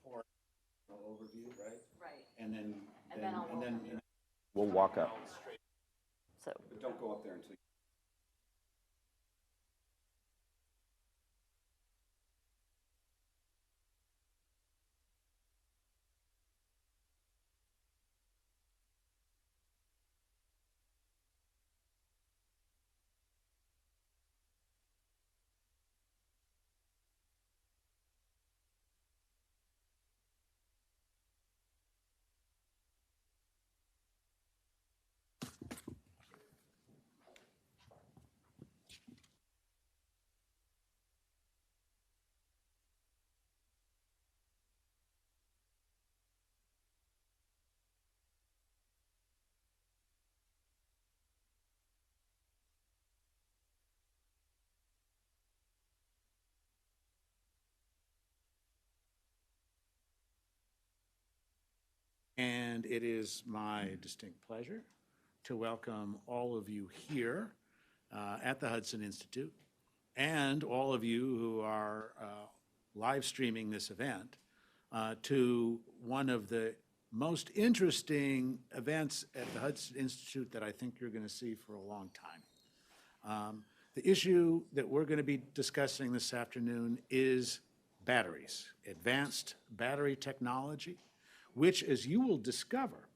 report, overview, right? Right. And then, And then I'll walk up. we'll walk up. So, But don't go up there until. And it is my distinct pleasure to welcome all of you here at the Hudson Institute and all of you who are live streaming this event to one of the most interesting events at the Hudson Institute that I think you're going to see for a long time. The issue that we're going to be discussing this afternoon is batteries, advanced battery technology, which, as you will discover,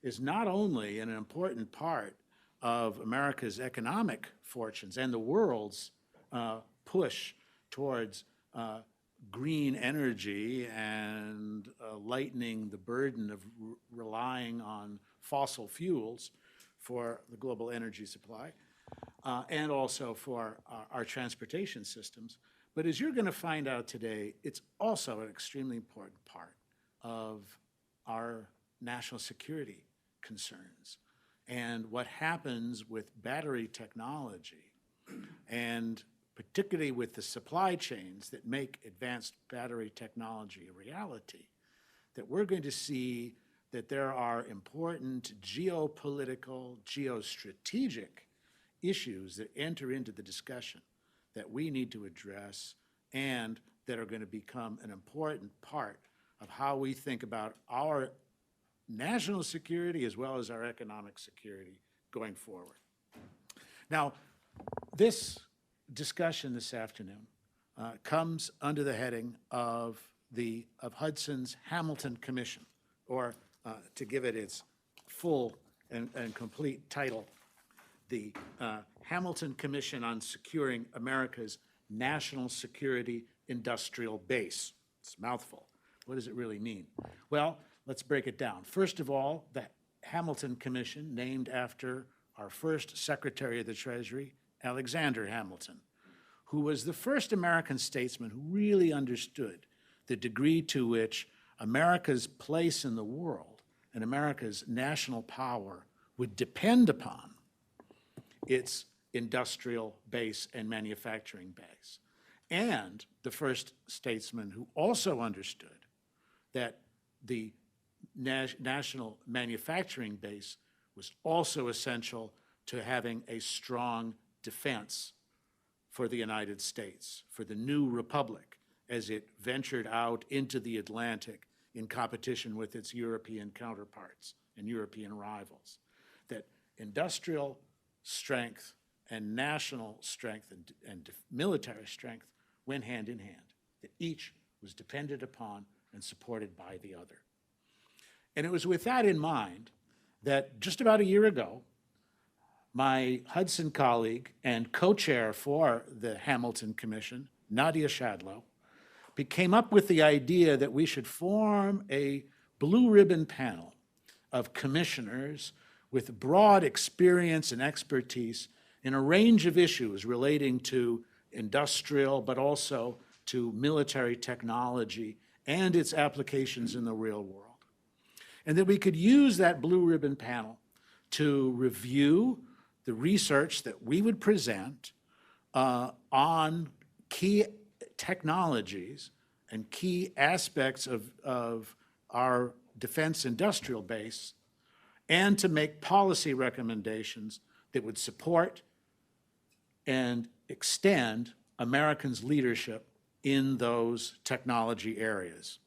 is not only an important part of America's economic fortunes and the world's push towards green energy and lightening the burden of relying on fossil fuels for the global energy supply, and also for our transportation systems. But as you're going to find out today, it's also an extremely important part of our national security concerns and what happens with battery technology, and particularly with the supply chains that make advanced battery technology a reality, that we're going to see that there are important geopolitical, geostrategic issues that enter into the discussion that we need to address and that are going to become an important part of how we think about our national security as well as our economic security going forward. Now, this discussion this afternoon comes under the heading of Hudson's Hamilton Commission, or to give it its full and complete title, the Hamilton Commission on Securing America's National Security Industrial Base. It's a mouthful. What does it really mean? Well, let's break it down. First of all, the Hamilton Commission, named after our first Secretary of the Treasury, Alexander Hamilton, who was the first American statesman who really understood the degree to which America's place in the world and America's national power would depend upon its industrial base and manufacturing base, and the first statesman who also understood that the national manufacturing base was also essential to having a strong defense for the United States, for the new republic as it ventured out into the Atlantic in competition with its European counterparts and European rivals. That industrial strength and national strength and military strength went hand in hand, that each was dependent upon and supported by the other. And it was with that in mind that just about a year ago, my Hudson colleague and co-chair for the Hamilton Commission, Nadia Shadlow, came up with the idea that we should form a blue ribbon panel of commissioners with broad experience and expertise in a range of issues relating to industrial, but also to military technology and its applications in the real world. And that we could use that blue ribbon panel to review the research that we would present on key technologies and key aspects of our defense industrial base, and to make policy recommendations that would support and extend Americans' leadership in those technology areas.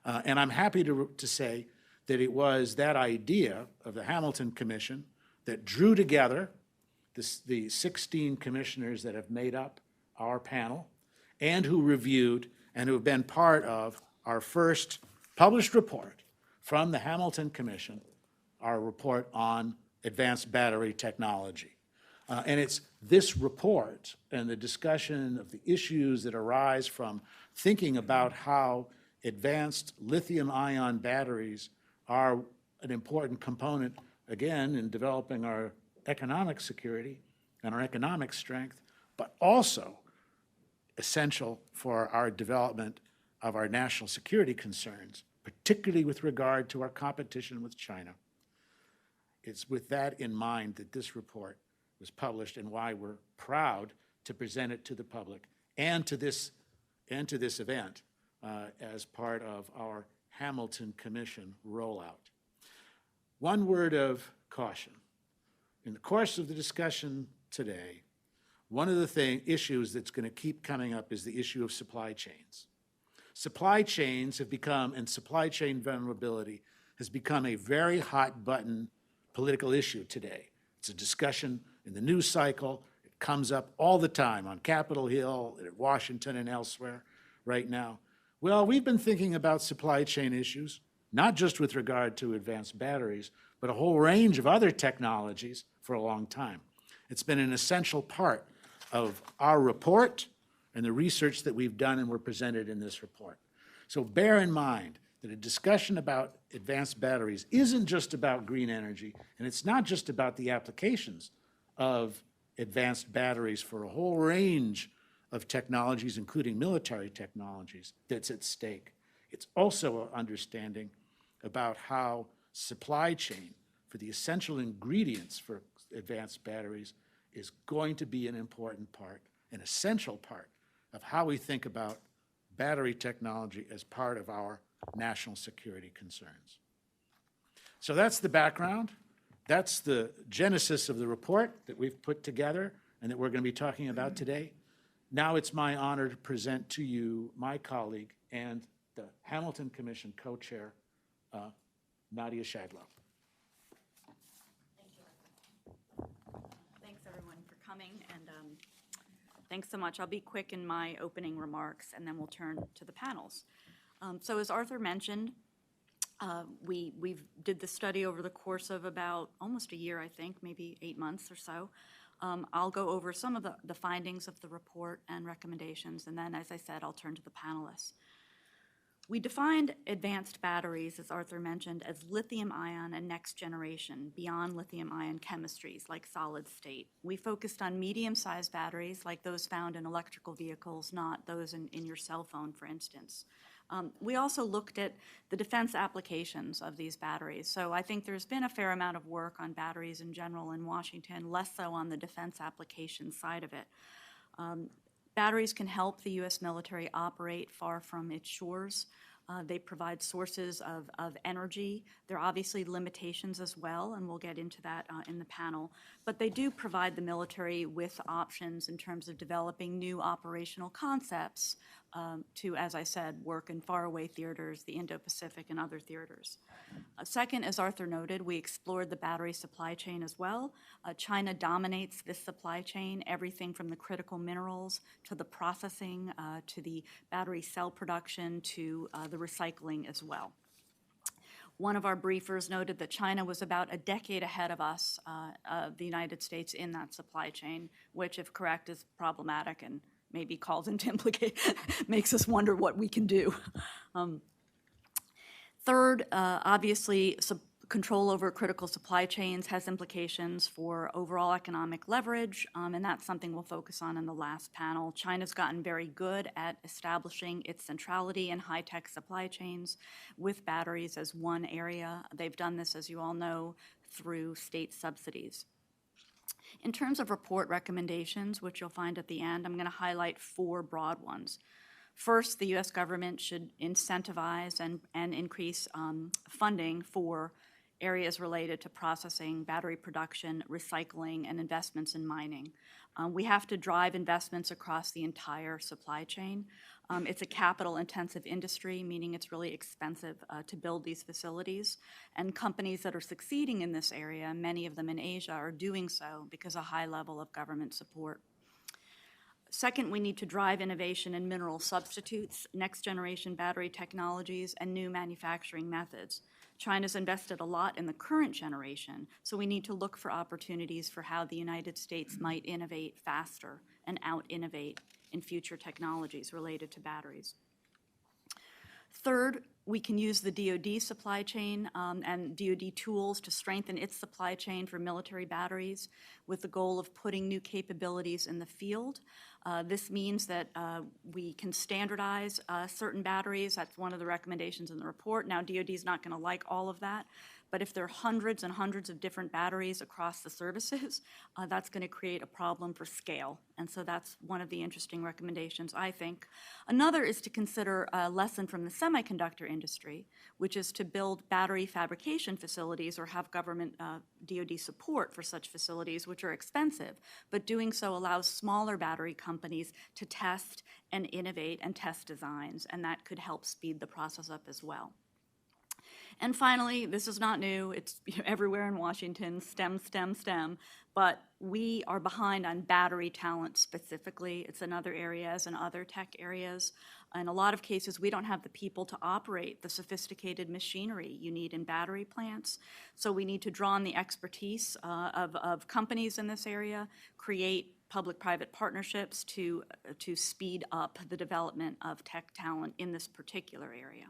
And I'm happy to say that it was that idea of the Hamilton Commission that drew together the 16 commissioners that have made up our panel and who reviewed and who have been part of our first published report from the Hamilton Commission, our report on advanced battery technology. And it's this report and the discussion of the issues that arise from thinking about how advanced lithium-ion batteries are an important component, again, in developing our economic security and our economic strength, but also essential for our development of our national security concerns, particularly with regard to our competition with China. It's with that in mind that this report was published and why we're proud to present it to the public and to this event as part of our Hamilton Commission rollout. One word of caution. In the course of the discussion today, one of the issues that's going to keep coming up is the issue of supply chains. Supply chains have become, and supply chain vulnerability has become a very hot button political issue today. It's a discussion in the news cycle. It comes up all the time on Capitol Hill, at Washington, and elsewhere right now. Well, we've been thinking about supply chain issues, not just with regard to advanced batteries, but a whole range of other technologies for a long time. It's been an essential part of our report and the research that we've done and were presented in this report. So bear in mind that a discussion about advanced batteries isn't just about green energy, and it's not just about the applications of advanced batteries for a whole range of technologies, including military technologies, that's at stake. It's also an understanding about how supply chain for the essential ingredients for advanced batteries is going to be an important part, an essential part of how we think about battery technology as part of our national security concerns. So that's the background. That's the genesis of the report that we've put together and that we're going to be talking about today. Now it's my honor to present to you my colleague and the Hamilton Commission co-chair, Nadia Shadlow. Thank you. Thanks, everyone, for coming, and thanks so much. I'll be quick in my opening remarks, and then we'll turn to the panels. So as Arthur mentioned, we did the study over the course of about almost a year, I think, maybe 8 months or so. I'll go over some of the findings of the report and recommendations, and then, as I said, I'll turn to the panelists. We defined advanced batteries, as Arthur mentioned, as lithium-ion and next generation, beyond lithium-ion chemistries like solid state. We focused on medium-sized batteries like those found in electrical vehicles, not those in your cell phone, for instance. We also looked at the defense applications of these batteries. So I think there's been a fair amount of work on batteries in general in Washington, less so on the defense application side of it. Batteries can help the U.S. military operate far from its shores. They provide sources of energy. There are obviously limitations as well, and we'll get into that in the panel. But they do provide the military with options in terms of developing new operational concepts to, as I said, work in faraway theaters, the Indo-Pacific and other theaters. Second, as Arthur noted, we explored the battery supply chain as well. China dominates this supply chain, everything from the critical minerals to the processing, to the battery cell production, to the recycling as well. One of our briefers noted that China was about a decade ahead of us, the United States, in that supply chain, which, if correct, is problematic and maybe calls into implicate, makes us wonder what we can do. Third, obviously, control over critical supply chains has implications for overall economic leverage, and that's something we'll focus on in the last panel. China's gotten very good at establishing its centrality in high-tech supply chains with batteries as one area. They've done this, as you all know, through state subsidies. In terms of report recommendations, which you'll find at the end, I'm going to highlight 4 broad ones. First, the U.S. government should incentivize and increase funding for areas related to processing, battery production, recycling, and investments in mining. We have to drive investments across the entire supply chain. It's a capital-intensive industry, meaning it's really expensive to build these facilities. And companies that are succeeding in this area, many of them in Asia, are doing so because of a high level of government support. Second, we need to drive innovation in mineral substitutes, next-generation battery technologies, and new manufacturing methods. China's invested a lot in the current generation, so we need to look for opportunities for how the United States might innovate faster and out-innovate in future technologies related to batteries. Third, we can use the DoD supply chain and DoD tools to strengthen its supply chain for military batteries with the goal of putting new capabilities in the field. This means that we can standardize certain batteries. That's one of the recommendations in the report. Now, DoD is not going to like all of that, but if there are hundreds and hundreds of different batteries across the services, that's going to create a problem for scale. And so that's one of the interesting recommendations, I think. Another is to consider a lesson from the semiconductor industry, which is to build battery fabrication facilities or have government DoD support for such facilities, which are expensive. But doing so allows smaller battery companies to test and innovate and test designs, and that could help speed the process up as well. And finally, this is not new. It's everywhere in Washington, STEM, but we are behind on battery talent specifically. It's in other areas and other tech areas. In a lot of cases, we don't have the people to operate the sophisticated machinery you need in battery plants. So we need to draw on the expertise of companies in this area, create public-private partnerships to speed up the development of tech talent in this particular area.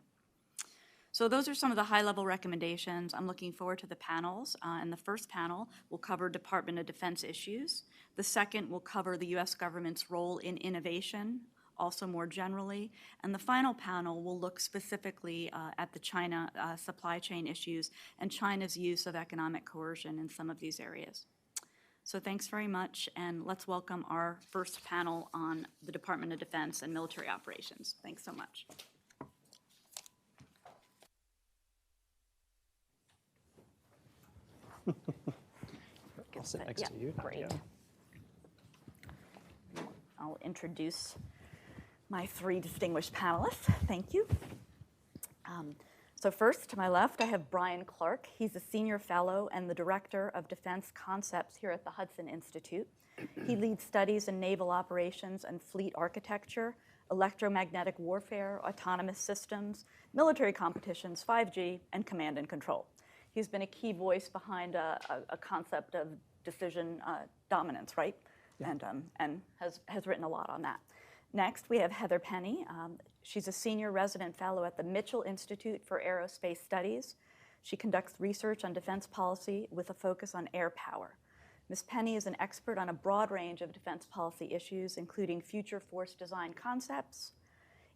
So those are some of the high-level recommendations. I'm looking forward to the panels. And the first panel will cover Department of Defense issues. The second will cover the U.S. government's role in innovation, also more generally. And the final panel will look specifically at the China supply chain issues and China's use of economic coercion in some of these areas. So thanks very much, and let's welcome our first panel on the Department of Defense and military operations. Thanks so much. I'll sit next to you. Great. I'll introduce my three distinguished panelists. Thank you. So first, to my left, I have Brian Clark. He's a senior fellow and the director of defense concepts here at the Hudson Institute. He leads studies in naval operations and fleet architecture, electromagnetic warfare, autonomous systems, military competitions, 5G, and command and control. He's been a key voice behind a concept of decision dominance, right? Yeah. And has written a lot on that. Next, we have Heather Penny. She's a senior resident fellow at the Mitchell Institute for Aerospace Studies. She conducts research on defense policy with a focus on air power. Ms. Penny is an expert on a broad range of defense policy issues, including future force design concepts,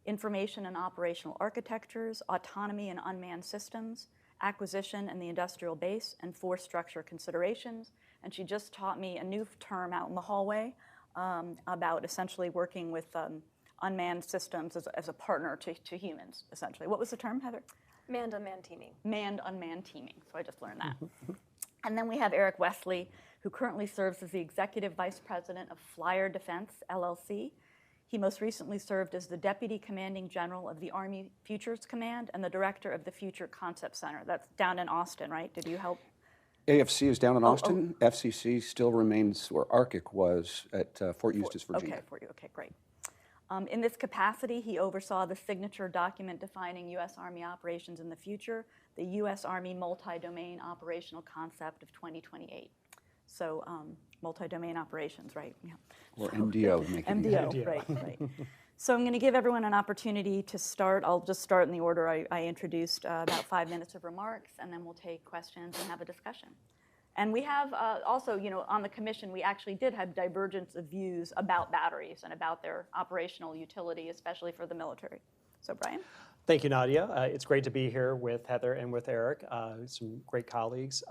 information and operational architectures, autonomy and unmanned systems, acquisition and the industrial base, and force structure considerations. And she just taught me a new term out in the hallway about essentially working with unmanned systems as a partner to humans, essentially. What was the term, Heather? Manned-unmanned teaming. Manned-unmanned teaming, so I just learned that. And then we have Eric Wesley, who currently serves as the Executive Vice President of Flyer Defense, LLC. He most recently served as the Deputy Commanding General of the Army Futures Command and the Director of the Future Concept Center. That's down in Austin, right? Did you help? AFC is down in Austin. FCC still remains where ARCIC was at Fort Eustis, Virginia. Okay, great. In this capacity, he oversaw the signature document defining U.S. Army operations in the future, the U.S. Army Multi-Domain Operational Concept of 2028. So multi-domain operations, right? Yeah. Or MDO. MDO, right. So I'm going to give everyone an opportunity to start. I'll just start in the order I introduced, about 5 minutes of remarks, and then we'll take questions and have a discussion. And we have also, on the commission, we actually did have divergence of views about batteries and about their operational utility, especially for the military. So Brian? Thank you, Nadia. It's great to be here with Heather and with Eric, some great colleagues,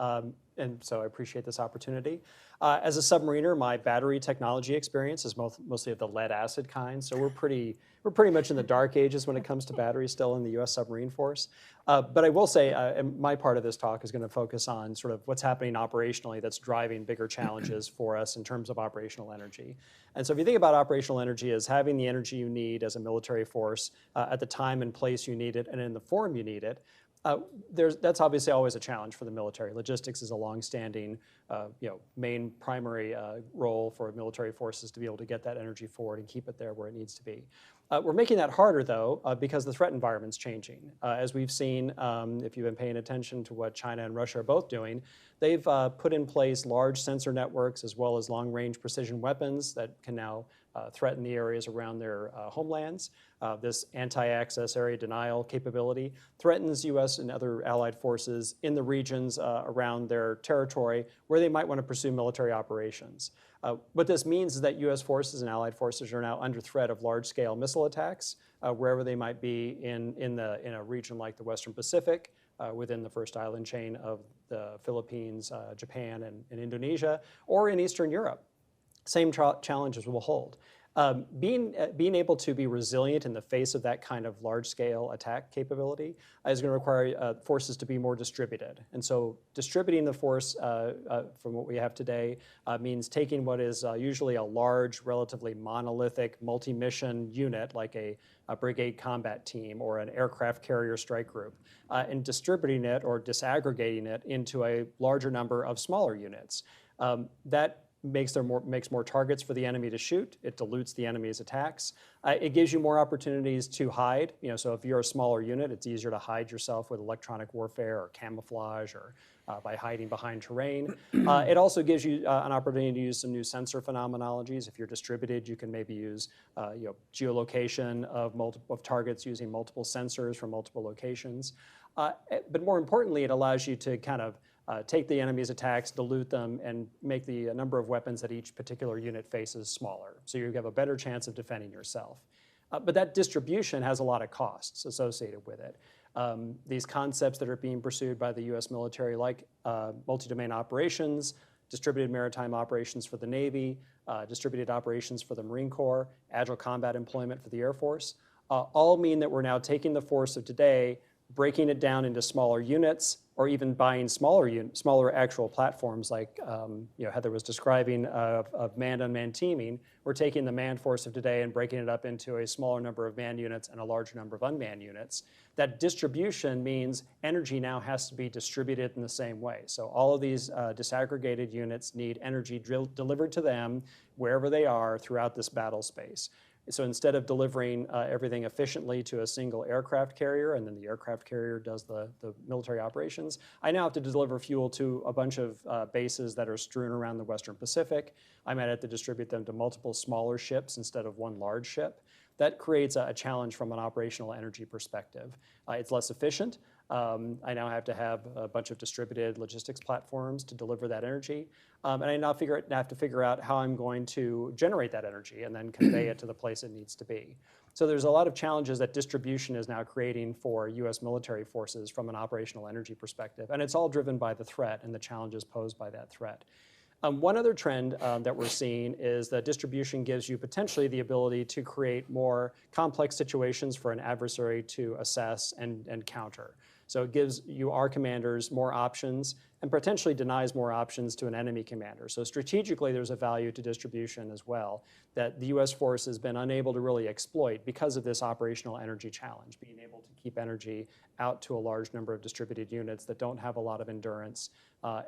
and so I appreciate this opportunity. As a submariner, my battery technology experience is mostly of the lead-acid kind, so we're pretty we're pretty much in the dark ages when it comes to batteries still in the U.S. submarine force. But I will say, and my part of this talk is going to focus on sort of what's happening operationally that's driving bigger challenges for us in terms of operational energy. And so if you think about operational energy as having the energy you need as a military force at the time and place you need it and in the form you need it, that's obviously always a challenge for the military. Logistics is a longstanding, main primary role for military forces to be able to get that energy forward and keep it there where it needs to be. We're making that harder, though, because the threat environment's changing. As we've seen, if you've been paying attention to what China and Russia are both doing, they've put in place large sensor networks as well as long-range precision weapons that can now threaten the areas around their homelands. This anti-access area denial capability threatens U.S. and other allied forces in the regions around their territory where they might want to pursue military operations. What this means is that U.S. forces and allied forces are now under threat of large-scale missile attacks wherever they might be in a region like the Western Pacific, within the first island chain of the Philippines, Japan, and Indonesia, or in Eastern Europe. Same challenges will hold. Being able to be resilient in the face of that kind of large-scale attack capability is going to require forces to be more distributed. And so distributing the force from what we have today means taking what is usually a large, relatively monolithic, multi-mission unit like a brigade combat team or an aircraft carrier strike group and distributing it or disaggregating it into a larger number of smaller units. That makes more targets for the enemy to shoot. It dilutes the enemy's attacks. It gives you more opportunities to hide. So if you're a smaller unit, it's easier to hide yourself with electronic warfare or camouflage or by hiding behind terrain. It also gives you an opportunity to use some new sensor phenomenologies. If you're distributed, you can maybe use geolocation of targets using multiple sensors from multiple locations. But more importantly, it allows you to kind of take the enemy's attacks, dilute them, and make the number of weapons that each particular unit faces smaller. So you have a better chance of defending yourself. But that distribution has a lot of costs associated with it. These concepts that are being pursued by the U.S. military, like multi-domain operations, distributed maritime operations for the Navy, distributed operations for the Marine Corps, agile combat employment for the Air Force, all mean that we're now taking the force of today, breaking it down into smaller units, or even buying smaller actual platforms like Heather was describing of manned-unmanned teaming. We're taking the manned force of today and breaking it up into a smaller number of manned units and a larger number of unmanned units. That distribution means energy now has to be distributed in the same way. So all of these disaggregated units need energy delivered to them wherever they are throughout this battle space. So instead of delivering everything efficiently to a single aircraft carrier, and then the aircraft carrier does the military operations, I now have to deliver fuel to a bunch of bases that are strewn around the Western Pacific. I might have to distribute them to multiple smaller ships instead of one large ship. That creates a challenge from an operational energy perspective. It's less efficient. I now have to have a bunch of distributed logistics platforms to deliver that energy. And I now have to figure out how I'm going to generate that energy and then convey it to the place it needs to be. So there's a lot of challenges that distribution is now creating for U.S. military forces from an operational energy perspective. And it's all driven by the threat and the challenges posed by that threat. One other trend that we're seeing is that distribution gives you potentially the ability to create more complex situations for an adversary to assess and counter. So it gives our commanders more options and potentially denies more options to an enemy commander. So strategically, there's a value to distribution as well that the U.S. force has been unable to really exploit because of this operational energy challenge, being able to keep energy out to a large number of distributed units that don't have a lot of endurance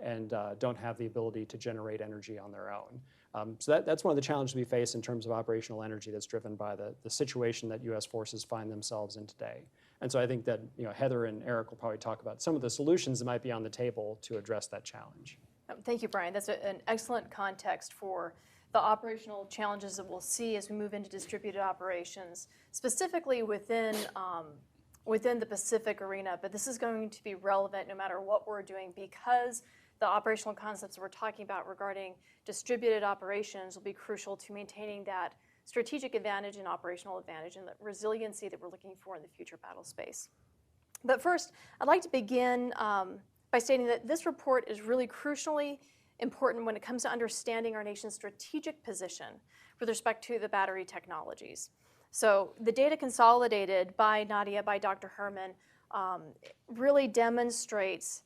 and don't have the ability to generate energy on their own. So that's one of the challenges we face in terms of operational energy that's driven by the situation that U.S. forces find themselves in today. And so I think that Heather and Eric will probably talk about some of the solutions that might be on the table to address that challenge. Thank you, Brian. That's an excellent context for the operational challenges that we'll see as we move into distributed operations, specifically within the Pacific arena. But this is going to be relevant no matter what we're doing because the operational concepts we're talking about regarding distributed operations will be crucial to maintaining that strategic advantage and operational advantage and the resiliency that we're looking for in the future battle space. But first, I'd like to begin by stating that this report is really crucially important when it comes to understanding our nation's strategic position with respect to the battery technologies. So the data consolidated by Nadia, by Dr. Herman, really demonstrates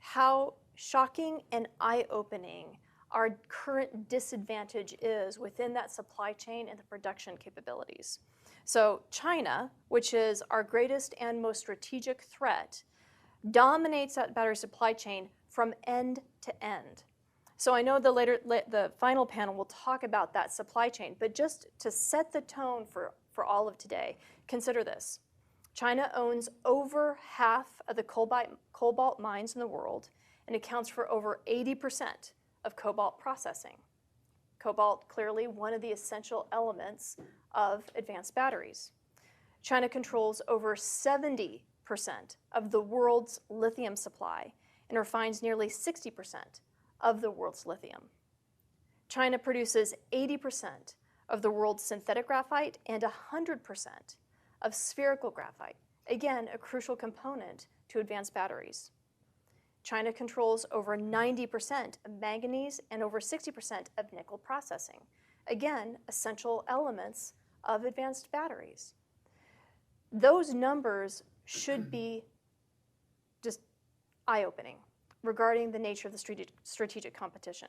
how shocking and eye-opening our current disadvantage is within that supply chain and the production capabilities. So China, which is our greatest and most strategic threat, dominates that battery supply chain from end to end. So I know the final panel will talk about that supply chain, but just to set the tone for all of today, consider this. China owns over half of the cobalt mines in the world and accounts for over 80% of cobalt processing. Cobalt, clearly one of the essential elements of advanced batteries. China controls over 70% of the world's lithium supply and refines nearly 60% of the world's lithium. China produces 80% of the world's synthetic graphite and 100% of spherical graphite, again, a crucial component to advanced batteries. China controls over 90% of manganese and over 60% of nickel processing, again, essential elements of advanced batteries. Those numbers should be just eye-opening regarding the nature of the strategic competition.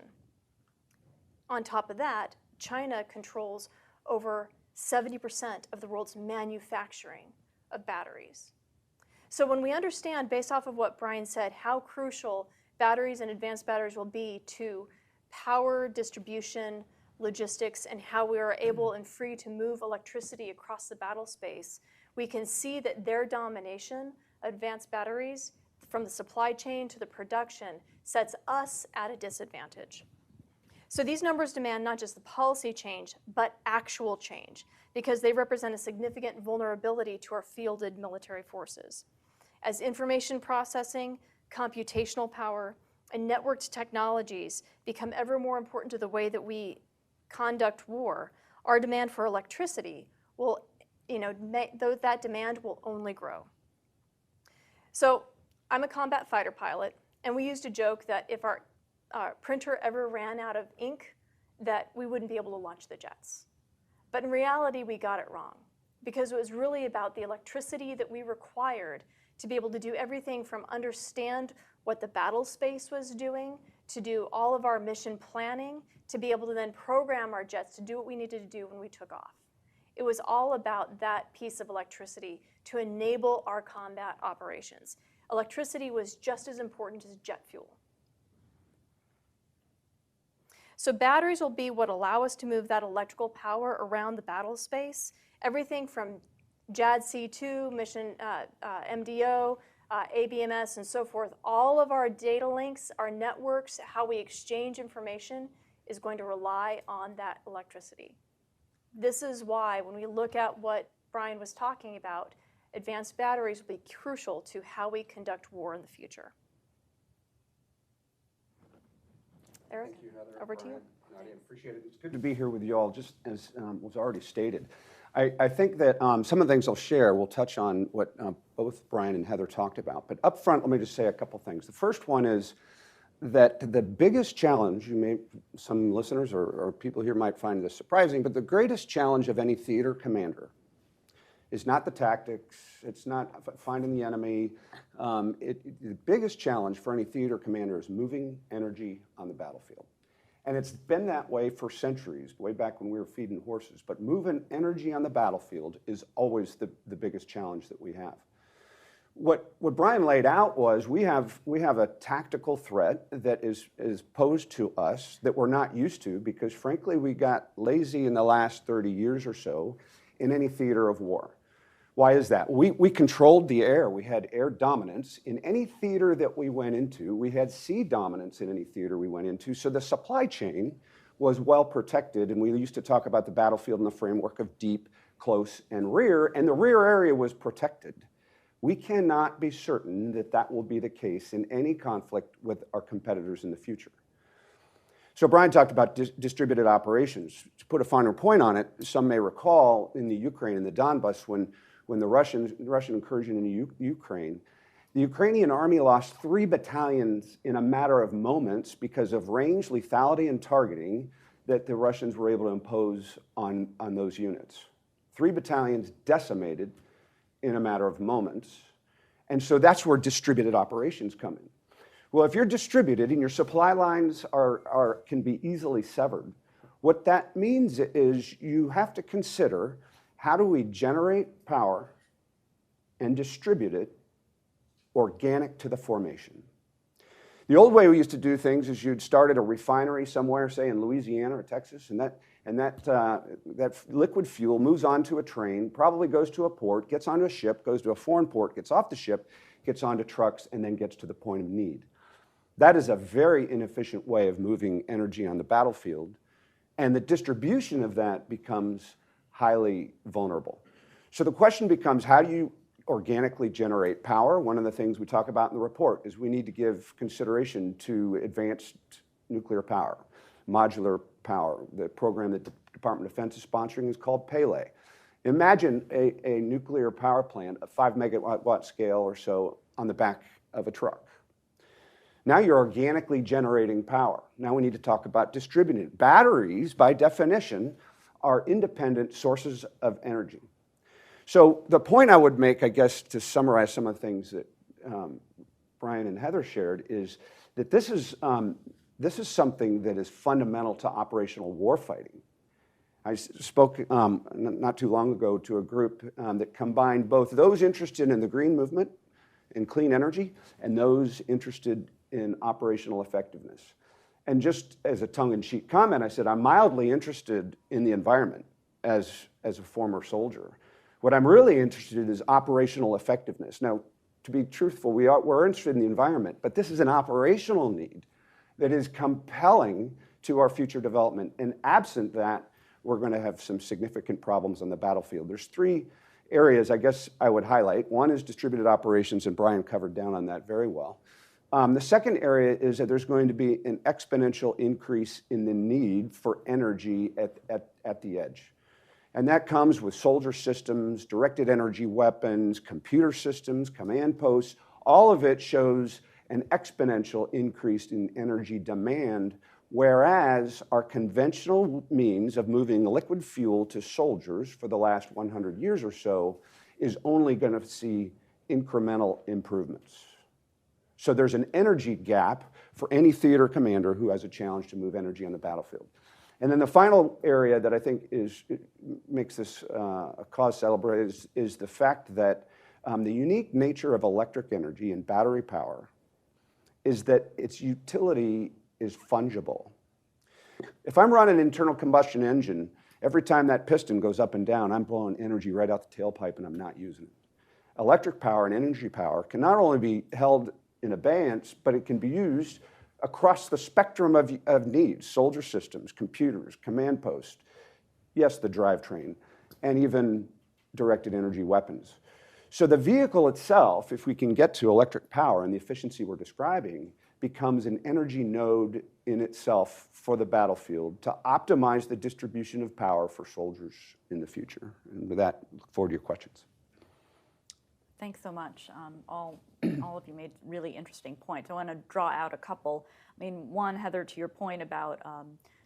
On top of that, China controls over 70% of the world's manufacturing of batteries. So when we understand, based off of what Brian said, how crucial batteries and advanced batteries will be to power distribution, logistics, and how we are able and free to move electricity across the battle space, we can see that their domination of advanced batteries, from the supply chain to the production, sets us at a disadvantage. So these numbers demand not just the policy change, but actual change, because they represent a significant vulnerability to our fielded military forces. As information processing, computational power, and networked technologies become ever more important to the way that we conduct war, our demand for electricity will, that demand will only grow. So I'm a combat fighter pilot, and we used to joke that if our printer ever ran out of ink, that we wouldn't be able to launch the jets. But in reality, we got it wrong, because it was really about the electricity that we required to be able to do everything from understand what the battle space was doing, to do all of our mission planning, to be able to then program our jets to do what we needed to do when we took off. It was all about that piece of electricity to enable our combat operations. Electricity was just as important as jet fuel. So batteries will be what allow us to move that electrical power around the battle space, everything from JADC2, mission MDO, ABMS, and so forth. All of our data links, our networks, how we exchange information is going to rely on that electricity. This is why when we look at what Brian was talking about, advanced batteries will be crucial to how we conduct war in the future. Eric, Thank you, Heather. over to you. Nadia, appreciate it. It's good to be here with you all, just as was already stated. I think that some of the things I'll share will touch on what both Brian and Heather talked about. But up front, let me just say a couple things. The first one is that the biggest challenge, some listeners or people here might find this surprising, but the greatest challenge of any theater commander is not the tactics, it's not finding the enemy. The biggest challenge for any theater commander is moving energy on the battlefield. And it's been that way for centuries, way back when we were feeding horses. But moving energy on the battlefield is always the biggest challenge that we have. What Brian laid out was we have a tactical threat that is posed to us that we're not used to, because frankly we got lazy in the last 30 years or so in any theater of war. Why is that? We controlled the air. We had air dominance in any theater that we went into. We had sea dominance in any theater we went into. So the supply chain was well protected, and we used to talk about the battlefield in the framework of deep, close, and rear, and the rear area was protected. We cannot be certain that that will be the case in any conflict with our competitors in the future. So Brian talked about distributed operations. To put a finer point on it, some may recall in the Ukraine, in the Donbas, when the Russian incursion into Ukraine, the Ukrainian army lost 3 battalions in a matter of moments because of range, lethality, and targeting that the Russians were able to impose on those units. 3 battalions decimated in a matter of moments. And so that's where distributed operations come in. Well, if you're distributed and your supply lines can be easily severed, what that means is you have to consider, how do we generate power and distribute it organic to the formation? The old way we used to do things is you'd start at a refinery somewhere, say in Louisiana or Texas, and that liquid fuel moves onto a train, probably goes to a port, gets onto a ship, goes to a foreign port, gets off the ship, gets onto trucks, and then gets to the point of need. That is a very inefficient way of moving energy on the battlefield, and the distribution of that becomes highly vulnerable. So the question becomes, how do you organically generate power? One of the things we talk about in the report is we need to give consideration to advanced nuclear power, modular power. The program that the Department of Defense is sponsoring is called Pele. Imagine a nuclear power plant, a 5 megawatt scale or so, on the back of a truck. Now you're organically generating power. Now we need to talk about distributing it. Batteries, by definition, are independent sources of energy. So the point I would make, I guess, to summarize some of the things that Brian and Heather shared, is that this is something that is fundamental to operational warfighting. I spoke not too long ago to a group that combined both those interested in the green movement and clean energy and those interested in operational effectiveness. And just as a tongue-in-cheek comment, I said, I'm mildly interested in the environment as a former soldier. What I'm really interested in is operational effectiveness. Now, to be truthful, we're interested in the environment, but this is an operational need that is compelling to our future development. And absent that, we're going to have some significant problems on the battlefield. There's 3 areas I guess I would highlight. One is distributed operations, and Brian covered down on that very well. The second area is that there's going to be an exponential increase in the need for energy at the edge. And that comes with soldier systems, directed energy weapons, computer systems, command posts. All of it shows an exponential increase in energy demand, whereas our conventional means of moving liquid fuel to soldiers for the last 100 years or so is only going to see incremental improvements. So there's an energy gap for any theater commander who has a challenge to move energy on the battlefield. And then the final area that I think makes this a cause celebrated is the fact that the unique nature of electric energy and battery power is that its utility is fungible. If I'm running an internal combustion engine, every time that piston goes up and down, I'm blowing energy right out the tailpipe and I'm not using it. Electric power and energy power can not only be held in abeyance, but it can be used across the spectrum of needs: soldier systems, computers, command posts, yes, the drivetrain, and even directed energy weapons. So the vehicle itself, if we can get to electric power and the efficiency we're describing, becomes an energy node in itself for the battlefield to optimize the distribution of power for soldiers in the future. And with that, look forward to your questions. Thanks so much. All of you made really interesting points. I want to draw out a couple. I mean, one, Heather, to your point about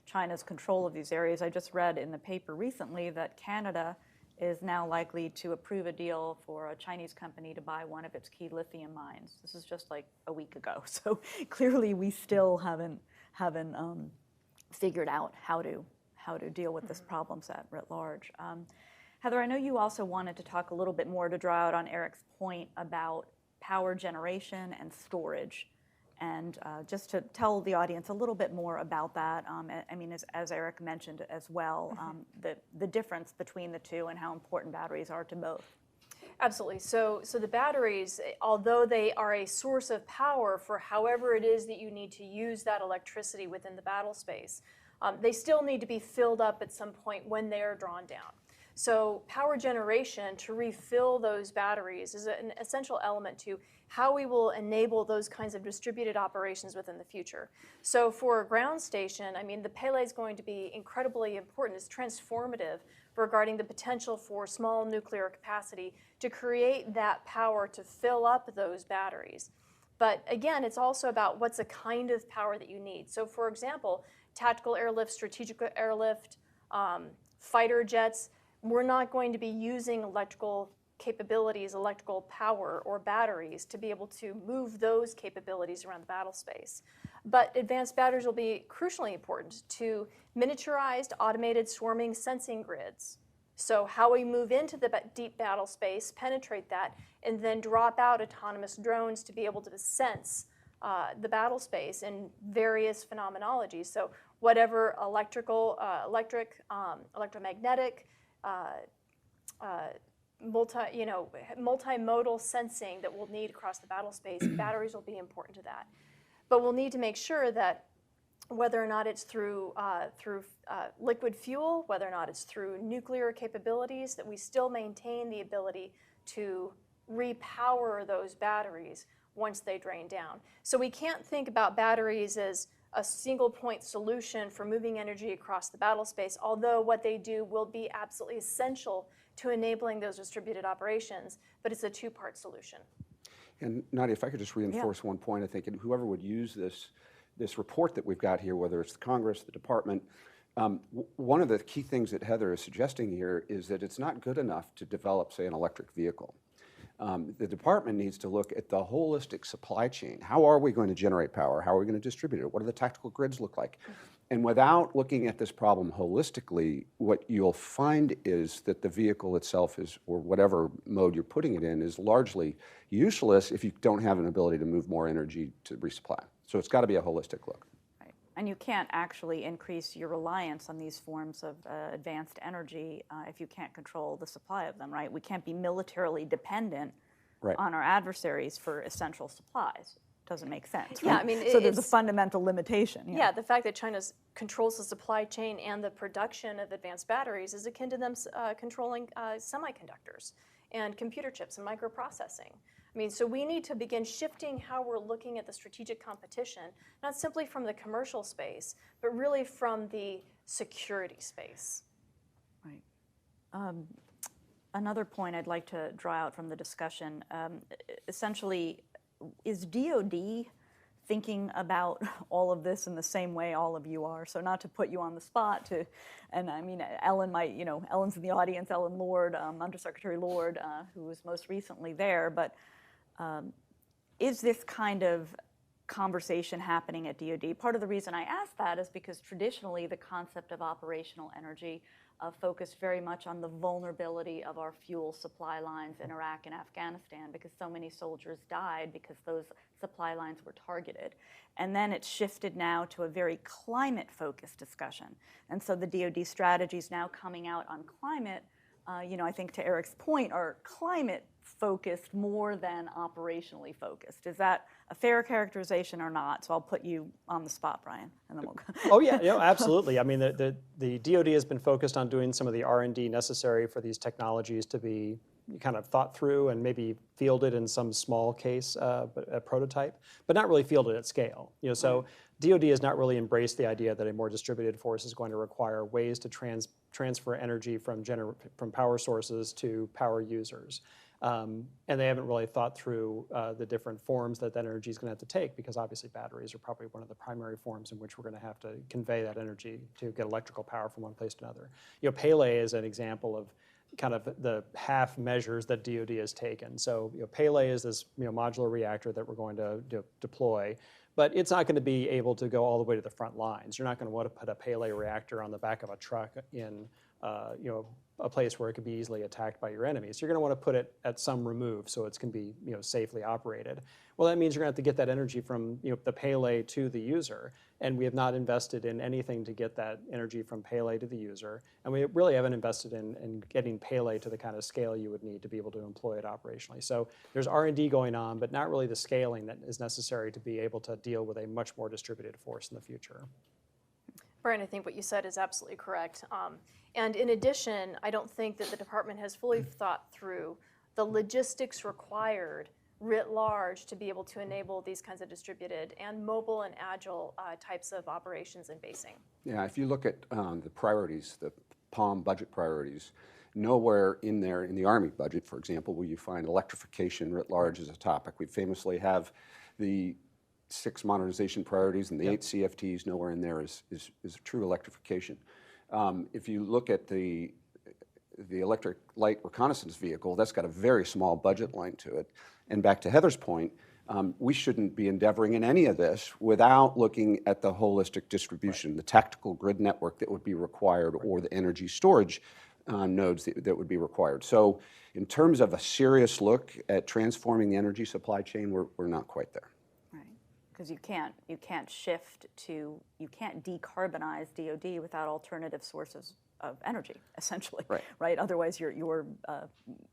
China's control of these areas, I just read in the paper recently that Canada is now likely to approve a deal for a Chinese company to buy one of its key lithium mines. This is just like a week ago. So clearly we still haven't figured out how to deal with this problem set writ large. Heather, I know you also wanted to talk a little bit more, to draw out on Eric's point about power generation and storage, and just to tell the audience a little bit more about that. I mean, as Eric mentioned as well, the difference between the two and how important batteries are to both. Absolutely. So the batteries, although they are a source of power for however it is that you need to use that electricity within the battle space, they still need to be filled up at some point when they are drawn down. So power generation to refill those batteries is an essential element to how we will enable those kinds of distributed operations within the future. So for a ground station, I mean, the Pele is going to be incredibly important. It's transformative regarding the potential for small nuclear capacity to create that power to fill up those batteries. But again, it's also about what's the kind of power that you need. So for example, tactical airlift, strategic airlift, fighter jets, we're not going to be using electrical capabilities, electrical power, or batteries to be able to move those capabilities around the battle space. But advanced batteries will be crucially important to miniaturized automated swarming sensing grids. So how we move into the deep battle space, penetrate that, and then drop out autonomous drones to be able to sense the battle space in various phenomenologies. So whatever electromagnetic, multimodal sensing that we'll need across the battle space, batteries will be important to that. But we'll need to make sure that whether or not it's through liquid fuel, whether or not it's through nuclear capabilities, that we still maintain the ability to repower those batteries once they drain down. So we can't think about batteries as a single point solution for moving energy across the battle space, although what they do will be absolutely essential to enabling those distributed operations, but it's a two-part solution. And Nadia, if I could just reinforce one point, I think, and whoever would use this report that we've got here, whether it's the Congress, the department, one of the key things that Heather is suggesting here is that it's not good enough to develop, say, an electric vehicle. The department needs to look at the holistic supply chain. How are we going to generate power? How are we going to distribute it? What do the tactical grids look like? And without looking at this problem holistically, what you'll find is that the vehicle itself is, or whatever mode you're putting it in, is largely useless if you don't have an ability to move more energy to resupply. So it's got to be a holistic look. Right. And you can't actually increase your reliance on these forms of advanced energy if you can't control the supply of them, right? We can't be militarily dependent on our adversaries for essential supplies. Doesn't make sense, right? Yeah, I mean, so there's a fundamental limitation. Yeah, the fact that China controls the supply chain and the production of advanced batteries is akin to them controlling semiconductors and computer chips and microprocessing. I mean, so we need to begin shifting how we're looking at the strategic competition, not simply from the commercial space, but really from the security space. Right. Another point I'd like to draw out from the discussion, essentially, is DoD thinking about all of this in the same way all of you are? So not to put you on the spot, and I mean, Ellen might, Ellen's in the audience, Ellen Lord, Undersecretary Lord, who was most recently there, but is this kind of conversation happening at DoD? Part of the reason I ask that is because traditionally the concept of operational energy focused very much on the vulnerability of our fuel supply lines in Iraq and Afghanistan, because so many soldiers died because those supply lines were targeted. And then it's shifted now to a very climate-focused discussion. And so the DoD strategies now coming out on climate, I think to Eric's point, are climate-focused more than operationally focused. Is that a fair characterization or not? So I'll put you on the spot, Brian, and then we'll go. Oh yeah, absolutely. I mean, the DoD has been focused on doing some of the R&D necessary for these technologies to be kind of thought through and maybe fielded in some small case, a prototype, but not really fielded at scale. So DoD has not really embraced the idea that a more distributed force is going to require ways to transfer energy from power sources to power users. And they haven't really thought through the different forms that energy is going to have to take, because obviously batteries are probably one of the primary forms in which we're going to have to convey that energy to get electrical power from one place to another. Pele is an example of kind of the half measures that DoD has taken. So Pele is this modular reactor that we're going to deploy, but it's not going to be able to go all the way to the front lines. You're not going to want to put a Pele reactor on the back of a truck in a place where it could be easily attacked by your enemies. You're going to want to put it at some remove so it can be safely operated. Well, that means you're going to have to get that energy from the Pele to the user, and we have not invested in anything to get that energy from Pele to the user, and we really haven't invested in getting Pele to the kind of scale you would need to be able to employ it operationally. So there's R&D going on, but not really the scaling that is necessary to be able to deal with a much more distributed force in the future. Brian, I think what you said is absolutely correct. And in addition, I don't think that the department has fully thought through the logistics required writ large to be able to enable these kinds of distributed and mobile and agile types of operations and basing. Yeah, if you look at the priorities, the POM budget priorities, nowhere in there, in the Army budget, for example, will you find electrification writ large as a topic. We famously have the 6 modernization priorities and the 8 CFTs. Nowhere in there is true electrification. If you look at the the electric light reconnaissance vehicle, that's got a very small budget line to it. And back to Heather's point, we shouldn't be endeavoring in any of this without looking at the holistic distribution, the tactical grid network that would be required, or the energy storage nodes that would be required. So in terms of a serious look at transforming the energy supply chain, we're not quite there. Right, because you can't decarbonize DoD without alternative sources of energy, essentially. Right. Otherwise, you're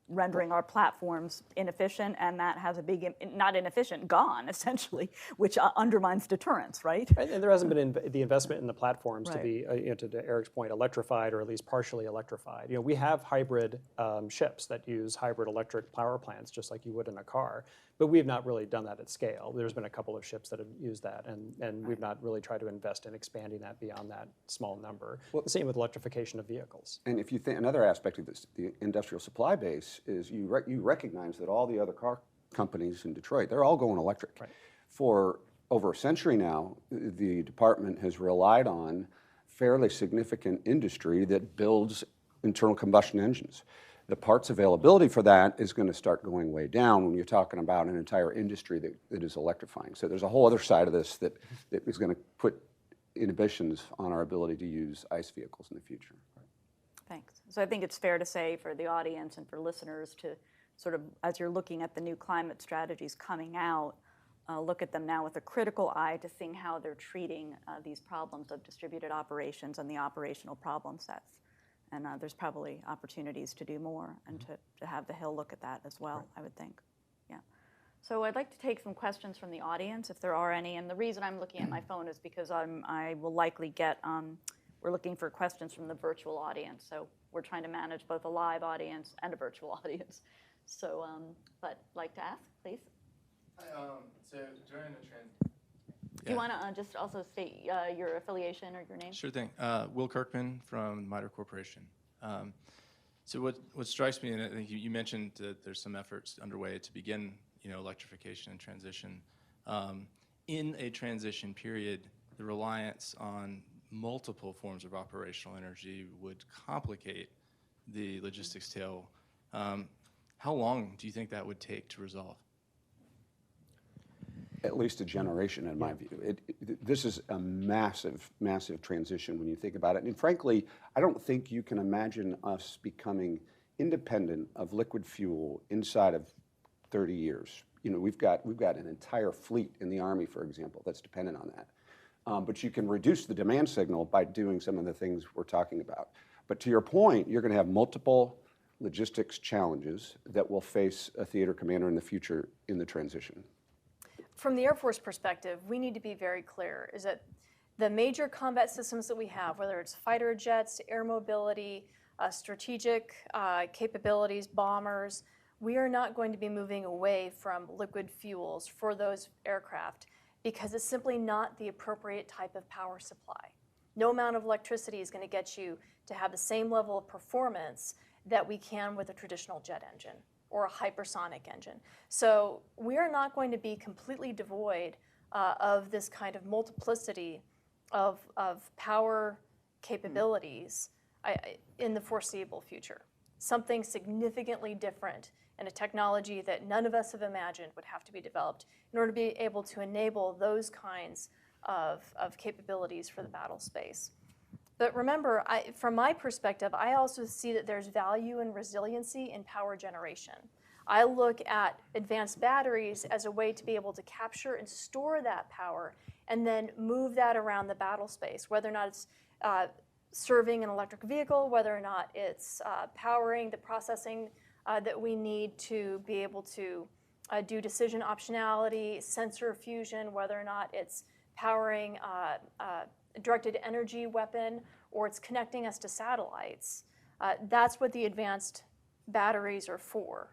rendering our platforms inefficient, and that has a big, not inefficient, gone, essentially, which undermines deterrence, right? And there hasn't been the investment in the platforms to be, to Eric's point, electrified, or at least partially electrified. We have hybrid ships that use hybrid electric power plants, just like you would in a car, but we've not really done that at scale. There's been a couple of ships that have used that, and we've not really tried to invest in expanding that beyond that small number. The same with electrification of vehicles. And if you think, another aspect of this, the industrial supply base, is you recognize that all the other car companies in Detroit, they're all going electric. For over a century now, the department has relied on fairly significant industry that builds internal combustion engines. The parts availability for that is going to start going way down when you're talking about an entire industry that is electrifying. So there's a whole other side of this that is going to put inhibitions on our ability to use ICE vehicles in the future. Thanks. So I think it's fair to say for the audience and for listeners to sort of, as you're looking at the new climate strategies coming out, look at them now with a critical eye to seeing how they're treating these problems of distributed operations and the operational problem sets. And there's probably opportunities to do more and to have the Hill look at that as well, I would think. Yeah. So I'd like to take some questions from the audience, if there are any. And the reason I'm looking at my phone is because I will likely get, we're looking for questions from the virtual audience. So we're trying to manage both a live audience and a virtual audience. So, but like to ask, please. So during the Do you want to just also state your affiliation or your name? Sure thing. Will Kirkman from MITRE Corporation. So what strikes me, and I think you mentioned that there's some efforts underway to begin, electrification and transition. In a transition period, the reliance on multiple forms of operational energy would complicate the logistics tail. How long do you think that would take to resolve? At least a generation, in my view. This is a massive, massive transition when you think about it. And frankly, I don't think you can imagine us becoming independent of liquid fuel inside of 30 years. We've got an entire fleet in the Army, for example, that's dependent on that. But you can reduce the demand signal by doing some of the things we're talking about. But to your point, you're going to have multiple logistics challenges that will face a theater commander in the future in the transition. From the Air Force perspective, we need to be very clear, is that the major combat systems that we have, whether it's fighter jets, air mobility, strategic capabilities, bombers, we are not going to be moving away from liquid fuels for those aircraft because it's simply not the appropriate type of power supply. No amount of electricity is going to get you to have the same level of performance that we can with a traditional jet engine or a hypersonic engine. So we are not going to be completely devoid of this kind of multiplicity of power capabilities in the foreseeable future. Something significantly different and a technology that none of us have imagined would have to be developed in order to be able to enable those kinds of capabilities for the battle space. But remember, from my perspective, I also see that there's value in resiliency in power generation. I look at advanced batteries as a way to be able to capture and store that power and then move that around the battle space, whether or not it's serving an electric vehicle, whether or not it's powering the processing that we need to be able to do decision optionality, sensor fusion, whether or not it's powering directed energy weapon, or it's connecting us to satellites. That's what the advanced batteries are for.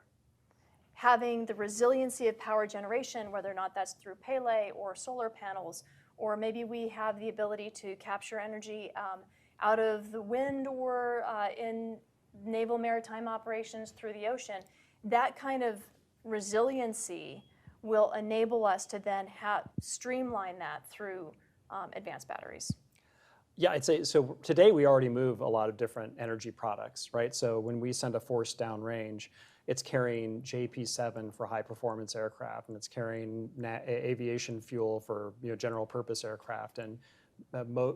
Having the resiliency of power generation, whether or not that's through Pele or solar panels, or maybe we have the ability to capture energy out of the wind or in naval maritime operations through the ocean, that kind of resiliency will enable us to then streamline that through advanced batteries. Yeah, I'd say, so today we already move a lot of different energy products, right? So when we send a force downrange, it's carrying JP7 for high performance aircraft, and it's carrying aviation fuel for general purpose aircraft, and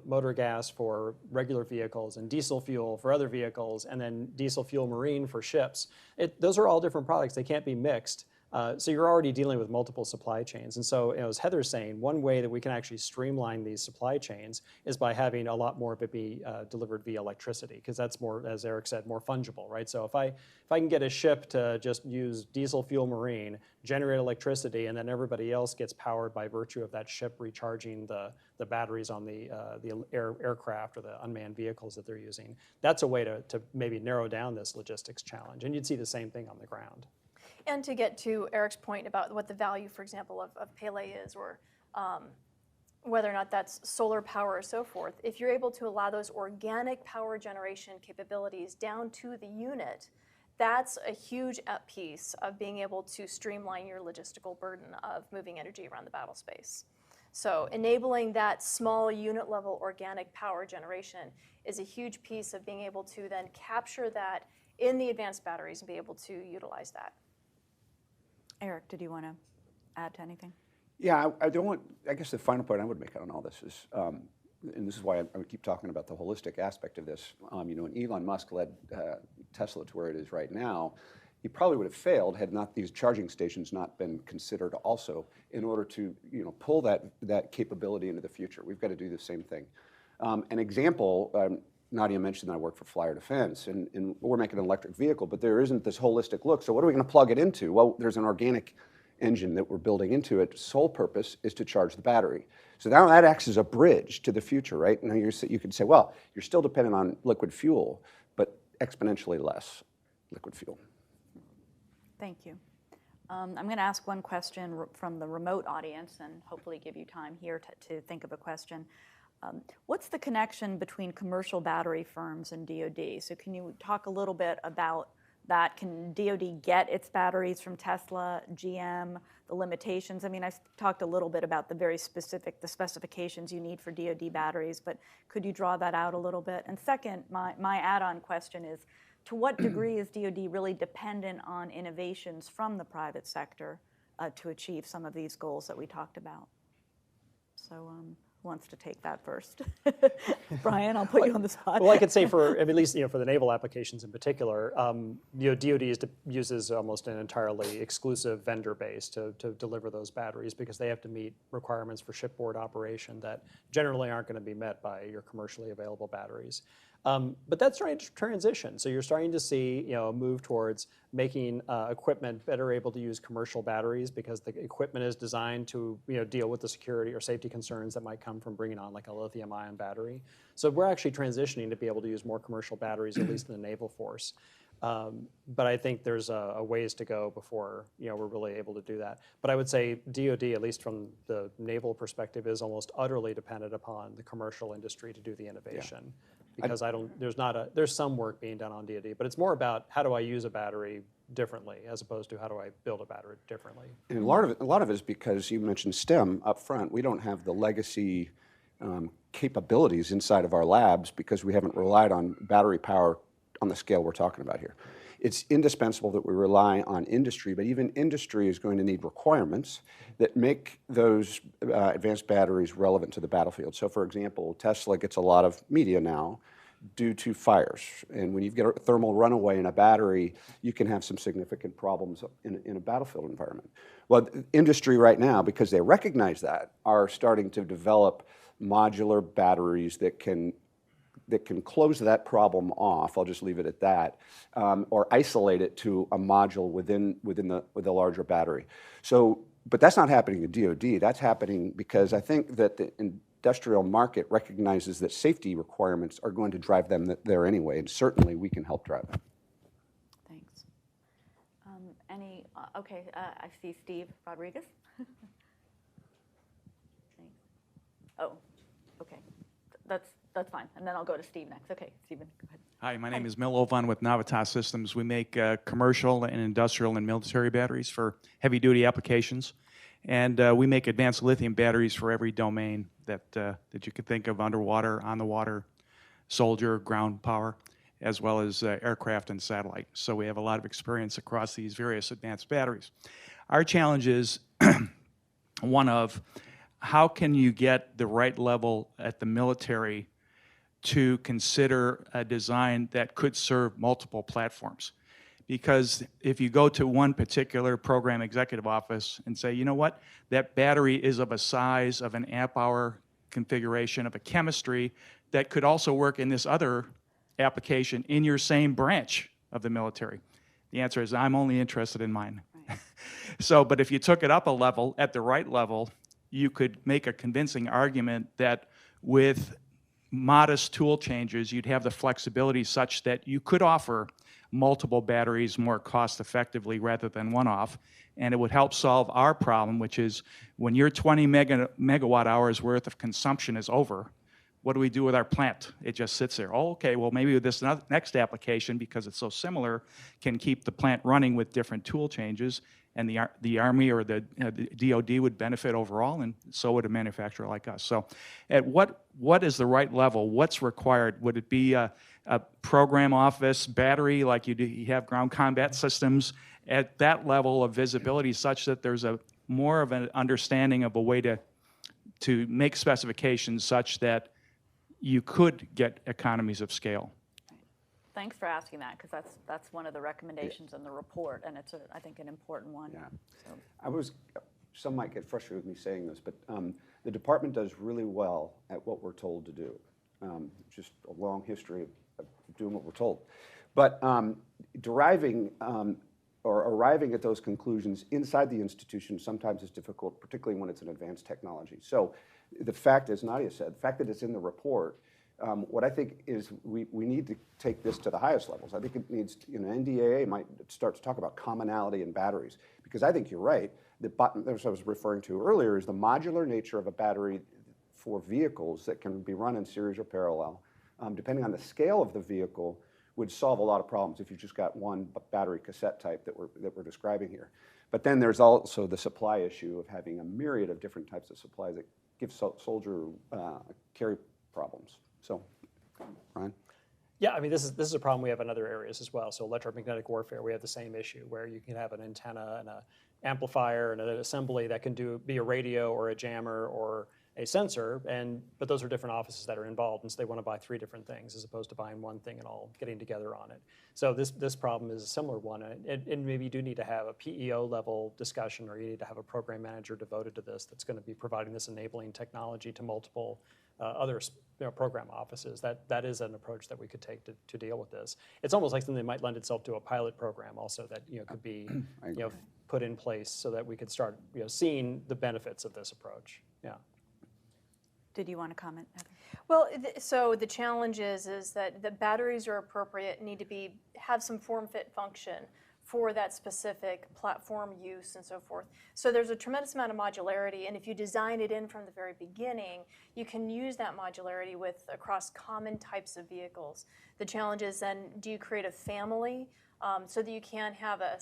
motor gas for regular vehicles, and diesel fuel for other vehicles, and then diesel fuel marine for ships. Those are all different products. They can't be mixed. So you're already dealing with multiple supply chains. And so, as Heather's saying, one way that we can actually streamline these supply chains is by having a lot more of it be delivered via electricity, because that's more, as Eric said, more fungible, right? So if I can get a ship to just use diesel fuel marine, generate electricity, and then everybody else gets powered by virtue of that ship recharging the batteries on the aircraft or the unmanned vehicles that they're using, that's a way to maybe narrow down this logistics challenge. And you'd see the same thing on the ground. And to get to Eric's point about what the value, for example, of Pele is, or whether or not that's solar power or so forth, if you're able to allow those organic power generation capabilities down to the unit, that's a huge piece of being able to streamline your logistical burden of moving energy around the battle space. So enabling that small unit level organic power generation is a huge piece of being able to then capture that in the advanced batteries and be able to utilize that. Eric, did you want to add to anything? Yeah, I guess the final point I would make on all this is, and this is why I would keep talking about the holistic aspect of this. When Elon Musk led Tesla to where it is right now, he probably would have failed had not these charging stations not been considered also in order to pull that capability into the future. We've got to do the same thing. An example, Nadia mentioned that I work for Flyer Defense, and we're making an electric vehicle, but there isn't this holistic look. So what are we going to plug it into? Well, there's an organic engine that we're building into it. Sole purpose is to charge the battery. So now that acts as a bridge to the future, right? Now you could say, well, you're still dependent on liquid fuel, but exponentially less liquid fuel. Thank you. I'm going to ask one question from the remote audience and hopefully give you time here to think of a question. What's the connection between commercial battery firms and DoD? So can you talk a little bit about that? Can DoD get its batteries from Tesla, GM, the limitations? I mean, I talked a little bit about the the specifications you need for DoD batteries, but could you draw that out a little bit? And second, my add-on question is, to what degree is DoD really dependent on innovations from the private sector to achieve some of these goals that we talked about? So who wants to take that first? Brian, I'll put you on the spot. Well, I could say for at least for the naval applications in particular, DoD uses almost an entirely exclusive vendor base to deliver those batteries, because they have to meet requirements for shipboard operation that generally aren't going to be met by your commercially available batteries. But that's starting to transition. So you're starting to see a move towards making equipment better able to use commercial batteries, because the equipment is designed to deal with the security or safety concerns that might come from bringing on like a lithium-ion battery. So we're actually transitioning to be able to use more commercial batteries, at least in the naval force. But I think there's a ways to go before we're really able to do that. But I would say DoD, at least from the naval perspective, is almost utterly dependent upon the commercial industry to do the innovation. Yeah. Because there's some work being done on DoD, but it's more about how do I use a battery differently as opposed to how do I build a battery differently. And a lot of it is because you mentioned STEM up front. We don't have the legacy capabilities inside of our labs because we haven't relied on battery power on the scale we're talking about here. It's indispensable that we rely on industry, but even industry is going to need requirements that make those advanced batteries relevant to the battlefield. So for example, Tesla gets a lot of media now due to fires. And when you get a thermal runaway in a battery, you can have some significant problems in a battlefield environment. Well, industry right now, because they recognize that, are starting to develop modular batteries that can close that problem off. I'll just leave it at that, or isolate it to a module within the larger battery. So, but that's not happening in DoD. That's happening because I think that the industrial market recognizes that safety requirements are going to drive them there anyway, and certainly we can help drive them. Thanks. Okay, I see Steve Rodriguez. Oh, okay, that's fine, and then I'll go to Steve next. Okay, Stephen, go ahead. Hi, my name is Mil Ovan with Navitas Systems. We make commercial and industrial and military batteries for heavy-duty applications. And we make advanced lithium batteries for every domain that you could think of: underwater, on the water, soldier, ground power, as well as aircraft and satellite. So we have a lot of experience across these various advanced batteries. Our challenge is one of how can you get the right level at the military to consider a design that could serve multiple platforms. Because if you go to one particular program executive office and say, you know what, that battery is of a size of an amp hour configuration of a chemistry that could also work in this other application in your same branch of the military. The answer is, I'm only interested in mine. Right. So, but if you took it up a level, at the right level, you could make a convincing argument that with modest tool changes, you'd have the flexibility such that you could offer multiple batteries more cost effectively rather than one-off, and it would help solve our problem, which is when your 20 megawatt hours worth of consumption is over, what do we do with our plant? It just sits there. Oh, okay, well, maybe this next application, because it's so similar, can keep the plant running with different tool changes, and the Army or the DoD would benefit overall, and so would a manufacturer like us. So at what is the right level? What's required? Would it be a program office battery like you have ground combat systems at that level of visibility such that there's more of an understanding of a way to make specifications such that you could get economies of scale? Thanks for asking that, because that's one of the recommendations in the report, and it's, I think, an important one. Yeah. So. Some might get frustrated with me saying this, but the department does really well at what we're told to do. Just a long history of doing what we're told. But deriving or arriving at those conclusions inside the institution sometimes is difficult, particularly when it's an advanced technology. So the fact, as Nadia said, the fact that it's in the report, what I think is we need to take this to the highest levels. I think it needs, NDAA might start to talk about commonality in batteries, because I think you're right. As I was referring to earlier, is the modular nature of a battery for vehicles that can be run in series or parallel, depending on the scale of the vehicle, would solve a lot of problems if you just got one battery cassette type that we're describing here. But then there's also the supply issue of having a myriad of different types of supply that give soldier carry problems. So, Ryan? Yeah, I mean, this is a problem we have in other areas as well. So electromagnetic warfare, we have the same issue where you can have an antenna and an amplifier and an assembly that can be a radio or a jammer or a sensor, but those are different offices that are involved, and so they want to buy 3 different things as opposed to buying one thing and all getting together on it. So this problem is a similar one, and maybe you do need to have a PEO level discussion, or you need to have a program manager devoted to this that's going to be providing this enabling technology to multiple other program offices. That is an approach that we could take to deal with this. It's almost like something that might lend itself to a pilot program also that could be put in place so that we could start seeing the benefits of this approach. Yeah. Did you want to comment, Heather? Well, so the challenge is that the batteries are appropriate, need to have some form fit function for that specific platform use and so forth. So there's a tremendous amount of modularity, and if you design it in from the very beginning, you can use that modularity across common types of vehicles. The challenge is then, do you create a family so that you can have a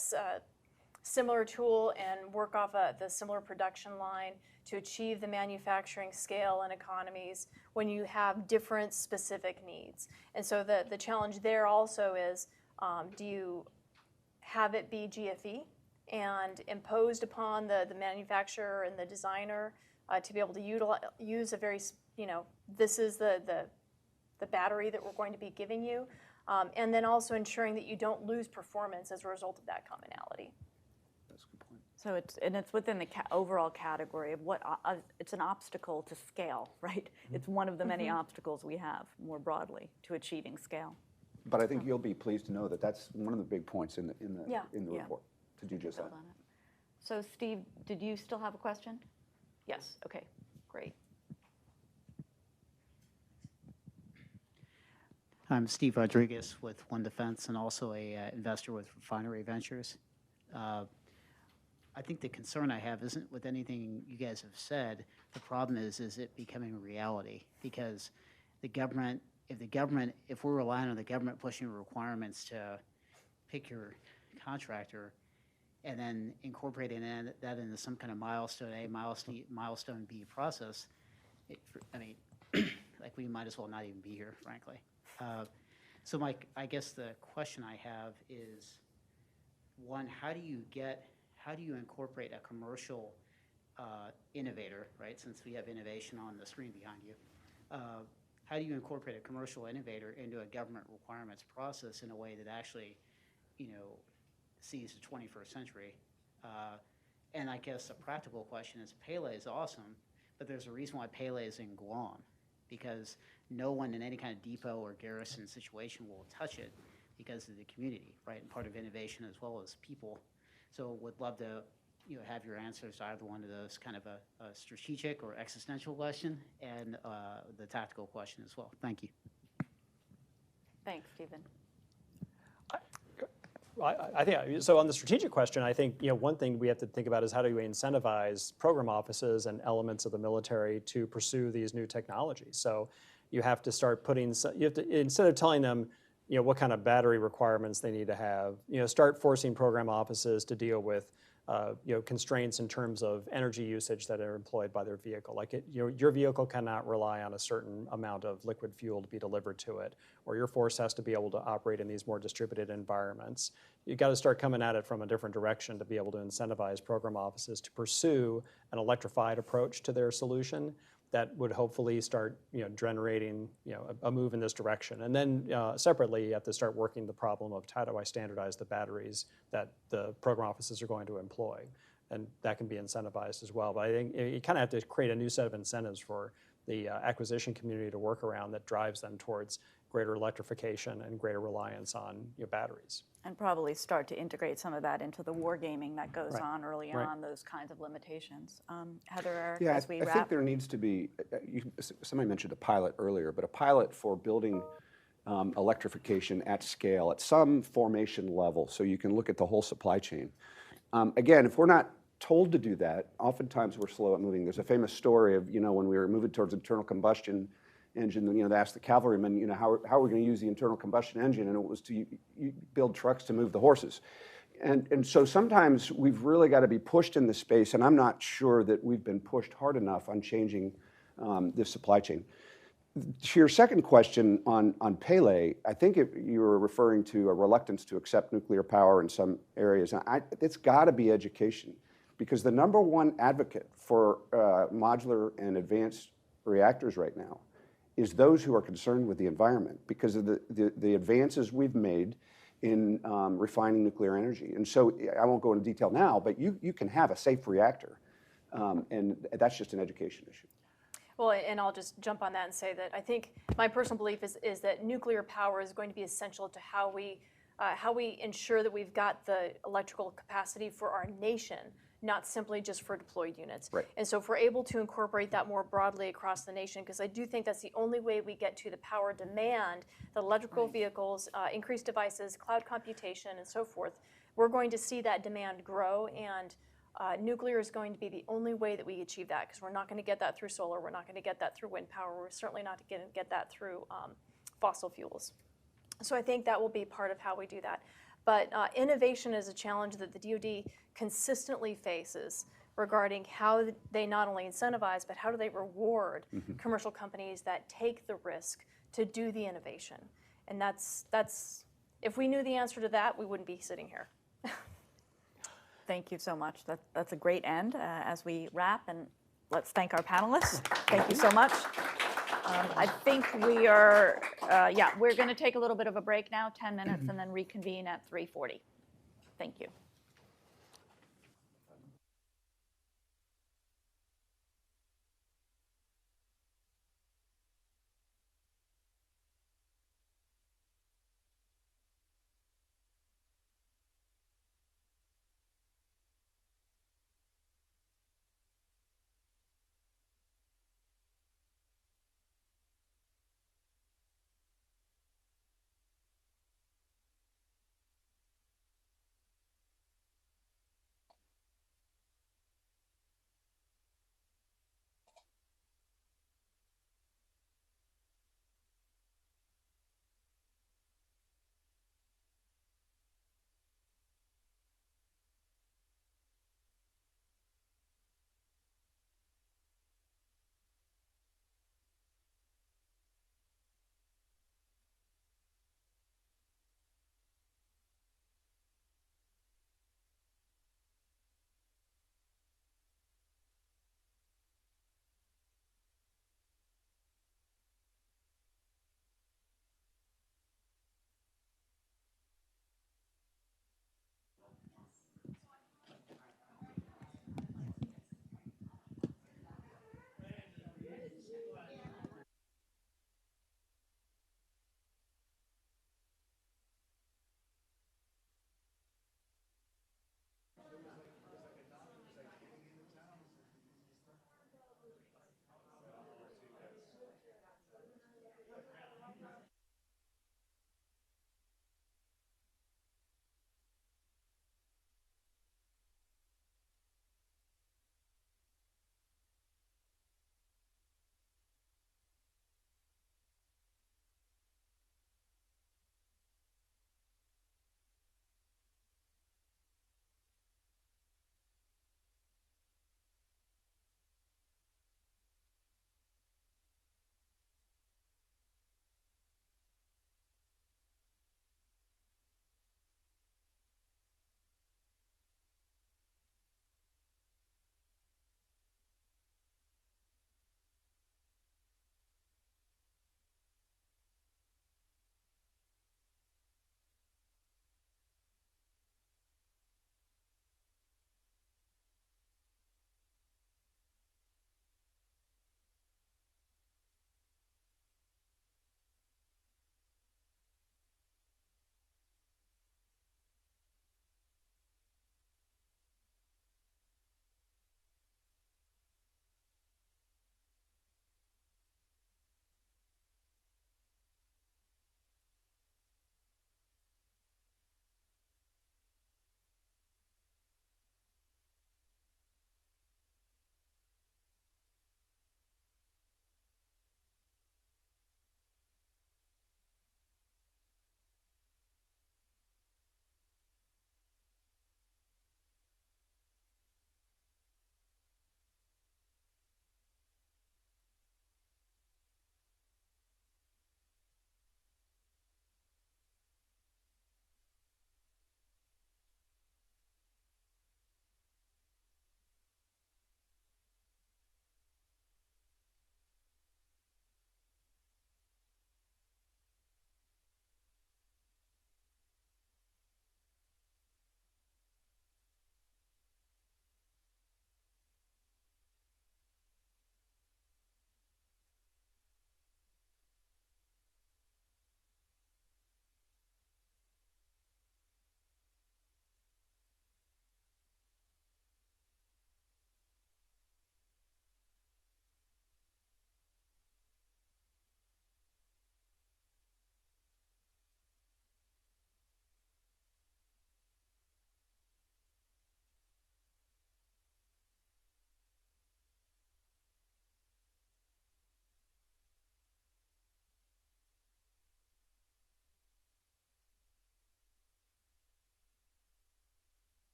similar tool and work off the similar production line to achieve the manufacturing scale and economies when you have different specific needs. And so the challenge there also is, do you have it be GFE and imposed upon the manufacturer and the designer to be able to use a very, this is the battery that we're going to be giving you, and then also ensuring that you don't lose performance as a result of that commonality. So it's within the overall category of it's an obstacle to scale, right? It's one of the many obstacles we have more broadly to achieving scale. But I think you'll be pleased to know that that's one of the big points in the report, to do just that. So Steve, did you still have a question? Yes, okay, great. I'm Steve Rodriguez with One Defense and also a investor with Refinery Ventures. I think the concern I have isn't with anything you guys have said. The problem is it becoming a reality? Because if we're relying on the government pushing requirements to pick your contractor, and then incorporating that into some kind of milestone A, milestone B process, I mean, like we might as well not even be here, frankly. So I guess the question I have is, one, how do you incorporate a commercial innovator, right? Since we have innovation on the screen behind you, how do you incorporate a commercial innovator into a government requirements process in a way that actually, sees the 21st century? And I guess a practical question is, Pele is awesome, but there's a reason why Pele is in Guam, because no one in any kind of depot or garrison situation will touch it because of the community, right? And part of innovation as well as people. So would love to have your answers to either one of those, kind of a strategic or existential question, and the tactical question as well. Thank you. Thanks, Stephen. I think so. On the strategic question, I think one thing we have to think about is how do we incentivize program offices and elements of the military to pursue these new technologies. So you have to start instead of telling them what kind of battery requirements they need to have, start forcing program offices to deal with constraints in terms of energy usage that are employed by their vehicle. Like your vehicle cannot rely on a certain amount of liquid fuel to be delivered to it, or your force has to be able to operate in these more distributed environments. You've got to start coming at it from a different direction to be able to incentivize program offices to pursue an electrified approach to their solution that would hopefully start generating a move in this direction. And then separately, you have to start working the problem of how do I standardize the batteries that the program offices are going to employ, and that can be incentivized as well. But I think you kind of have to create a new set of incentives for the acquisition community to work around that drives them towards greater electrification and greater reliance on batteries. And probably start to integrate some of that into the wargaming that goes on early Right. on, those kinds of limitations. Heather, Eric, Yeah, as we I wrap. think there needs to be, somebody mentioned a pilot earlier, but a pilot for building electrification at scale, at some formation level, so you can look at the whole supply chain. Again, if we're not told to do that, oftentimes we're slow at moving. There's a famous story of, when we were moving towards internal combustion engine, they asked the cavalrymen, how are we going to use the internal combustion engine? And it was to build trucks to move the horses. And so sometimes we've really got to be pushed in the space, and I'm not sure that we've been pushed hard enough on changing this supply chain. To your second question on Pele, I think you were referring to a reluctance to accept nuclear power in some areas. It's got to be education, because the number one advocate for modular and advanced reactors right now is those who are concerned with the environment because of the advances we've made in refining nuclear energy. And so I won't go into detail now, but you can have a safe reactor, and that's just an education issue. Well, and I'll just jump on that and say that I think my personal belief is that nuclear power is going to be essential to how we ensure that we've got the electrical capacity for our nation, not simply just for deployed units. Right. And so if we're able to incorporate that more broadly across the nation, because I do think that's the only way we get to the power demand, the electrical vehicles, increased devices, cloud computation, and so forth, we're going to see that demand grow, and nuclear is going to be the only way that we achieve that, because we're not going to get that through solar, we're not going to get that through wind power, we're certainly not going to get that through fossil fuels. So I think that will be part of how we do that. But innovation is a challenge that the DoD consistently faces regarding how they not only incentivize, but how do they reward commercial companies that take the risk to do the innovation. And that's if we knew the answer to that, we wouldn't be sitting here. Thank you so much. That's a great end as we wrap, and let's thank our panelists. Thank you so much. I think we are, we're going to take a little bit of a break now, 10 minutes, and then reconvene at 3:40. Thank you.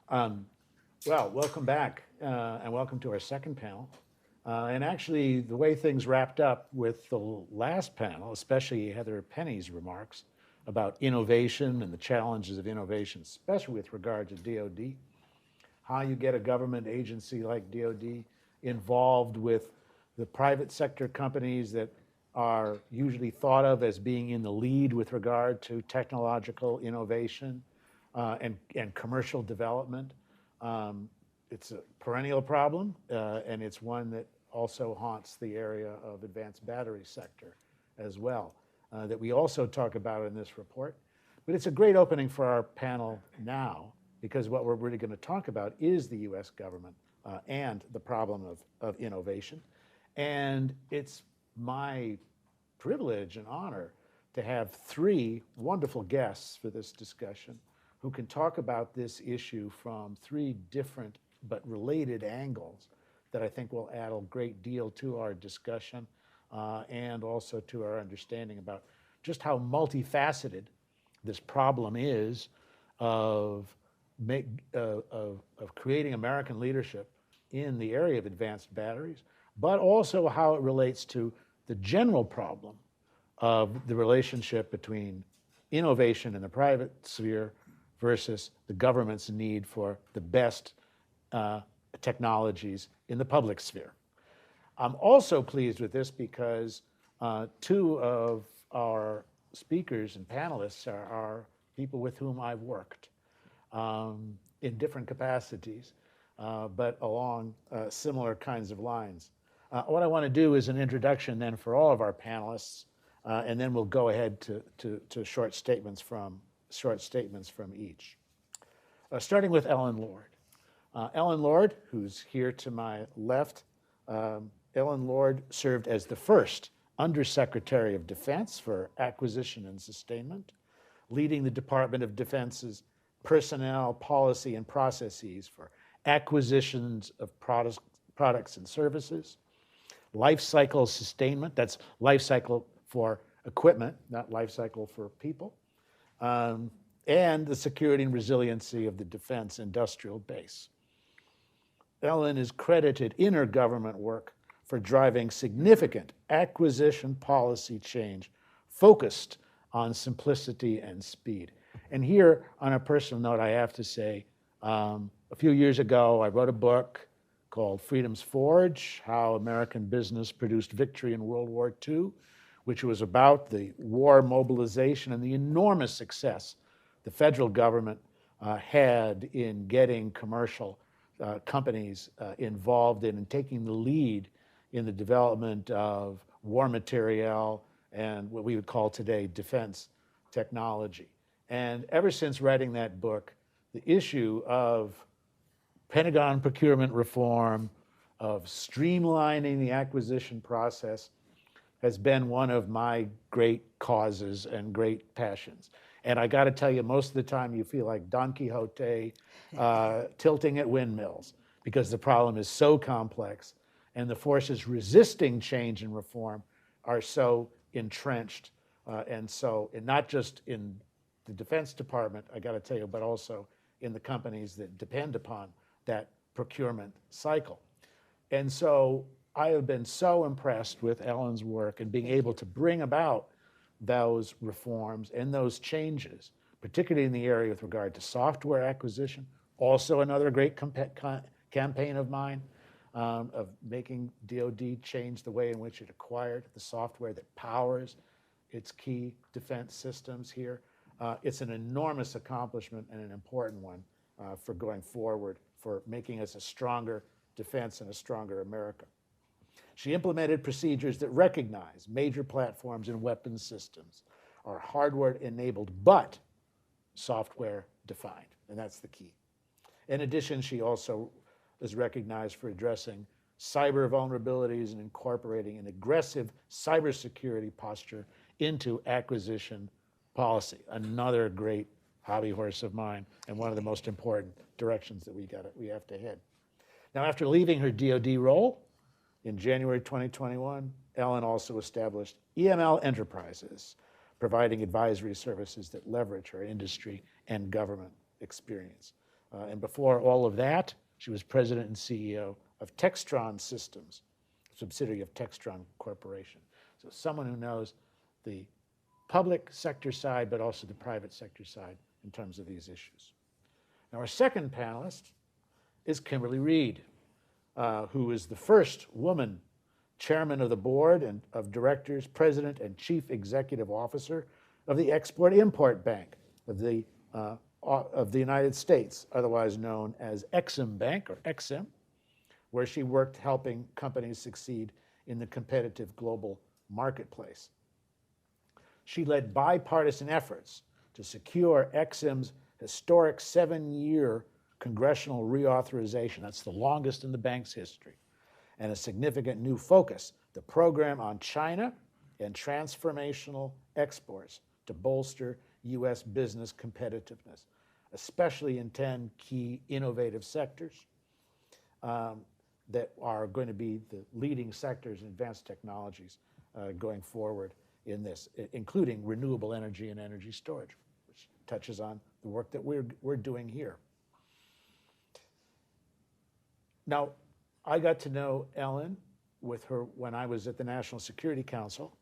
Well, welcome back, and welcome to our second panel. And actually, the way things wrapped up with the last panel, especially Heather Penny's remarks about innovation and the challenges of innovation, especially with regard to DoD, how you get a government agency like DoD involved with the private sector companies that are usually thought of as being in the lead with regard to technological innovation and commercial development. It's a perennial problem, and it's one that also haunts the area of advanced battery sector as well, that we also talk about in this report. But it's a great opening for our panel now, because what we're really going to talk about is the US government and the problem of innovation. And it's my privilege and honor to have three wonderful guests for this discussion who can talk about this issue from three different but related angles that I think will add a great deal to our discussion and also to our understanding about just how multifaceted this problem is of creating American leadership in the area of advanced batteries, but also how it relates to the general problem of the relationship between innovation in the private sphere versus the government's need for the best technologies in the public sphere. I'm also pleased with this because two of our speakers and panelists are people with whom I've worked in different capacities, but along similar kinds of lines. What I want to do is an introduction then for all of our panelists, and then we'll go ahead to short statements from each. Starting with Ellen Lord. Ellen Lord, who's here to my left, Ellen Lord served as the first Undersecretary of Defense for Acquisition and Sustainment, leading the Department of Defense's personnel, policy, and processes for acquisitions of products and services, life cycle sustainment, that's life cycle for equipment, not life cycle for people, and the security and resiliency of the defense industrial base. Ellen is credited in her government work for driving significant acquisition policy change focused on simplicity and speed. And here, on a personal note, I have to say, a few years ago, I wrote a book called Freedom's Forge, How American Business Produced Victory in World War II, which was about the war mobilization and the enormous success the federal government had in getting commercial companies involved in and taking the lead in the development of war materiel and what we would call today defense technology. And ever since writing that book, the issue of Pentagon procurement reform, of streamlining the acquisition process, has been one of my great causes and great passions. And I got to tell you, most of the time you feel like Don Quixote tilting at windmills because the problem is so complex and the forces resisting change and reform are so entrenched and not just in the Defense Department, I got to tell you, but also in the companies that depend upon that procurement cycle. And so I have been so impressed with Ellen's work and being able to bring about those reforms and those changes, particularly in the area with regard to software acquisition, also another great campaign of mine, of making DoD change the way in which it acquired the software that powers its key defense systems here. It's an enormous accomplishment and an important one for going forward, for making us a stronger defense and a stronger America. She implemented procedures that recognize major platforms and weapons systems are hardware-enabled but software-defined, and that's the key. In addition, she also is recognized for addressing cyber vulnerabilities and incorporating an aggressive cybersecurity posture into acquisition policy, another great hobby horse of mine and one of the most important directions that we have to head. Now, after leaving her DoD role in January 2021, Ellen also established EML Enterprises, providing advisory services that leverage her industry and government experience. And before all of that, she was president and CEO of Textron Systems, a subsidiary of Textron Corporation. So someone who knows the public sector side, but also the private sector side in terms of these issues. Now, our second panelist is Kimberly Reed, who is the first woman chairman of the board and of directors, president and chief executive officer of the Export-Import Bank of the United States, otherwise known as Ex-Im Bank or Ex-Im, where she worked helping companies succeed in the competitive global marketplace. She led bipartisan efforts to secure Ex-Im's historic 7-year congressional reauthorization. That's the longest in the bank's history. And a significant new focus, the program on China and transformational exports to bolster U.S. business competitiveness, especially in 10 key innovative sectors that are going to be the leading sectors in advanced technologies going forward in this, including renewable energy and energy storage, which touches on the work that we're doing here. Now, I got to know Ellen with her when I was at the National Security Council,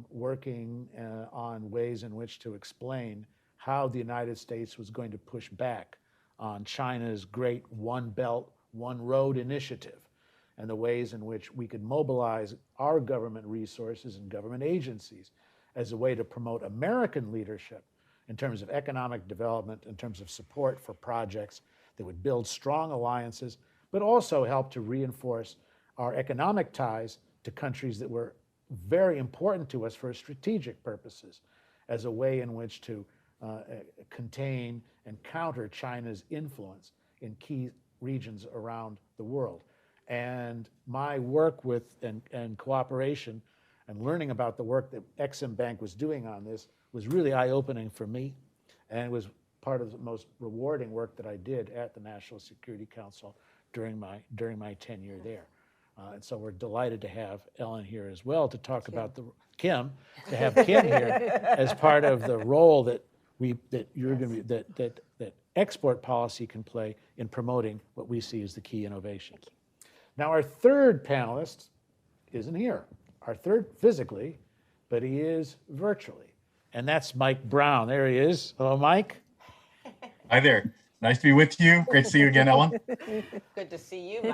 working on ways in which to explain how the United States was going to push back on China's great One Belt, One Road initiative, and the ways in which we could mobilize our government resources and government agencies as a way to promote American leadership in terms of economic development, in terms of support for projects that would build strong alliances, but also help to reinforce our economic ties to countries that were very important to us for strategic purposes as a way in which to contain and counter China's influence in key regions around the world. And my work with and cooperation and learning about the work that Ex-Im Bank was doing on this was really eye-opening for me, and it was part of the most rewarding work that I did at the National Security Council during my tenure there. And so we're delighted to have Ellen here as well to talk about Kim here as part of the role that that export policy can play in promoting what we see as the key innovations. Now, our third panelist isn't here. Our third physically, but he is virtually, and that's Mike Brown. There he is. Hello, Mike. Hi there. Nice to be with you. Great to see you again, Ellen. Good to see you,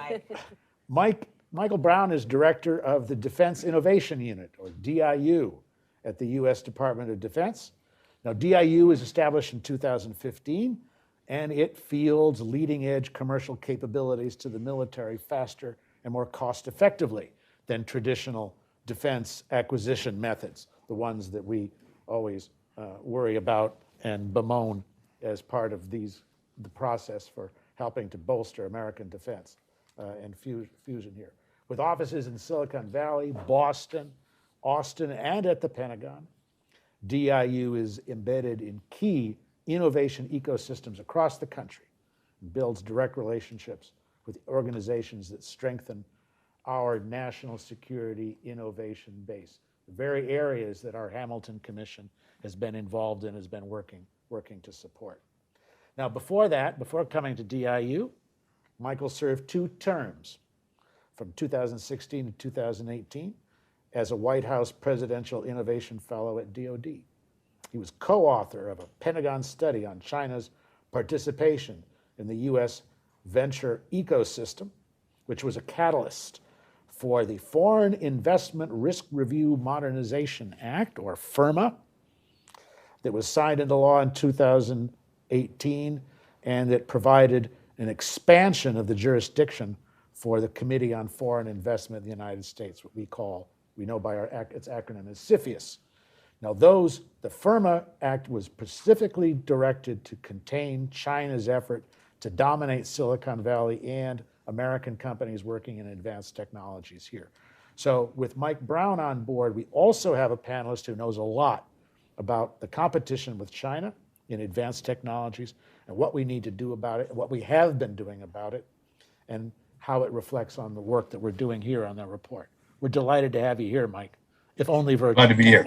Mike. Michael Brown is director of the Defense Innovation Unit, or DIU, at the U.S. Department of Defense. Now, DIU was established in 2015, and it fields leading-edge commercial capabilities to the military faster and more cost-effectively than traditional defense acquisition methods, the ones that we always worry about and bemoan as part of the process for helping to bolster American defense and fusion here. With offices in Silicon Valley, Boston, Austin, and at the Pentagon, DIU is embedded in key innovation ecosystems across the country and builds direct relationships with organizations that strengthen our national security innovation base, the very areas that our Hamilton Commission has been involved in, has been working to support. Now, before coming to DIU, Michael served 2 terms from 2016 to 2018 as a White House Presidential Innovation Fellow at DoD. He was co-author of a Pentagon study on China's participation in the U.S. venture ecosystem, which was a catalyst for the Foreign Investment Risk Review Modernization Act, or FIRMA, that was signed into law in 2018, and that provided an expansion of the jurisdiction for the Committee on Foreign Investment in the United States, what we know by its acronym as CFIUS. Now the FIRMA Act was specifically directed to contain China's effort to dominate Silicon Valley and American companies working in advanced technologies here. So with Mike Brown on board, we also have a panelist who knows a lot about the competition with China in advanced technologies and what we need to do about it, and what we have been doing about it, and how it reflects on the work that we're doing here on that report. We're delighted to have you here, Mike, if only virtually. Glad to be here.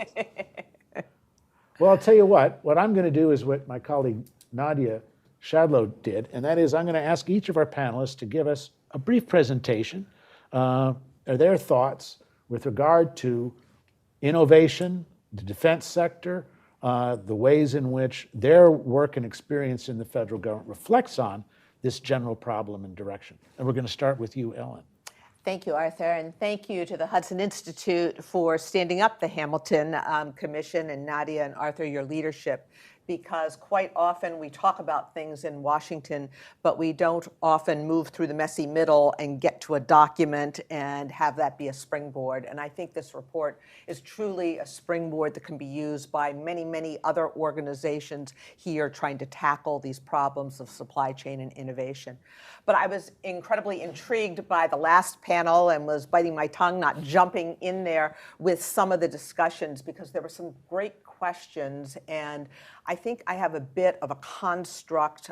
Well, I'll tell you what I'm going to do is what my colleague Nadia Shadlow did, and that is I'm going to ask each of our panelists to give us a brief presentation, their thoughts with regard to innovation, the defense sector, the ways in which their work and experience in the federal government reflects on this general problem and direction. And we're going to start with you, Ellen. Thank you, Arthur, and thank you to the Hudson Institute for standing up the Hamilton Commission, and Nadia and Arthur, your leadership, because quite often we talk about things in Washington, but we don't often move through the messy middle and get to a document and have that be a springboard. And I think this report is truly a springboard that can be used by many, many other organizations here trying to tackle these problems of supply chain and innovation. But I was incredibly intrigued by the last panel and was biting my tongue, not jumping in there with some of the discussions, because there were some great questions, and I think I have a bit of a construct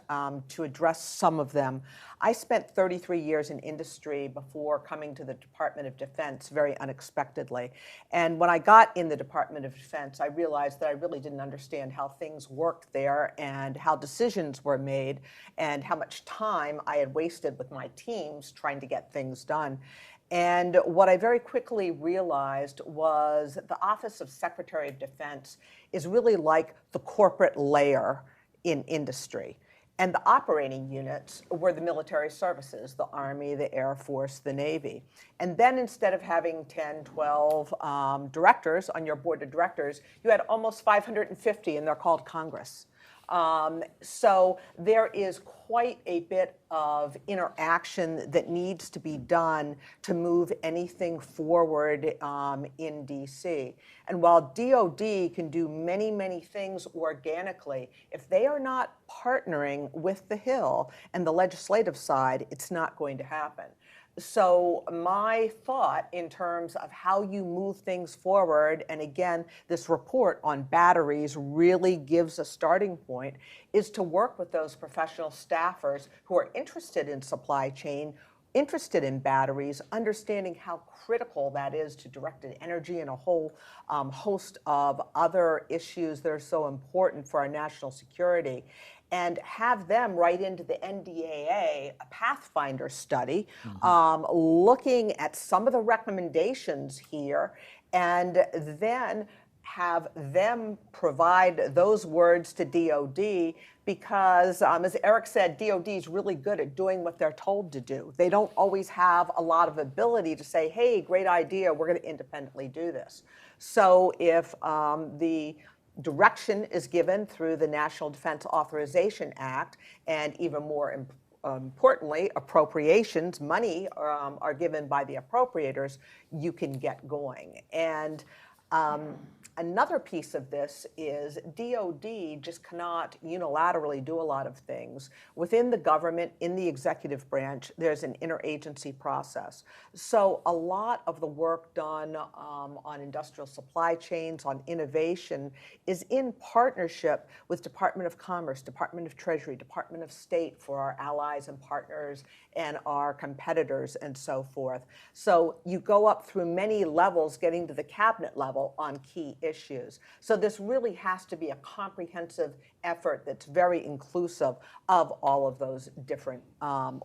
to address some of them. I spent 33 years in industry before coming to the Department of Defense very unexpectedly. And when I got in the Department of Defense, I realized that I really didn't understand how things worked there and how decisions were made and how much time I had wasted with my teams trying to get things done. And what I very quickly realized was the Office of Secretary of Defense is really like the corporate layer in industry. And the operating units were the military services, the Army, the Air Force, the Navy. And then instead of having 10, 12 directors on your board of directors, you had almost 550, and they're called Congress. So there is quite a bit of interaction that needs to be done to move anything forward in DC. And while DOD can do many, many things organically, if they are not partnering with the Hill and the legislative side, it's not going to happen. So my thought in terms of how you move things forward, and again, this report on batteries really gives a starting point, is to work with those professional staffers who are interested in supply chain, interested in batteries, understanding how critical that is to directed energy and a whole host of other issues that are so important for our national security, and have them write into the NDAA a Pathfinder study, looking at some of the recommendations here, and then have them provide those words to DOD, because as Eric said, DOD is really good at doing what they're told to do. They don't always have a lot of ability to say, hey, great idea, we're going to independently do this. So if the direction is given through the National Defense Authorization Act, and even more importantly, appropriations, money are given by the appropriators, you can get going. And another piece of this is DOD just cannot unilaterally do a lot of things. Within the government, in the executive branch, there's an interagency process. So a lot of the work done on industrial supply chains, on innovation, is in partnership with Department of Commerce, Department of Treasury, Department of State for our allies and partners and our competitors and so forth. So you go up through many levels, getting to the cabinet level on key issues. So this really has to be a comprehensive effort that's very inclusive of all of those different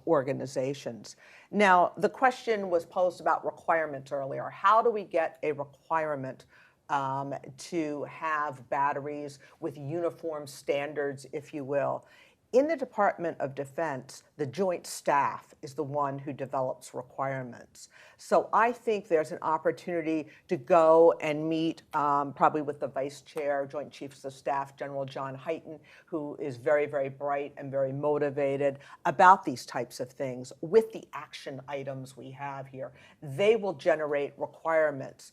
organizations. Now, the question was posed about requirements earlier. How do we get a requirement to have batteries with uniform standards, if you will? In the Department of Defense, the Joint Staff is the one who develops requirements. So I think there's an opportunity to go and meet probably with the Vice Chair, Joint Chiefs of Staff, General John Hyten, who is very, very bright and very motivated about these types of things with the action items we have here. They will generate requirements.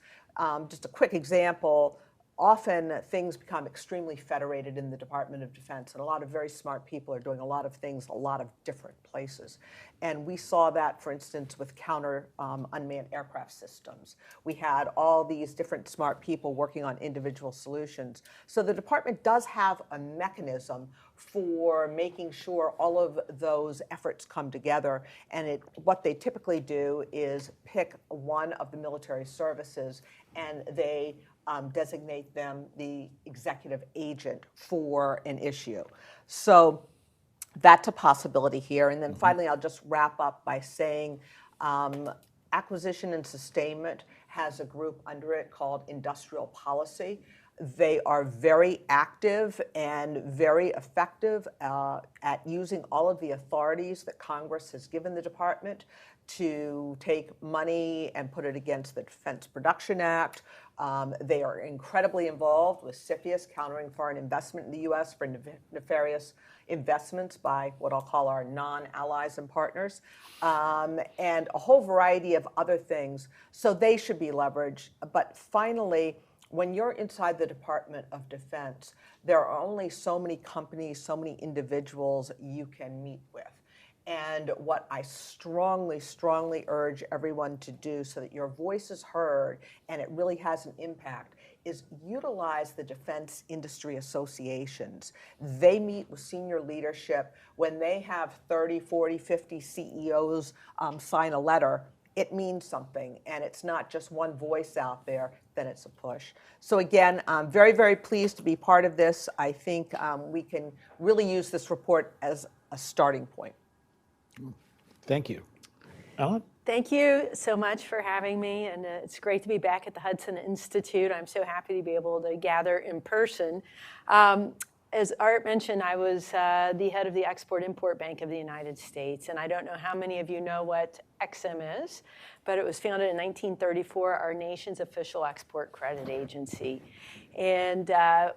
Just a quick example. Often things become extremely federated in the Department of Defense, and a lot of very smart people are doing a lot of things in a lot of different places. And we saw that, for instance, with counter unmanned aircraft systems. We had all these different smart people working on individual solutions. So the department does have a mechanism for making sure all of those efforts come together. And what they typically do is pick one of the military services, and they designate them the executive agent for an issue. So that's a possibility here. And then finally, I'll just wrap up by saying acquisition and sustainment has a group under it called industrial policy. They are very active and very effective at using all of the authorities that Congress has given the department to take money and put it against the Defense Production Act. They are incredibly involved with CFIUS, countering foreign investment in the U.S. for nefarious investments by what I'll call our non-allies and partners, and a whole variety of other things. So they should be leveraged. But finally, when you're inside the Department of Defense, there are only so many companies, so many individuals you can meet with. And what I strongly, strongly urge everyone to do so that your voice is heard and it really has an impact is utilize the defense industry associations. They meet with senior leadership. When they have 30, 40, 50 CEOs sign a letter, it means something, and it's not just one voice out there, then it's a push. So again, I'm very, very pleased to be part of this. I think we can really use this report as a starting point. Thank you. Ellen? Thank you so much for having me, and it's great to be back at the Hudson Institute. I'm so happy to be able to gather in person. As Art mentioned, I was the head of the Export-Import Bank of the United States, and I don't know how many of you know what EXIM is, but it was founded in 1934, our nation's official export credit agency. And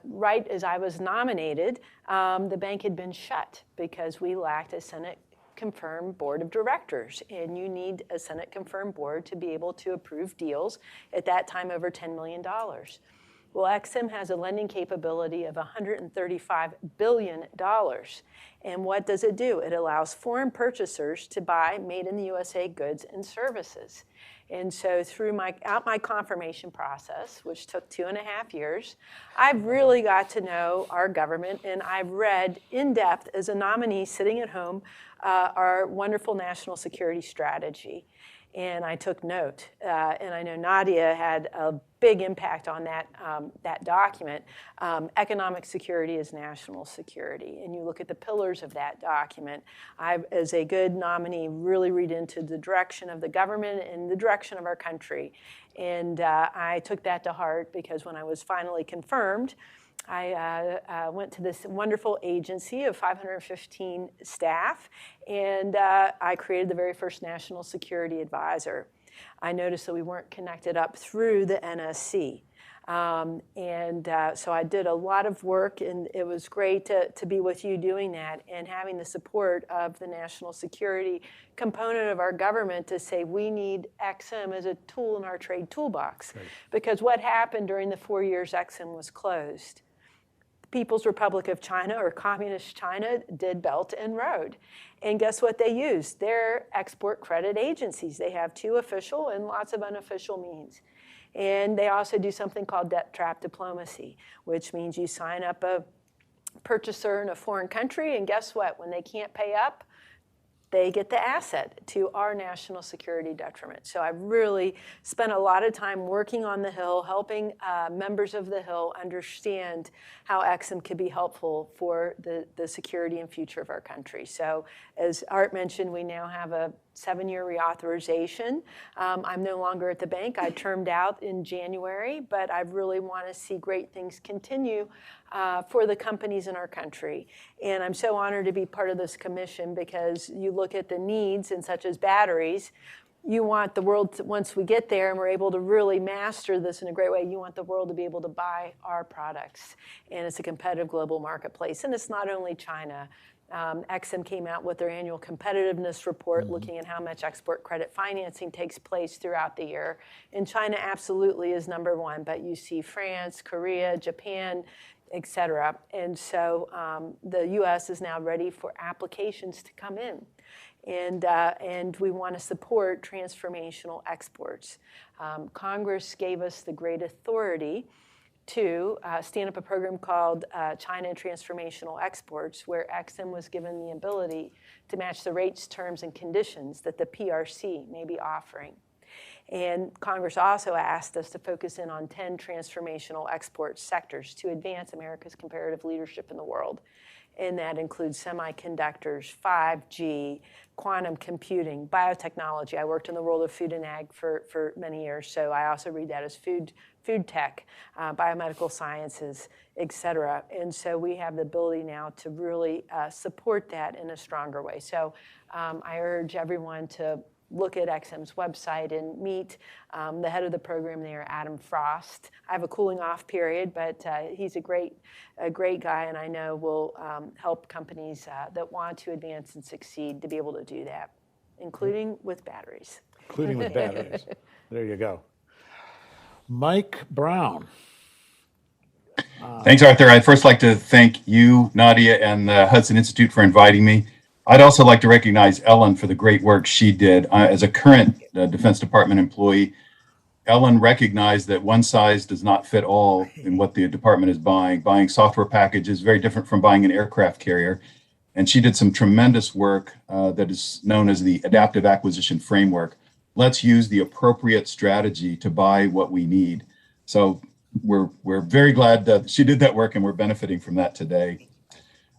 right as I was nominated, the bank had been shut because we lacked a Senate-confirmed board of directors, and you need a Senate-confirmed board to be able to approve deals at that time over $10 million. Well, EXIM has a lending capability of $135 billion. And what does it do? It allows foreign purchasers to buy made-in-the-USA goods and services. And so through my confirmation process, which took 2.5 years, I've really got to know our government, and I've read in depth as a nominee sitting at home our wonderful national security strategy. And I took note, and I know Nadia had a big impact on that document. Economic security is national security, and you look at the pillars of that document. I, as a good nominee, really read into the direction of the government and the direction of our country. And I took that to heart because when I was finally confirmed, I went to this wonderful agency of 515 staff, and I created the very first national security advisor. I noticed that we weren't connected up through the NSC. So I did a lot of work, and it was great to be with you doing that and having the support of the national security component of our government to say we need EXIM as a tool in our trade toolbox. Right. Because what happened during the 4 years EXIM was closed? People's Republic of China, or Communist China, did Belt and Road. And guess what they used? Their export credit agencies. They have 2 official and lots of unofficial means. And they also do something called debt trap diplomacy, which means you sign up a purchaser in a foreign country, and guess what? When they can't pay up, they get the asset to our national security detriment. So I've really spent a lot of time working on the Hill, helping members of the Hill understand how EXIM could be helpful for the security and future of our country. So as Art mentioned, we now have a 7-year reauthorization. I'm no longer at the bank. I termed out in January, but I really want to see great things continue for the companies in our country. And I'm so honored to be part of this commission because you look at the needs, and such as batteries, you want the world, once we get there and we're able to really master this in a great way, you want the world to be able to buy our products. And it's a competitive global marketplace. And it's not only China. EXIM came out with their annual competitiveness report looking at how much export credit financing takes place throughout the year. And China absolutely is number 1, but you see France, Korea, Japan, et cetera. And so the U.S. is now ready for applications to come in. And we want to support transformational exports. Congress gave us the great authority to stand up a program called China Transformational Exports, where EXIM was given the ability to match the rates, terms, and conditions that the PRC may be offering. And Congress also asked us to focus in on 10 transformational export sectors to advance America's comparative leadership in the world. and that includes semiconductors, 5G, quantum computing, biotechnology. I worked in the world of food and ag for many years, so I also read that as food tech, biomedical sciences, et cetera. And so we have the ability now to really support that in a stronger way. So I urge everyone to look at XM's website and meet the head of the program there, Adam Frost. I have a cooling off period, but he's a great guy, and I know will help companies that want to advance and succeed to be able to do that, including with batteries. Including with batteries. There you go. Mike Brown. Thanks, Arthur. I'd first like to thank you, Nadia, and the Hudson Institute for inviting me. I'd also like to recognize Ellen for the great work she did. As a current Defense Department employee, Ellen recognized that one size does not fit all in what the department is buying. Buying software packages is very different from buying an aircraft carrier. And she did some tremendous work that is known as the Adaptive Acquisition Framework. Let's use the appropriate strategy to buy what we need. So we're very glad that she did that work, and we're benefiting from that today.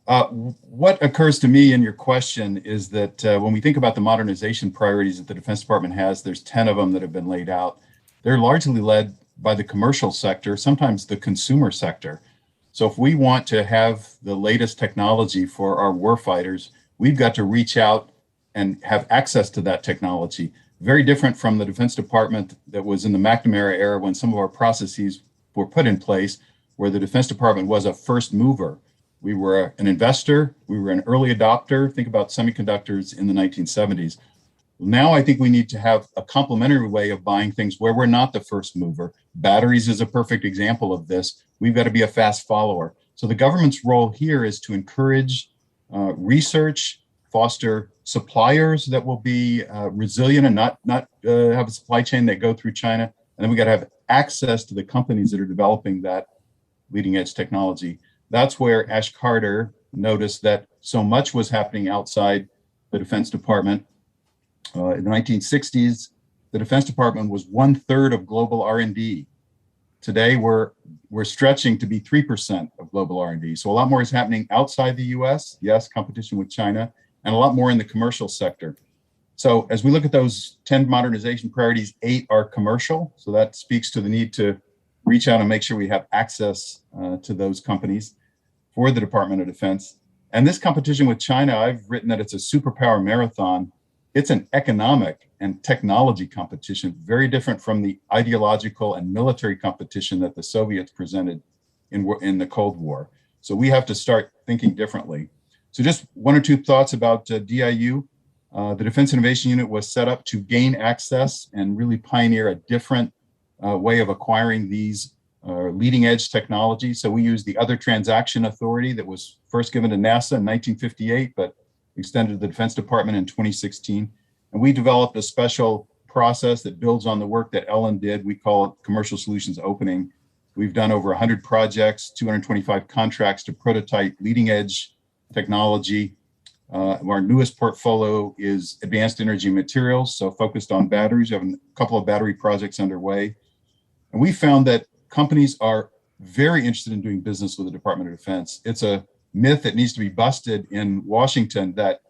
What occurs to me in your question is that when we think about the modernization priorities that the Defense Department has, there's 10 of them that have been laid out. They're largely led by the commercial sector, sometimes the consumer sector. So if we want to have the latest technology for our warfighters, we've got to reach out and have access to that technology. Very different from the Defense Department that was in the McNamara era when some of our processes were put in place, where the Defense Department was a first mover. We were an investor, we were an early adopter. Think about semiconductors in the 1970s. Now I think we need to have a complementary way of buying things where we're not the first mover. Batteries is a perfect example of this. We've got to be a fast follower. So the government's role here is to encourage research, foster suppliers that will be resilient and not have a supply chain that go through China. And then we got to have access to the companies that are developing that leading edge technology. That's where Ash Carter noticed that so much was happening outside the Defense Department. In the 1960s, the Defense Department was 1/3 of global R&D. Today, we're stretching to be 3% of global R&D. So a lot more is happening outside the US, yes, competition with China, and a lot more in the commercial sector. So as we look at those 10 modernization priorities, 8 are commercial. So that speaks to the need to reach out and make sure we have access to those companies for the Department of Defense. And this competition with China, I've written that it's a superpower marathon. It's an economic and technology competition, very different from the ideological and military competition that the Soviets presented in the Cold War. So we have to start thinking differently. So just one or two thoughts about DIU. The Defense Innovation Unit was set up to gain access and really pioneer a different way of acquiring these leading edge technologies. So we use the Other Transaction Authority that was first given to NASA in 1958, but extended to the Defense Department in 2016. And we developed a special process that builds on the work that Ellen did. We call it Commercial Solutions Opening. We've done over 100 projects, 225 contracts to prototype leading edge technology. Our newest portfolio is advanced energy materials, so focused on batteries. We have a couple of battery projects underway. And we found that companies are very interested in doing business with the Department of Defense. It's a myth that needs to be busted in Washington that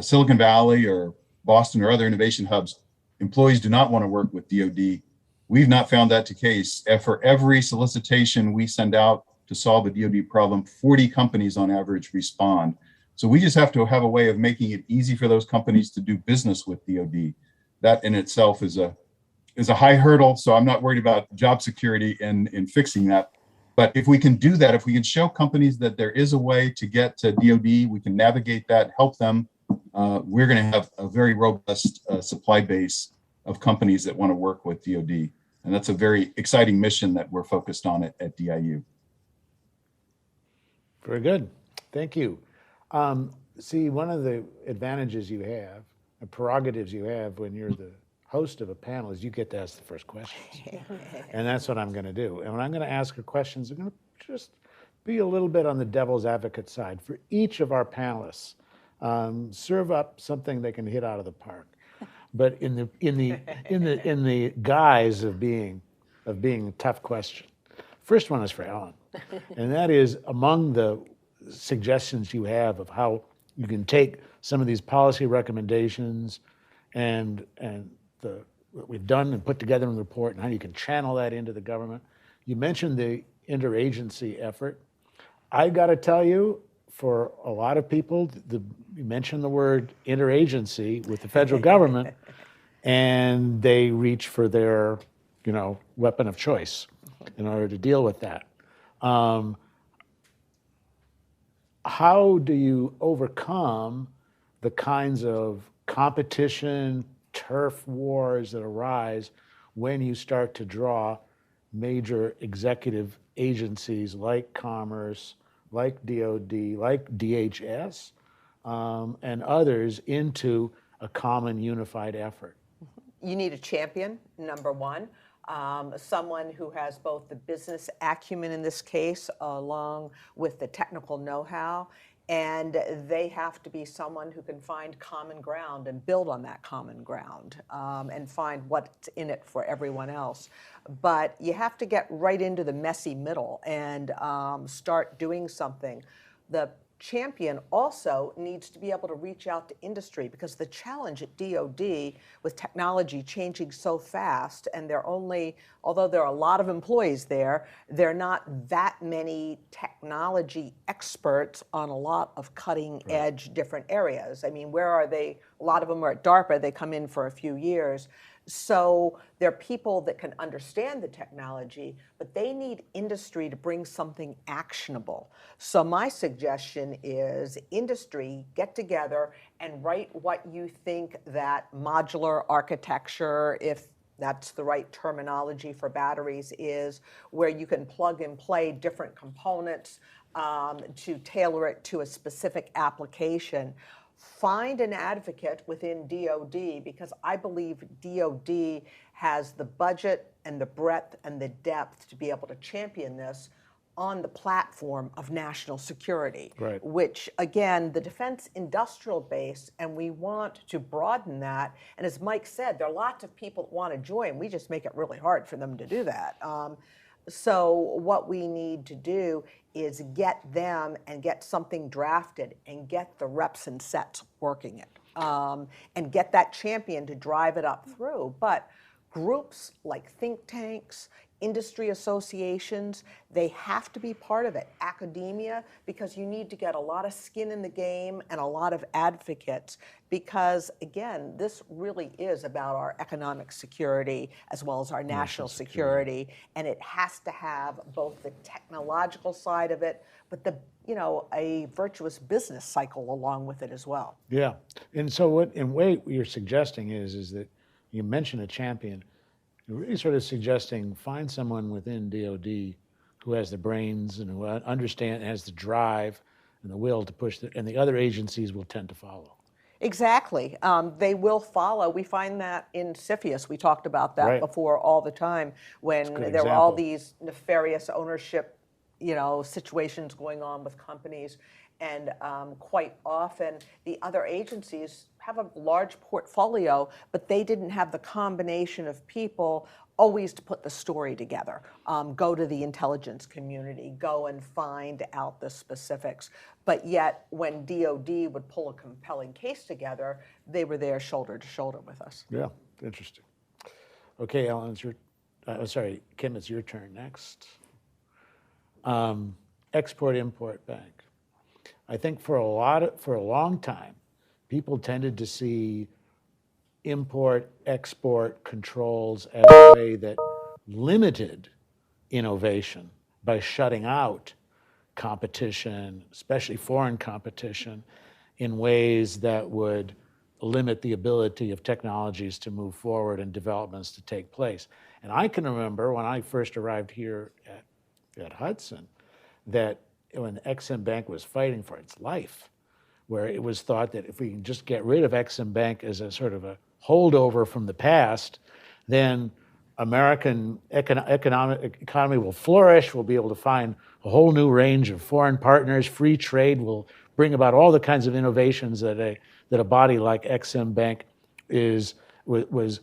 Silicon Valley or Boston or other innovation hubs, employees do not want to work with DoD. We've not found that to case. For every solicitation we send out to solve a DoD problem, 40 companies on average respond. So we just have to have a way of making it easy for those companies to do business with DoD. That in itself is a high hurdle, so I'm not worried about job security in fixing that. But if we can do that, if we can show companies that there is a way to get to DoD, we can navigate that, help them, we're going to have a very robust supply base of companies that want to work with DoD. And that's a very exciting mission that we're focused on at DIU. Very good. Thank you. See, one of the advantages you have, the prerogatives you have when you're the host of a panel is you get to ask the first questions. And that's what I'm going to do. And when I'm going to ask her questions, I'm going to just be a little bit on the devil's advocate side. For each of our panelists, serve up something they can hit out of the park, but in the guise of being a tough question. First one is for Ellen, and that is among the suggestions you have of how you can take some of these policy recommendations and what we've done and put together in the report, and how you can channel that into the government. You mentioned the interagency effort. I got to tell you, for a lot of people, you mention the word interagency with the federal government, and they reach for their, weapon of choice in order to deal with that. How do you overcome the kinds of competition, turf wars that arise when you start to draw major executive agencies like Commerce, like DOD, like DHS, and others into a common unified effort? You need a champion, number one. Someone who has both the business acumen in this case, along with the technical know-how, and they have to be someone who can find common ground and build on that common ground, and find what's in it for everyone else. But you have to get right into the messy middle and start doing something. The champion also needs to be able to reach out to industry, because the challenge at DOD with technology changing so fast, and although there are a lot of employees there are not that many technology experts on a lot of cutting edge different areas. I mean, where are they? A lot of them are at DARPA, they come in for a few years. So they're people that can understand the technology, but they need industry to bring something actionable. So my suggestion is industry get together and write what you think that modular architecture, if that's the right terminology for batteries, is, where you can plug and play different components to tailor it to a specific application. Find an advocate within DOD, because I believe DOD has the budget and the breadth and the depth to be able to champion this on the platform of national security, Right. which, again, the defense industrial base, and we want to broaden that. And as Mike said, there are lots of people that want to join. We just make it really hard for them to do that. So what we need to do is get them and get something drafted and get the reps and sets working it, and get that champion to drive it up through. But groups like think tanks, industry associations, they have to be part of it. Academia, because you need to get a lot of skin in the game and a lot of advocates, because again, this really is about our economic security as well as our national security, and it has to have both the technological side of it, but a virtuous business cycle along with it as well. Yeah, and so what you're suggesting is that you mentioned a champion. You're really sort of suggesting find someone within DOD who has the brains and who has the drive and the will to push and the other agencies will tend to follow. Exactly. They will follow. We find that in CFIUS. We talked about that Right. before all the time, when there were all these nefarious ownership, situations going on with companies. And quite often, the other agencies have a large portfolio, but they didn't have the combination of people always to put the story together. Go to the intelligence community, go and find out the specifics. But yet, when DOD would pull a compelling case together, they were there shoulder to shoulder with us. Yeah, interesting. Okay, Ellen, Kim, it's your turn next. Export-Import Bank. I think for a long time, people tended to see import-export controls as a way that limited innovation by shutting out competition, especially foreign competition, in ways that would limit the ability of technologies to move forward and developments to take place. And I can remember when I first arrived here at Hudson, that when Ex-Im Bank was fighting for its life, where it was thought that if we can just get rid of Ex-Im Bank as a sort of a holdover from the past, then American economy will flourish. We'll be able to find a whole new range of foreign partners. Free trade will bring about all the kinds of innovations that a body like Ex-Im Bank was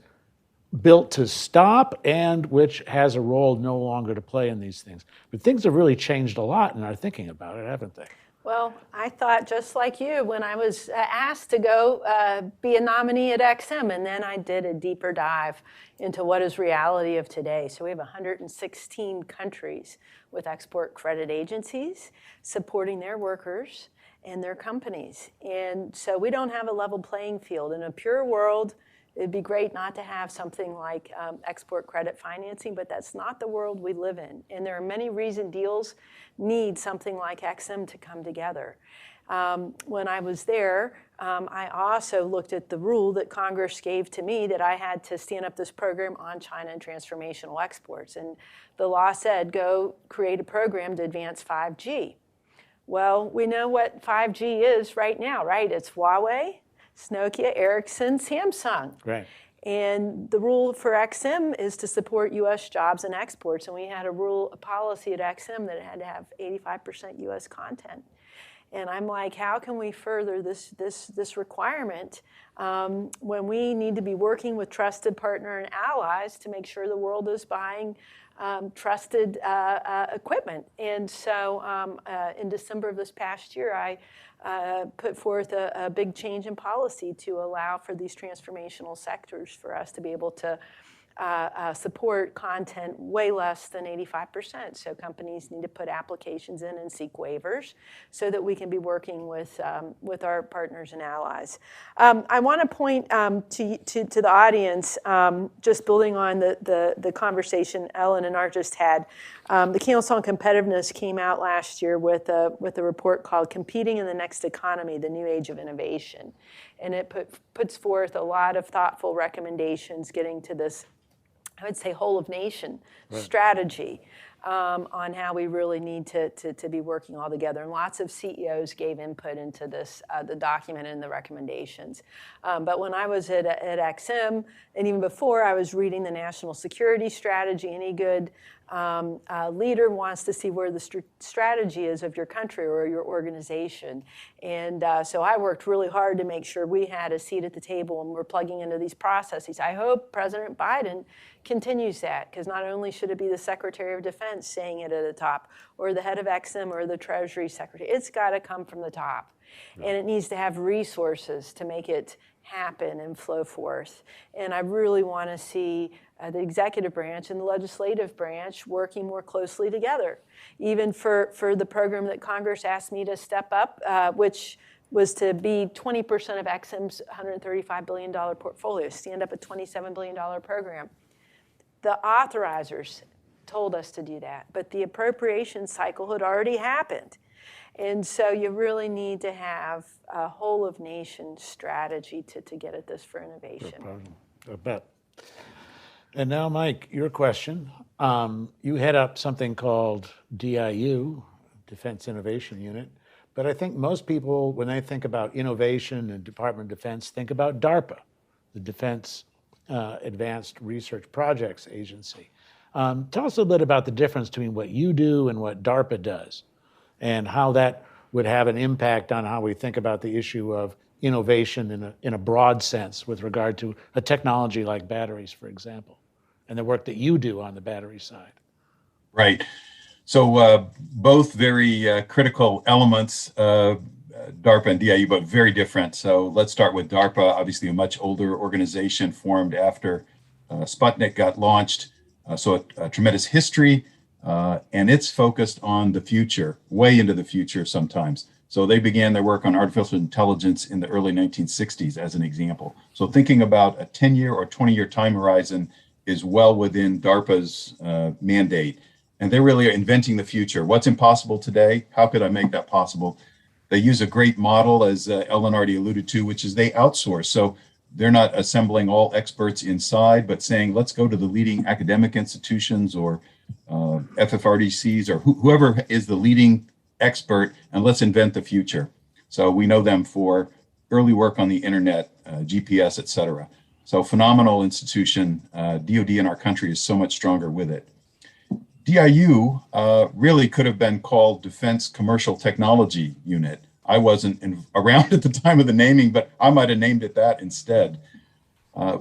built to stop, and which has a role no longer to play in these things. But things have really changed a lot in our thinking about it, haven't they? Well, I thought just like you when I was asked to go be a nominee at XM, and then I did a deeper dive into what is reality of today. So we have 116 countries with export credit agencies supporting their workers and their companies. And so we don't have a level playing field. In a pure world, it'd be great not to have something like export credit financing, but that's not the world we live in. And there are many reasons deals need something like XM to come together. When I was there, I also looked at the rule that Congress gave to me that I had to stand up this program on China and transformational exports. And the law said, go create a program to advance 5G. Well, we know what 5G is right now, right? It's Huawei, it's Nokia, Ericsson, Samsung. Right. And the rule for XM is to support U.S. jobs and exports. And we had a policy at XM that it had to have 85% U.S. content. And I'm like, how can we further this requirement when we need to be working with trusted partner and allies to make sure the world is buying trusted equipment? And so in December of this past year, I put forth a big change in policy to allow for these transformational sectors for us to be able to support content way less than 85%. So companies need to put applications in and seek waivers so that we can be working with our partners and allies. I want to point to the audience, just building on the conversation Ellen and Art just had. The Council on Competitiveness came out last year with a report called Competing in the Next Economy, the New Age of Innovation. And it puts forth a lot of thoughtful recommendations getting to this, I would say, whole of nation strategy on how we really need to be working all together. And lots of CEOs gave input into this, the document and the recommendations. But when I was at XM, and even before, I was reading the National Security Strategy. Any good leader wants to see where the strategy is of your country or your organization. And so I worked really hard to make sure we had a seat at the table and we're plugging into these processes. I hope President Biden continues that, because not only should it be the Secretary of Defense saying it at the top, or the head of XM, or the Treasury Secretary. It's got to come from the top. And it needs to have resources to make it happen and flow forth. And I really want to see the executive branch and the legislative branch working more closely together. Even for the program that Congress asked me to step up, which was to be 20% of XM's $135 billion portfolio, stand up a $27 billion program. The authorizers told us to do that, but the appropriation cycle had already happened. And so you really need to have a whole of nation strategy to get at this for innovation. I bet. And now, Mike, your question. You head up something called DIU, Defense Innovation Unit, but I think most people, when they think about innovation and Department of Defense, think about DARPA, the Defense Advanced Research Projects Agency. Tell us a little bit about the difference between what you do and what DARPA does, and how that would have an impact on how we think about the issue of innovation in a broad sense with regard to a technology like batteries, for example, and the work that you do on the battery side. Right. So both very critical elements, DARPA and DIU, but very different. So let's start with DARPA, obviously a much older organization formed after Sputnik got launched. So a tremendous history, and it's focused on the future, way into the future sometimes. So they began their work on artificial intelligence in the early 1960s, as an example. So thinking about a 10-year or 20-year time horizon is well within DARPA's mandate. And they're really inventing the future. What's impossible today? How could I make that possible? They use a great model, as Ellen already alluded to, which is they outsource. So they're not assembling all experts inside, but saying, let's go to the leading academic institutions or FFRDCs or whoever is the leading expert, and let's invent the future. So we know them for early work on the internet, GPS, et cetera. So phenomenal institution. DoD in our country is so much stronger with it. DIU really could have been called Defense Commercial Technology Unit. I wasn't around at the time of the naming, but I might have named it that instead.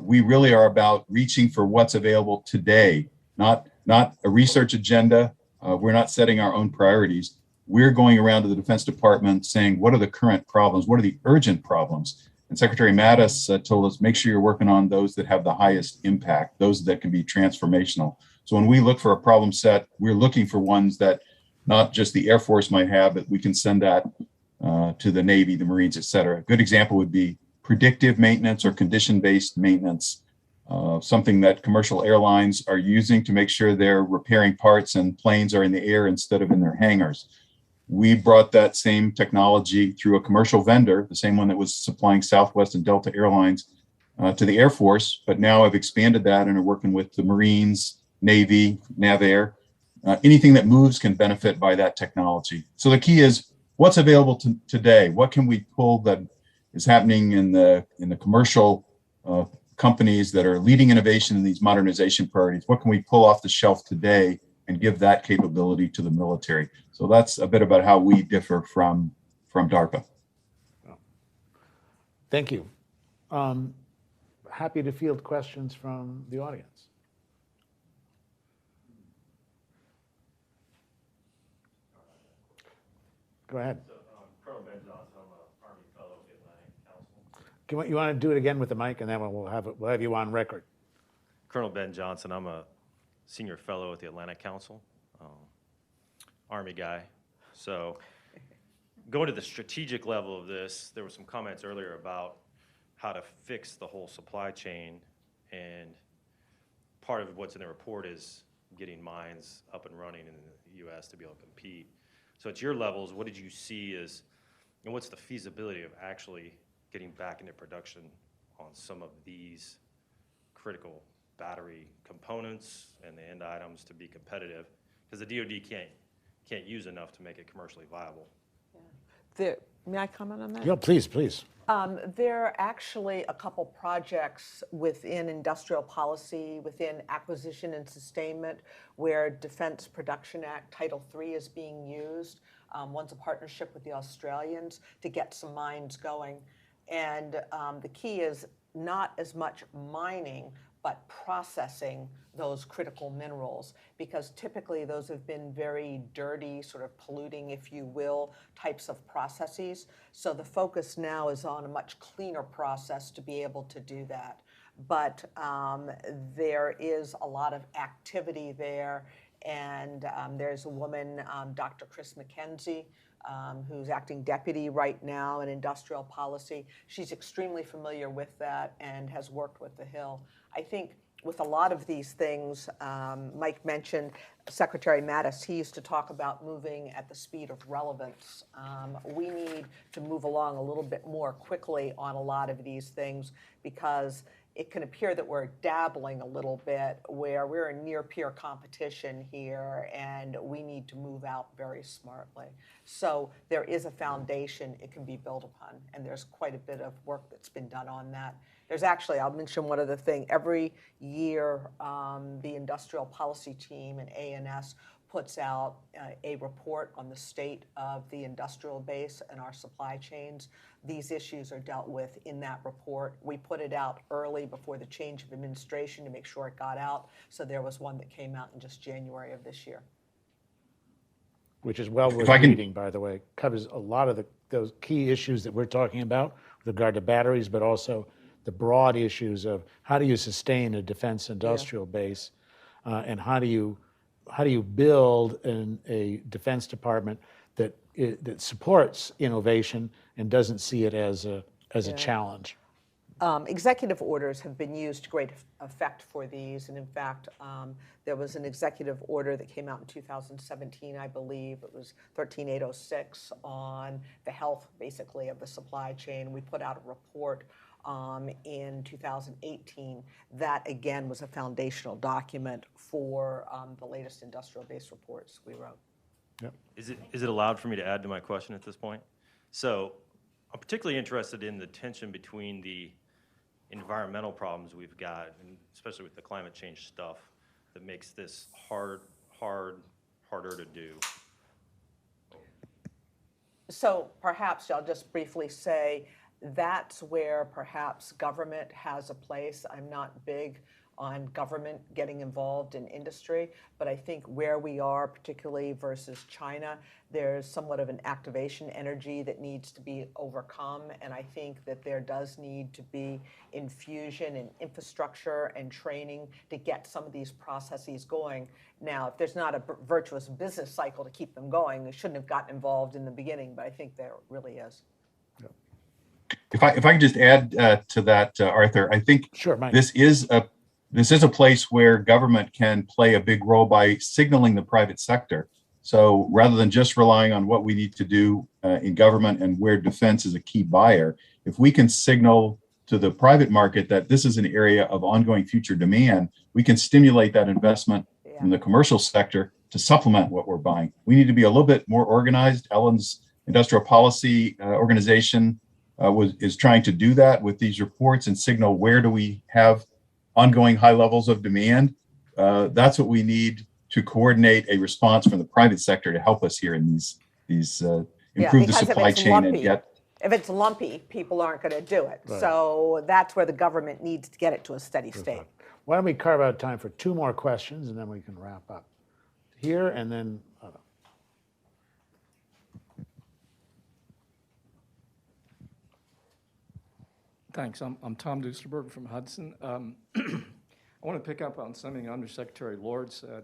We really are about reaching for what's available today, not a research agenda. We're not setting our own priorities. we're going around to the Defense Department saying, what are the current problems? What are the urgent problems? And Secretary Mattis told us, make sure you're working on those that have the highest impact, those that can be transformational. So when we look for a problem set, we're looking for ones that not just the Air Force might have, but we can send that to the Navy, the Marines, et cetera. A good example would be predictive maintenance or condition-based maintenance, something that commercial airlines are using to make sure they're repairing parts and planes are in the air instead of in their hangars. We brought that same technology through a commercial vendor, the same one that was supplying Southwest and Delta Airlines, to the Air Force, but now I've expanded that and are working with the Marines, Navy, NavAir. Anything that moves can benefit by that technology. So the key is what's available today. What can we pull that is happening in the commercial companies that are leading innovation in these modernization priorities? What can we pull off the shelf today and give that capability to the military? So that's a bit about how we differ from DARPA. Thank you. Happy to field questions from the audience. Go ahead. So, Colonel Ben Johnson, I'm an Army fellow at the Atlantic Council. You want to do it again with the mic, and then we'll have you on record. Colonel Ben Johnson, I'm a senior fellow at the Atlantic Council, Army guy. So going to the strategic level of this, there were some comments earlier about how to fix the whole supply chain, and part of what's in the report is getting mines up and running in the U.S. to be able to compete. So at your levels, what did you see as, and what's the feasibility of actually getting back into production on some of these critical battery components and the end items to be competitive? Because the DoD can't use enough to make it commercially viable. May I comment on that? Yeah, please, please. There are actually a couple projects within industrial policy, within acquisition and sustainment, where Defense Production Act Title III is being used. One's a partnership with the Australians to get some mines going. And the key is not as much mining, but processing those critical minerals, because typically those have been very dirty, sort of polluting, if you will, types of processes. So the focus now is on a much cleaner process to be able to do that. But there is a lot of activity there, and there's a woman, Dr. Chris McKenzie, who's acting deputy right now in industrial policy. She's extremely familiar with that and has worked with the Hill. I think with a lot of these things, Mike mentioned Secretary Mattis, he used to talk about moving at the speed of relevance. We need to move along a little bit more quickly on a lot of these things, because it can appear that we're dabbling a little bit where we're in near peer competition here, and we need to move out very smartly. So there is a foundation it can be built upon, and there's quite a bit of work that's been done on that. There's actually, I'll mention one other thing. Every year, the industrial policy team and ANS puts out a report on the state of the industrial base and our supply chains. These issues are dealt with in that report. We put it out early before the change of administration to make sure it got out. So there was one that came out in just January of this year. Which is well worth reading, by the way. Covers a lot of those key issues that we're talking about with regard to batteries, but also the broad issues of how do you sustain a defense industrial base, and how do you build a defense department that supports innovation and doesn't see it as a challenge. Executive orders have been used to great effect for these, and in fact, there was an executive order that came out in 2017, I believe. It was 13806 on the health, basically, of the supply chain. We put out a report in 2018 that, again, was a foundational document for the latest industrial base reports we wrote. Yep. Is it allowed for me to add to my question at this point? So I'm particularly interested in the tension between the environmental problems we've got, and especially with the climate change stuff, that makes this harder to do. So perhaps I'll just briefly say that's where perhaps government has a place. I'm not big on government getting involved in industry, but I think where we are, particularly versus China, there's somewhat of an activation energy that needs to be overcome, and I think that there does need to be infusion in infrastructure and training to get some of these processes going. Now, if there's not a virtuous business cycle to keep them going, they shouldn't have gotten involved in the beginning, but I think there really is. If I could just add to that, Arthur, I think Sure, Mike. this is a place where government can play a big role by signaling the private sector. So rather than just relying on what we need to do in government and where defense is a key buyer, if we can signal to the private market that this is an area of ongoing future demand, we can stimulate that investment from the commercial sector to supplement what we're buying. We need to be a little bit more organized. Ellen's industrial policy organization is trying to do that with these reports and signal where do we have ongoing high levels of demand. That's what we need to coordinate a response from the private sector to help us here in these improve the supply chain and get. If it's lumpy, people aren't going to do it. Right. So that's where the government needs to get it to a steady state. Why don't we carve out time for 2 more questions, and then we can wrap up. Here, and then, Thanks. I'm Tom Duesterberg from Hudson. I want to pick up on something Undersecretary Lord said,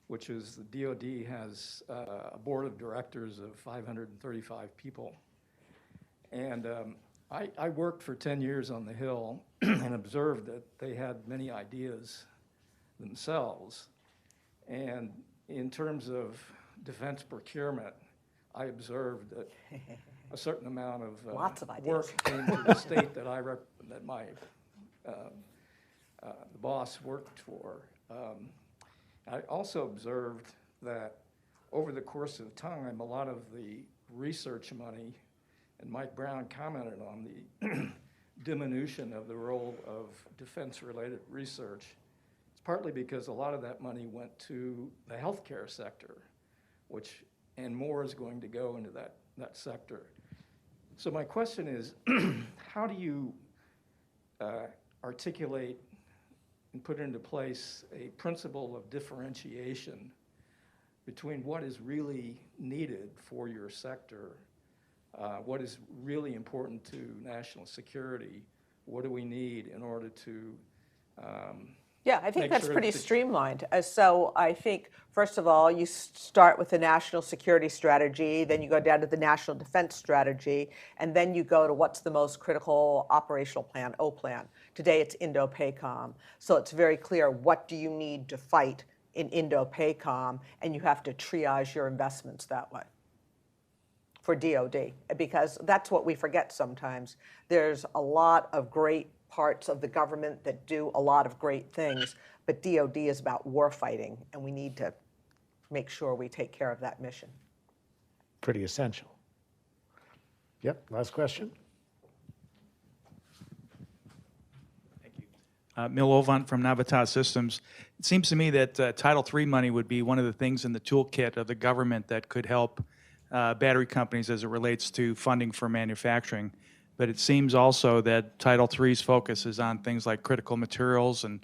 which is the DoD has a board of directors of 535 people. And I worked for 10 years on the Hill and observed that they had many ideas themselves. And in terms of defense procurement, I observed that a certain amount of, Lots of ideas. work came to the state that that my the boss worked for. I also observed that over the course of time, a lot of the research money, and Mike Brown commented on the diminution of the role of defense-related research. It's partly because a lot of that money went to the healthcare sector, and more is going to go into that sector. So my question is, how do you articulate and put into place a principle of differentiation between what is really needed for your sector, what is really important to national security, what do we need in order to Yeah, I think make that's sure pretty that the- streamlined. So I think, first of all, you start with the national security strategy, then you go down to the national defense strategy, and then you go to what's the most critical operational plan, O plan. Today it's Indo-PACOM. So it's very clear, what do you need to fight in Indo-PACOM, and you have to triage your investments that way for DoD, because that's what we forget sometimes. There's a lot of great parts of the government that do a lot of great things, but DoD is about war fighting, and we need to make sure we take care of that mission. pretty essential. Yep, last question. Mil Ovant from Navitas Systems. It seems to me that Title III money would be one of the things in the toolkit of the government that could help battery companies as it relates to funding for manufacturing. But it seems also that Title III's focus is on things like critical materials and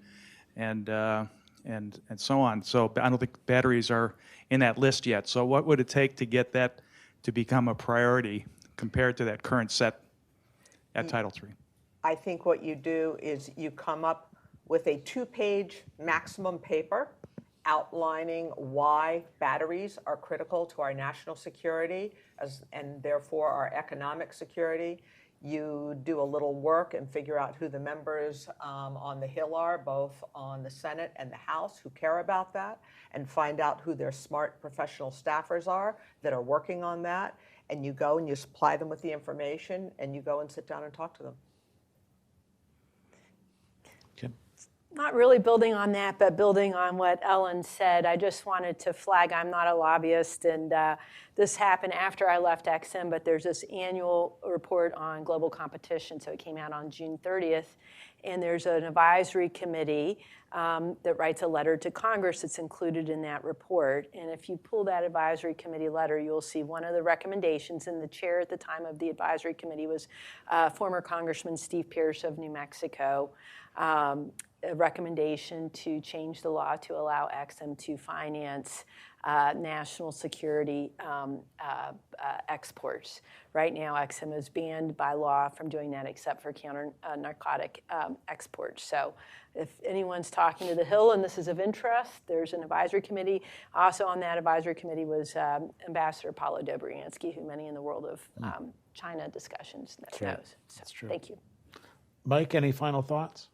so on. So I don't think batteries are in that list yet. So what would it take to get that to become a priority compared to that current set at Title III? I think what you do is you come up with a 2-page maximum paper outlining why batteries are critical to our national security and therefore our economic security. You do a little work and figure out who the members on the Hill are, both on the Senate and the House, who care about that, and find out who their smart professional staffers are that are working on that. And you go and you supply them with the information, and you go and sit down and talk to them. Not really building on that, but building on what Ellen said, I just wanted to flag, I'm not a lobbyist, and this happened after I left XM, but there's this annual report on global competition, so it came out on June 30th, And there's an advisory committee that writes a letter to Congress that's included in that report. And if you pull that advisory committee letter, you'll see one of the recommendations, and the chair at the time of the advisory committee was former Congressman Steve Pierce of New Mexico, a recommendation to change the law to allow Exim to finance national security exports. Right now, Exim is banned by law from doing that except for counter-narcotic exports. So if anyone's talking to the Hill and this is of interest, there's an advisory committee. Also on that advisory committee was Ambassador Paulo Dobriansky, who many in the world of China discussions knows. So, That's true. thank you. Mike, any final thoughts?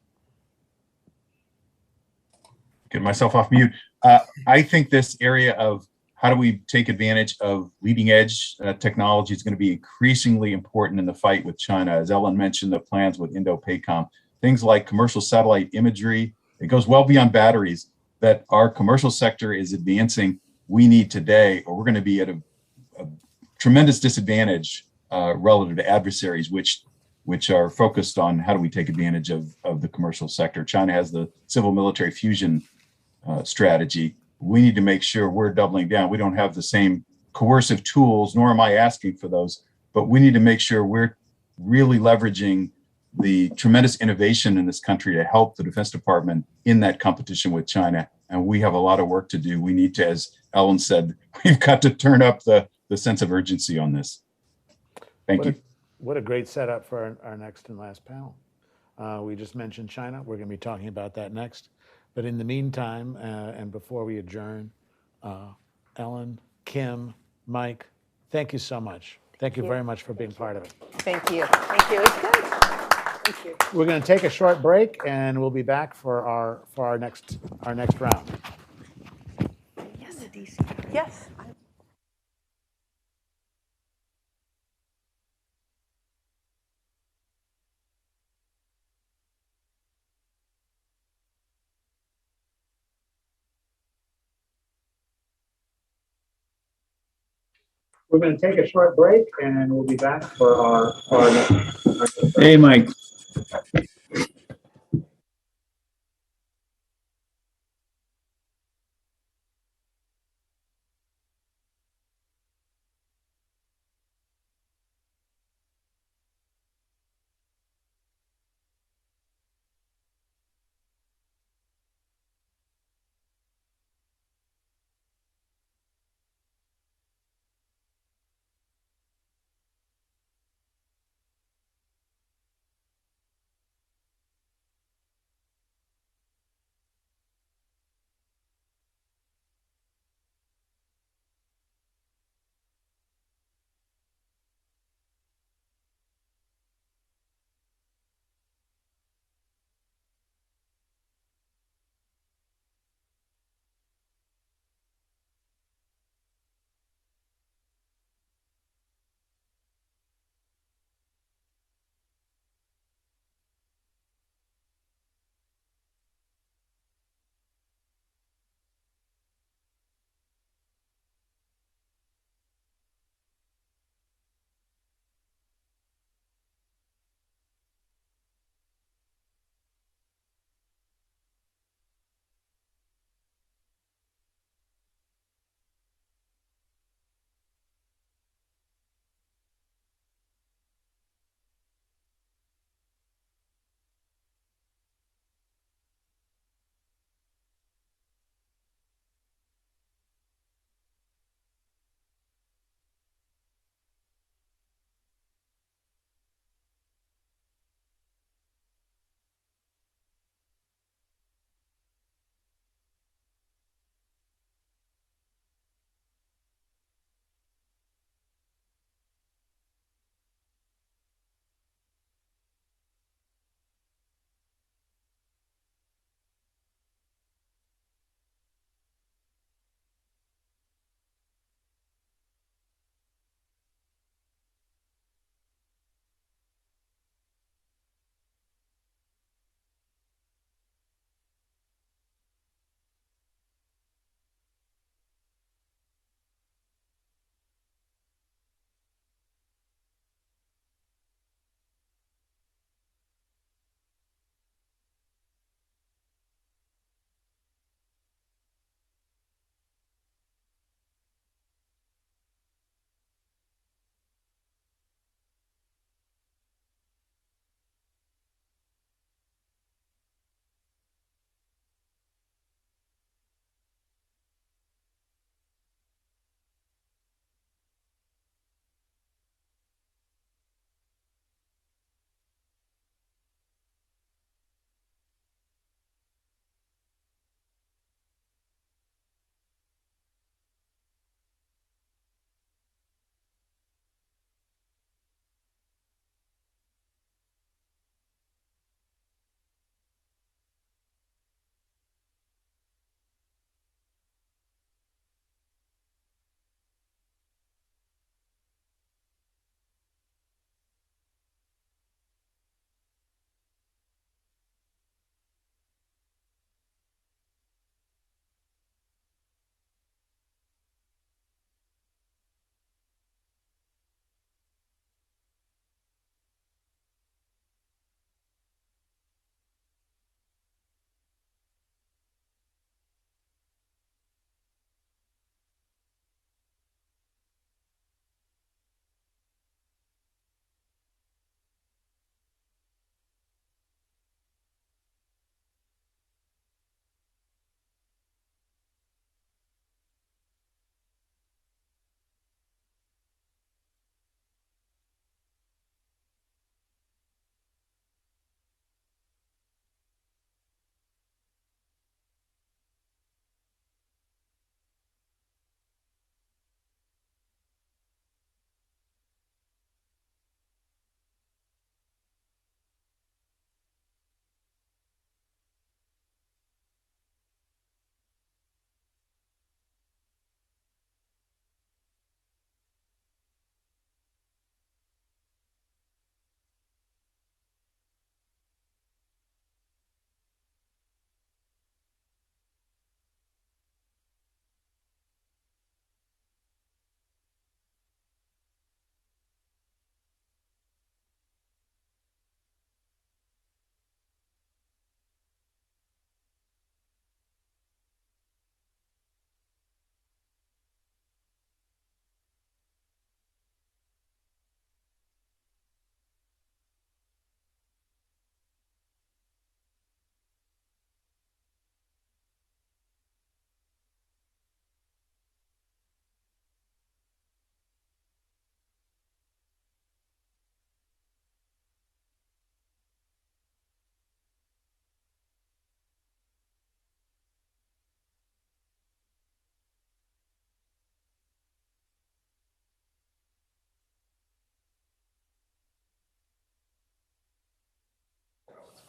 Get myself off mute. I think this area of how do we take advantage of leading edge technology is going to be increasingly important in the fight with China. As Ellen mentioned, the plans with Indo-PACOM, things like commercial satellite imagery, it goes well beyond batteries that our commercial sector is advancing. We need today, or we're going to be at a tremendous disadvantage relative to adversaries, which are focused on how do we take advantage of the commercial sector. China has the civil military fusion strategy. We need to make sure we're doubling down. We don't have the same coercive tools, nor am I asking for those, but we need to make sure we're really leveraging the tremendous innovation in this country to help the Defense Department in that competition with China. And we have a lot of work to do. We need to, as Ellen said, we've got to turn up the sense of urgency on this. Thank you. What a great setup for our next and last panel. We just mentioned China. We're going to be talking about that next. But in the meantime, and before we adjourn, Ellen, Kim, Mike, thank you so much. Thank you very much for being part of it. Thank you. Thank you. It's good. Thank you. We're going to take a short break, and we'll be back for our next round. Yes. We're going to take a short break, and we'll be back for our next. Hey, Mike.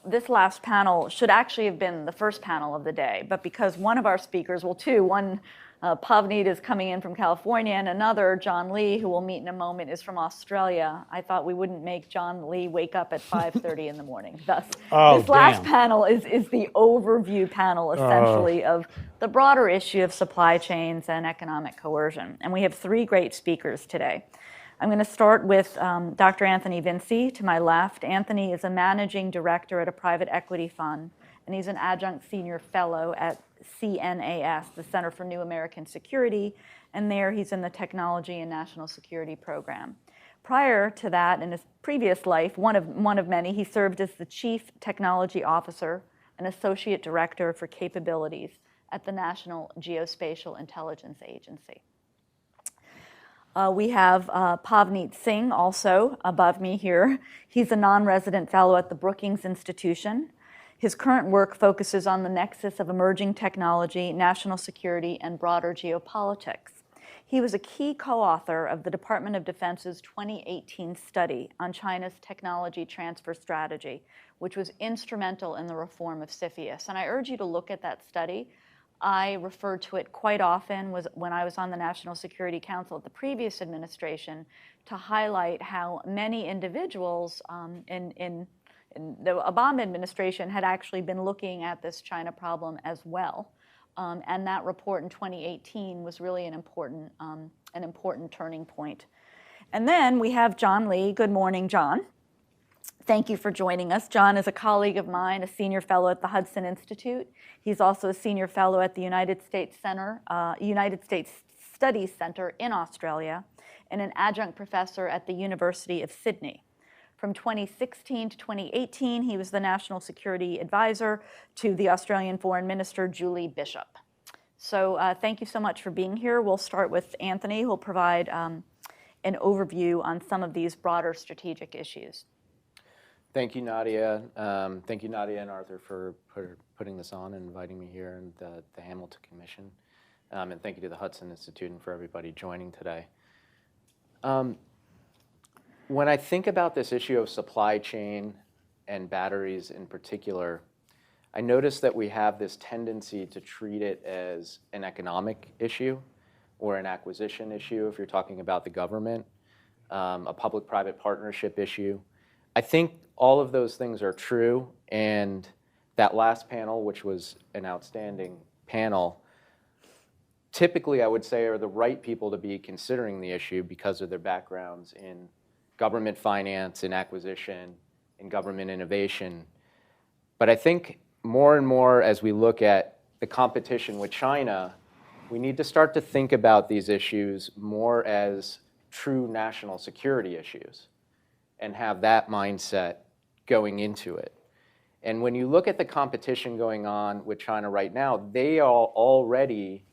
this last panel should actually have been the first panel of the day, but because one of our speakers, well, two, one, Pavneet is coming in from California, and another, John Lee, who we'll meet in a moment, is from Australia. I thought we wouldn't make John Lee wake up at 5:30 in the morning. Thus, this last panel is the overview panel, essentially, of the broader issue of supply chains and economic coercion. And we have three great speakers today. I'm going to start with Dr. Anthony Vinci to my left. Anthony is a managing director at a private equity fund, and he's an adjunct senior fellow at CNAS, the Center for New American Security, and there he's in the Technology and National Security Program. Prior to that, in his previous life, one of many, he served as the Chief Technology Officer and Associate Director for Capabilities at the National Geospatial Intelligence Agency. We have Pavneet Singh also above me here. He's a non-resident fellow at the Brookings Institution. His current work focuses on the nexus of emerging technology, national security, and broader geopolitics. He was a key co-author of the Department of Defense's 2018 study on China's technology transfer strategy, which was instrumental in the reform of CFIUS. And I urge you to look at that study. I referred to it quite often when I was on the National Security Council at the previous administration to highlight how many individuals in the Obama administration had actually been looking at this China problem as well. And that report in 2018 was really an important turning point. And then we have John Lee. Good morning, John. Thank you for joining us. John is a colleague of mine, a senior fellow at the Hudson Institute. He's also a senior fellow at the United States Studies Center in Australia, and an adjunct professor at the University of Sydney. From 2016 to 2018, he was the National Security Advisor to the Australian Foreign Minister, Julie Bishop. So thank you so much for being here. We'll start with Anthony, who will provide an overview on some of these broader strategic issues. Thank you, Nadia. Thank you, Nadia and Arthur, for putting this on and inviting me here, and the Hamilton Commission. And thank you to the Hudson Institute and for everybody joining today. When I think about this issue of supply chain and batteries in particular, I notice that we have this tendency to treat it as an economic issue or an acquisition issue if you're talking about the government, a public-private partnership issue. I think all of those things are true, and that last panel, which was an outstanding panel, typically I would say are the right people to be considering the issue because of their backgrounds in government finance, in acquisition, in government innovation. But I think more and more as we look at the competition with China, we need to start to think about these issues more as true national security issues and have that mindset going into it. And when you look at the competition going on with China right now, they are already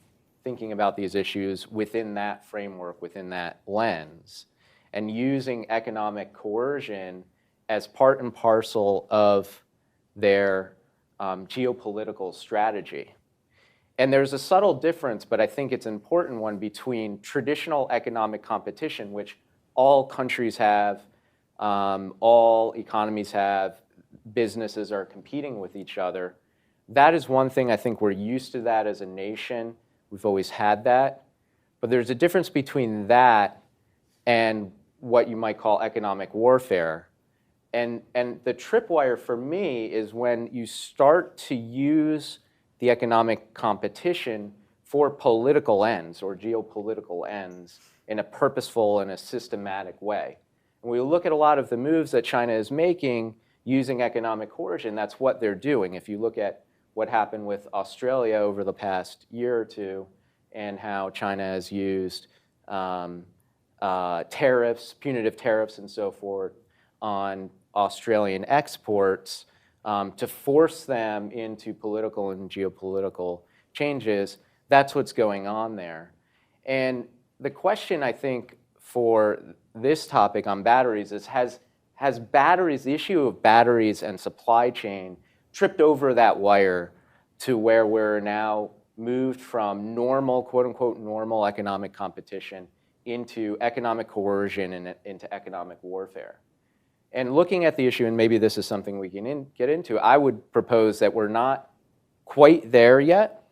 thinking about these issues within that framework, within that lens, and using economic coercion as part and parcel of their geopolitical strategy. And there's a subtle difference, but I think it's an important one, between traditional economic competition, which all countries have, all economies have, businesses are competing with each other. That is one thing I think we're used to that as a nation. We've always had that. But there's a difference between that and what you might call economic warfare. And the tripwire for me is when you start to use the economic competition for political ends or geopolitical ends in a purposeful and a systematic way. When we look at a lot of the moves that China is making using economic coercion, that's what they're doing. If you look at what happened with Australia over the past year or two and how China has used tariffs, punitive tariffs and so forth on Australian exports to force them into political and geopolitical changes, that's what's going on there. And the question, I think, for this topic on batteries is, has batteries, the issue of batteries and supply chain tripped over that wire to where we're now moved from normal, quote unquote, normal economic competition into economic coercion and into economic warfare? And looking at the issue, and maybe this is something we can get into, I would propose that we're not quite there yet,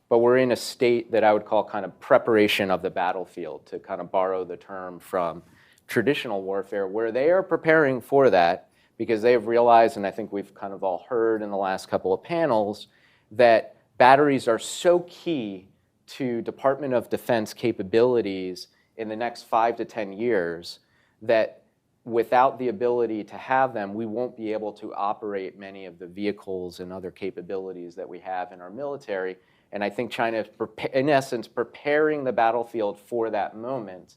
but we're in a state that I would call kind of preparation of the battlefield, to kind of borrow the term from traditional warfare, where they are preparing for that because they have realized, and I think we've kind of all heard in the last couple of panels, that batteries are so key to Department of Defense capabilities in the next 5 to 10 years that without the ability to have them, we won't be able to operate many of the vehicles and other capabilities that we have in our military. And I think China is, in essence, preparing the battlefield for that moment.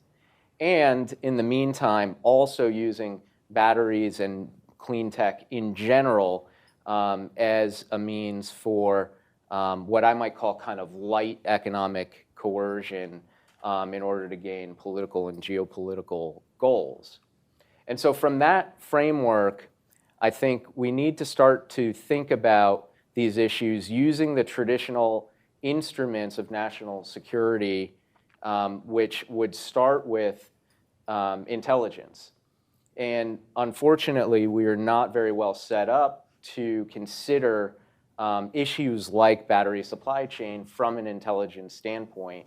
And in the meantime, also using batteries and clean tech in general as a means for what I might call kind of light economic coercion in order to gain political and geopolitical goals. And so from that framework, I think we need to start to think about these issues using the traditional instruments of national security, which would start with intelligence. And unfortunately, we are not very well set up to consider issues like battery supply chain from an intelligence standpoint,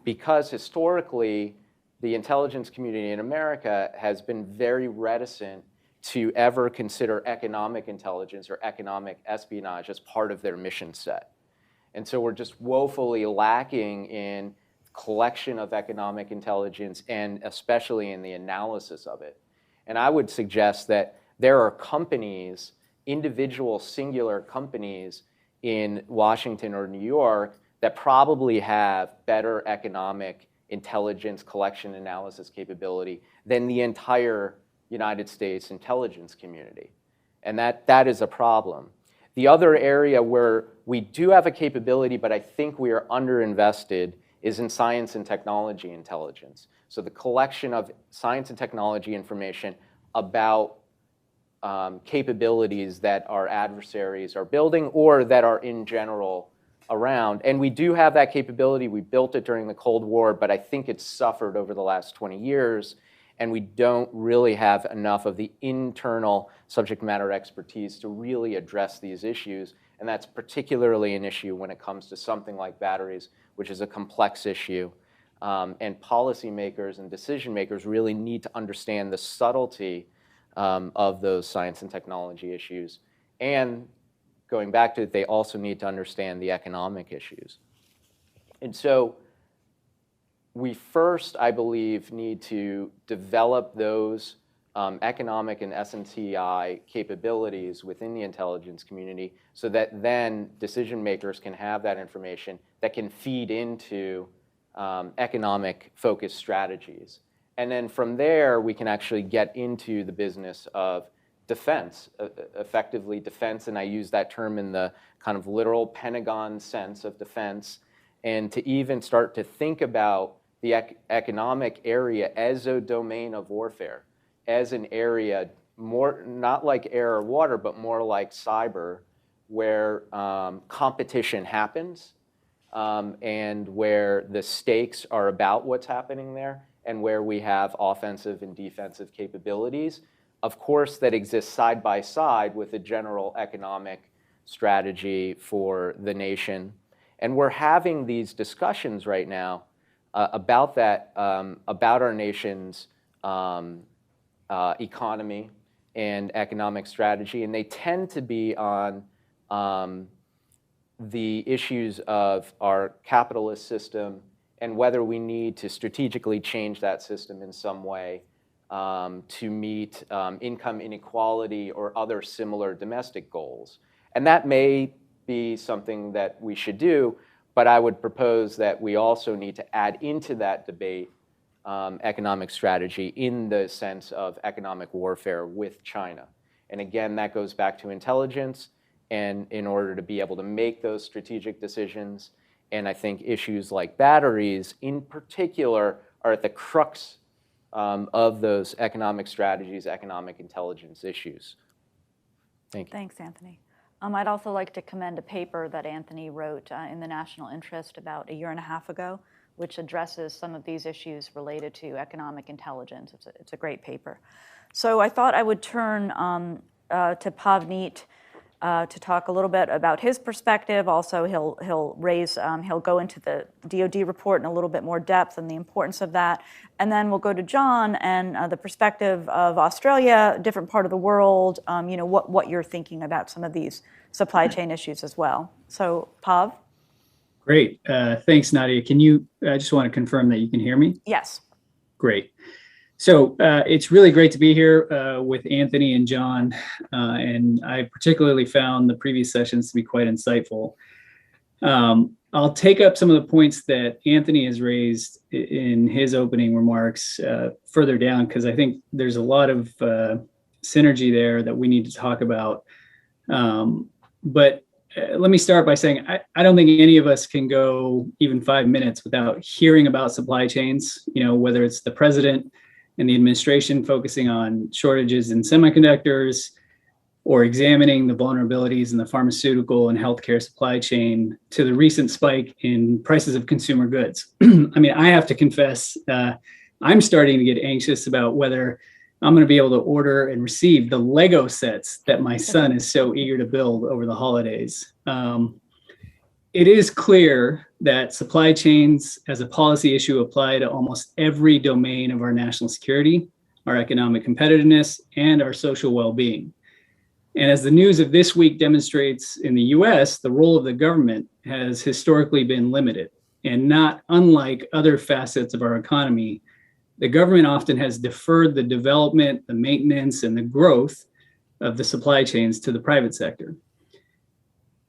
because historically, the intelligence community in America has been very reticent to ever consider economic intelligence or economic espionage as part of their mission set. And so we're just woefully lacking in collection of economic intelligence and especially in the analysis of it. And I would suggest that there are companies, individual singular companies in Washington or New York that probably have better economic intelligence collection analysis capability than the entire United States intelligence community. And that is a problem. The other area where we do have a capability, but I think we are underinvested, is in science and technology intelligence. So the collection of science and technology information about capabilities that our adversaries are building or that are in general around. And we do have that capability. We built it during the Cold War, but I think it's suffered over the last 20 years, and we don't really have enough of the internal subject matter expertise to really address these issues. And that's particularly an issue when it comes to something like batteries, which is a complex issue. And policymakers and decision makers really need to understand the subtlety of those science and technology issues. And going back to it, they also need to understand the economic issues. And so we first, I believe, need to develop those economic and S&TI capabilities within the intelligence community so that then decision makers can have that information that can feed into economic focused strategies. And then from there, we can actually get into the business of defense, effectively defense, and I use that term in the kind of literal Pentagon sense of defense, and to even start to think about the economic area as a domain of warfare, as an area more, not like air or water, but more like cyber, where competition happens and where the stakes are about what's happening there, and where we have offensive and defensive capabilities, of course, that exist side by side with a general economic strategy for the nation. And we're having these discussions right now about that, about our nation's economy and economic strategy, and they tend to be on the issues of our capitalist system and whether we need to strategically change that system in some way to meet income inequality or other similar domestic goals. And that may be something that we should do, but I would propose that we also need to add into that debate economic strategy in the sense of economic warfare with China. And again, that goes back to intelligence, and in order to be able to make those strategic decisions. And I think issues like batteries in particular are at the crux of those economic strategies, economic intelligence issues. Thank you. Thanks, Anthony. I'd also like to commend a paper that Anthony wrote in the National Interest about a year and a half ago, which addresses some of these issues related to economic intelligence. It's a great paper. So I thought I would turn to Pavneet to talk a little bit about his perspective. Also, he'll go into the DoD report in a little bit more depth and the importance of that. And then we'll go to John and the perspective of Australia, a different part of the world, what you're thinking about some of these supply chain issues as well. So, Pav? Great. Thanks, Nadia. I just want to confirm that you can hear me? Yes. Great. So it's really great to be here with Anthony and John, and I particularly found the previous sessions to be quite insightful. I'll take up some of the points that Anthony has raised in his opening remarks further down, because I think there's a lot of synergy there that we need to talk about. But let me start by saying I don't think any of us can go even 5 minutes without hearing about supply chains, whether it's the president and the administration focusing on shortages in semiconductors or examining the vulnerabilities in the pharmaceutical and healthcare supply chain to the recent spike in prices of consumer goods. I mean, I have to confess, I'm starting to get anxious about whether I'm going to be able to order and receive the Lego sets that my son is so eager to build over the holidays. It is clear that supply chains as a policy issue apply to almost every domain of our national security, our economic competitiveness, and our social well-being. And as the news of this week demonstrates in the US, the role of the government has historically been limited. And not unlike other facets of our economy, the government often has deferred the development, the maintenance, and the growth of the supply chains to the private sector.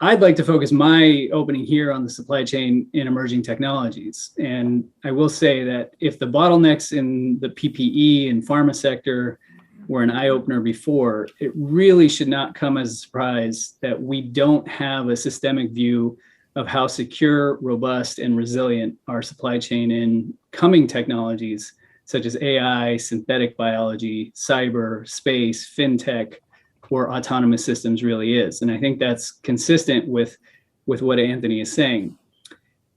I'd like to focus my opening here on the supply chain in emerging technologies. And I will say that if the bottlenecks in the PPE and pharma sector were an eye-opener before, it really should not come as a surprise that we don't have a systemic view of how secure, robust, and resilient our supply chain in coming technologies such as AI, synthetic biology, cyber, space, fintech, or autonomous systems really is. And I think that's consistent with what Anthony is saying.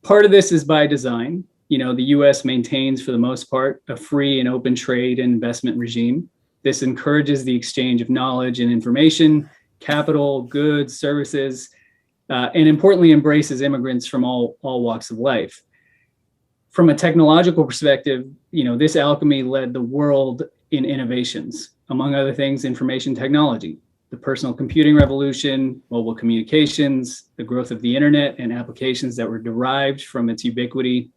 Part of this is by design. The US maintains, for the most part, a free and open trade and investment regime. This encourages the exchange of knowledge and information, capital, goods, services, and importantly, embraces immigrants from all walks of life. From a technological perspective, this alchemy led the world in innovations, among other things, information technology, the personal computing revolution, mobile communications, the growth of the internet and applications that were derived from its ubiquity.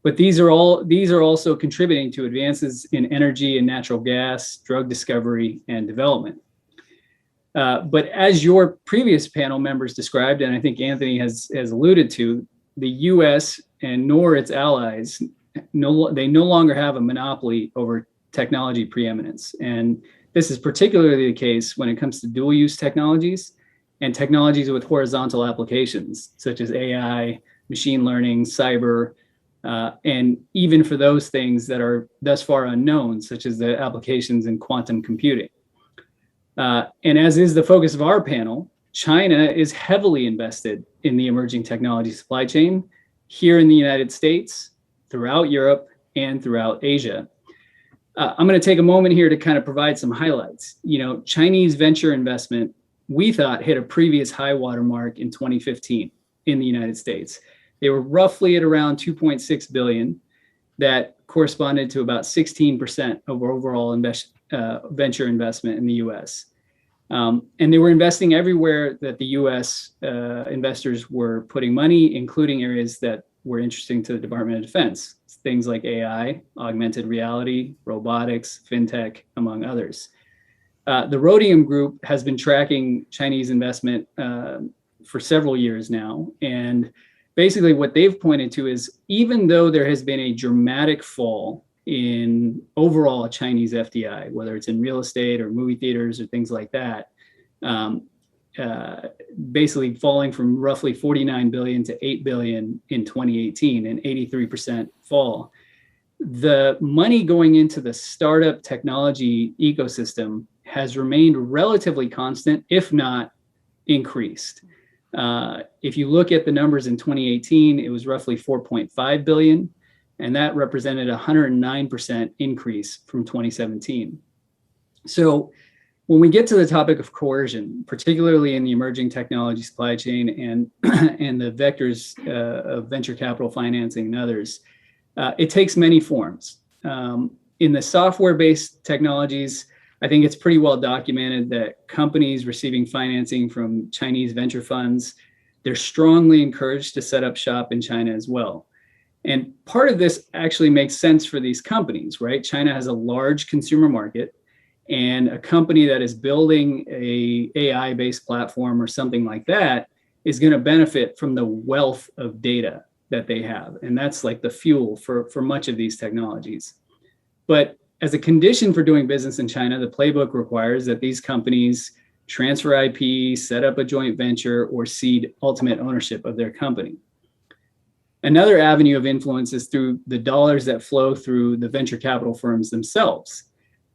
But these are also contributing to advances in energy and natural gas, drug discovery, and development. But as your previous panel members described, and I think Anthony has alluded to, the US and nor its allies, they no longer have a monopoly over technology preeminence. And this is particularly the case when it comes to dual use technologies and technologies with horizontal applications, such as AI, machine learning, cyber, and even for those things that are thus far unknown, such as the applications in quantum computing. And as is the focus of our panel, China is heavily invested in the emerging technology supply chain here in the United States, throughout Europe, and throughout Asia. I'm going to take a moment here to kind of provide some highlights. Chinese venture investment, we thought, hit a previous high water mark in 2015 in the United States. They were roughly at around 2.6 billion. That corresponded to about 16% of overall venture investment in the US. And they were investing everywhere that the US investors were putting money, including areas that were interesting to the Department of Defense, things like AI, augmented reality, robotics, fintech, among others. The Rhodium Group has been tracking Chinese investment for several years now. And basically what they've pointed to is, even though there has been a dramatic fall in overall Chinese FDI, whether it's in real estate or movie theaters or things like that, basically falling from roughly 49 billion to 8 billion in 2018, an 83% fall. The money going into the startup technology ecosystem has remained relatively constant, if not increased. If you look at the numbers in 2018, it was roughly 4.5 billion, and that represented a 109% increase from 2017. So when we get to the topic of coercion, particularly in the emerging technology supply chain and, and the vectors of venture capital financing and others, it takes many forms. In the software-based technologies, I think it's pretty well documented that companies receiving financing from Chinese venture funds, they're strongly encouraged to set up shop in China as well. And part of this actually makes sense for these companies, right? China has a large consumer market, and a company that is building a AI-based platform or something like that is going to benefit from the wealth of data that they have. And that's like the fuel for much of these technologies. But as a condition for doing business in China, the playbook requires that these companies transfer IP, set up a joint venture, or cede ultimate ownership of their company. Another avenue of influence is through the dollars that flow through the venture capital firms themselves.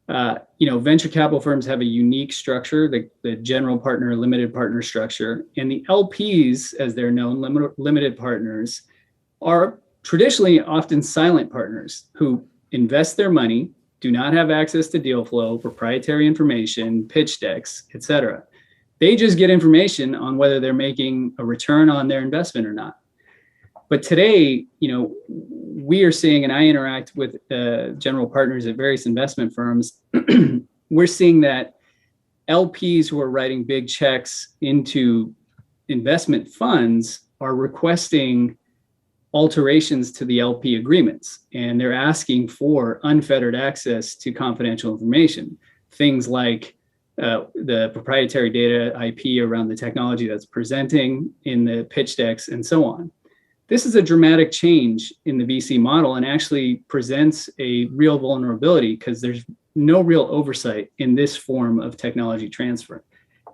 Venture capital firms have a unique structure, the general partner, limited partner structure, and the LPs, as they're known, limited partners, are traditionally often silent partners who invest their money, do not have access to deal flow, proprietary information, pitch decks, et cetera. They just get information on whether they're making a return on their investment or not. But today, we are seeing, and I interact with general partners at various investment firms, we're seeing that LPs who are writing big checks into investment funds are requesting alterations to the LP agreements, and they're asking for unfettered access to confidential information, things like the proprietary data IP around the technology that's presenting in the pitch decks and so on. This is a dramatic change in the VC model and actually presents a real vulnerability because there's no real oversight in this form of technology transfer.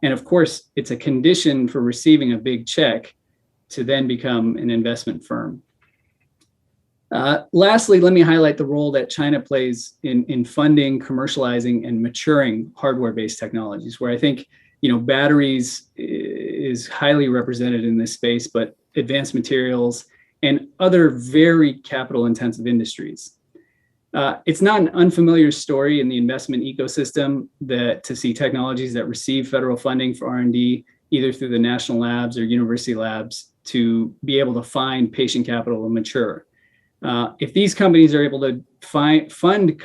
And of course, it's a condition for receiving a big check to then become an investment firm. Lastly, let me highlight the role that China plays in funding, commercializing, and maturing hardware-based technologies, where I think batteries is highly represented in this space, but advanced materials and other very capital-intensive industries. It's not an unfamiliar story in the investment ecosystem to see technologies that receive federal funding for R&D, either through the national labs or university labs, to be able to find patient capital and mature. If these companies are able to fund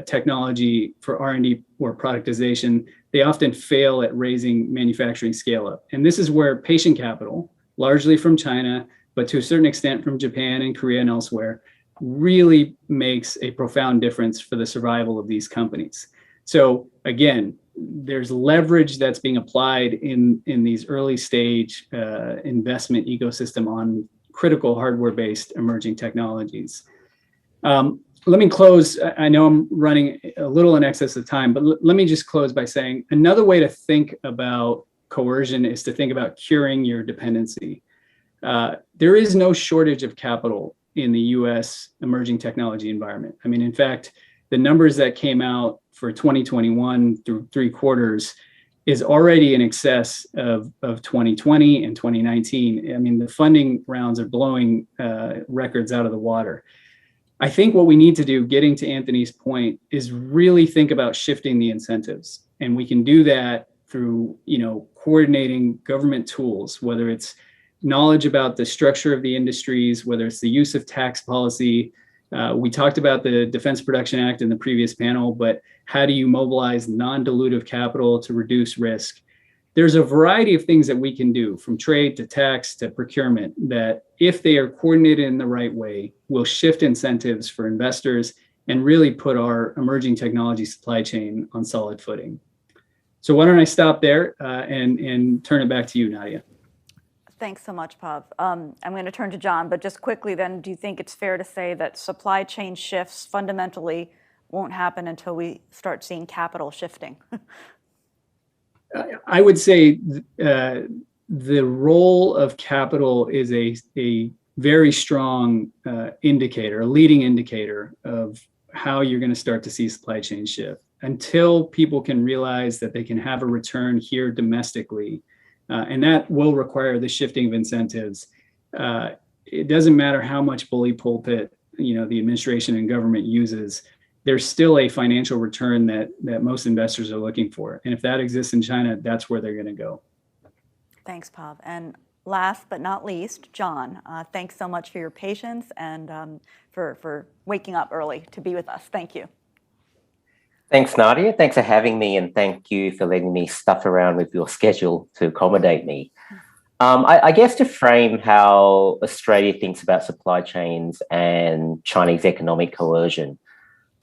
technology for R&D or productization, they often fail at raising manufacturing scale-up. And this is where patient capital, largely from China, but to a certain extent from Japan and Korea and elsewhere, really makes a profound difference for the survival of these companies. So again, there's leverage that's being applied in these early stage investment ecosystem on critical hardware-based emerging technologies. Let me close. I know I'm running a little in excess of time, but let me just close by saying another way to think about coercion is to think about curing your dependency. There is no shortage of capital in the US emerging technology environment. I mean, in fact, the numbers that came out for 2021 through 3 quarters is already in excess of 2020 and 2019. I mean, the funding rounds are blowing records out of the water. I think what we need to do, getting to Anthony's point, is really think about shifting the incentives. And we can do that through, coordinating government tools, whether it's knowledge about the structure of the industries, whether it's the use of tax policy. We talked about the Defense Production Act in the previous panel, but how do you mobilize non-dilutive capital to reduce risk? There's a variety of things that we can do, from trade to tax to procurement, that if they are coordinated in the right way, will shift incentives for investors and really put our emerging technology supply chain on solid footing. So why don't I stop there and turn it back to you, Nadia. Thanks so much, Pav. I'm going to turn to John, but just quickly then, do you think it's fair to say that supply chain shifts fundamentally won't happen until we start seeing capital shifting? I would say the role of capital is a very strong indicator, a leading indicator of how you're going to start to see supply chain shift. Until people can realize that they can have a return here domestically, And that will require the shifting of incentives. It doesn't matter how much bully pulpit, the administration and government uses, there's still a financial return that most investors are looking for. And if that exists in China, that's where they're going to go. Thanks, Pav. And last but not least, John, thanks so much for your patience and for waking up early to be with us. Thank you. Thanks, Nadia. Thanks for having me, and thank you for letting me stuff around with your schedule to accommodate me. I guess to frame how Australia thinks about supply chains and Chinese economic coercion,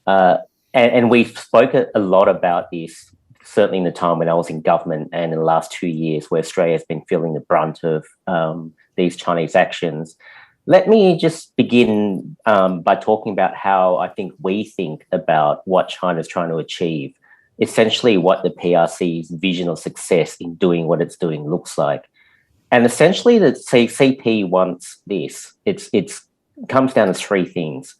and we've spoken a lot about this, certainly in the time when I was in government and in the last 2 years where Australia has been feeling the brunt of these Chinese actions. Let me just begin by talking about how I think we think about what China's trying to achieve, essentially what the PRC's vision of success in doing what it's doing looks like. And essentially the CP wants this. It comes down to three things.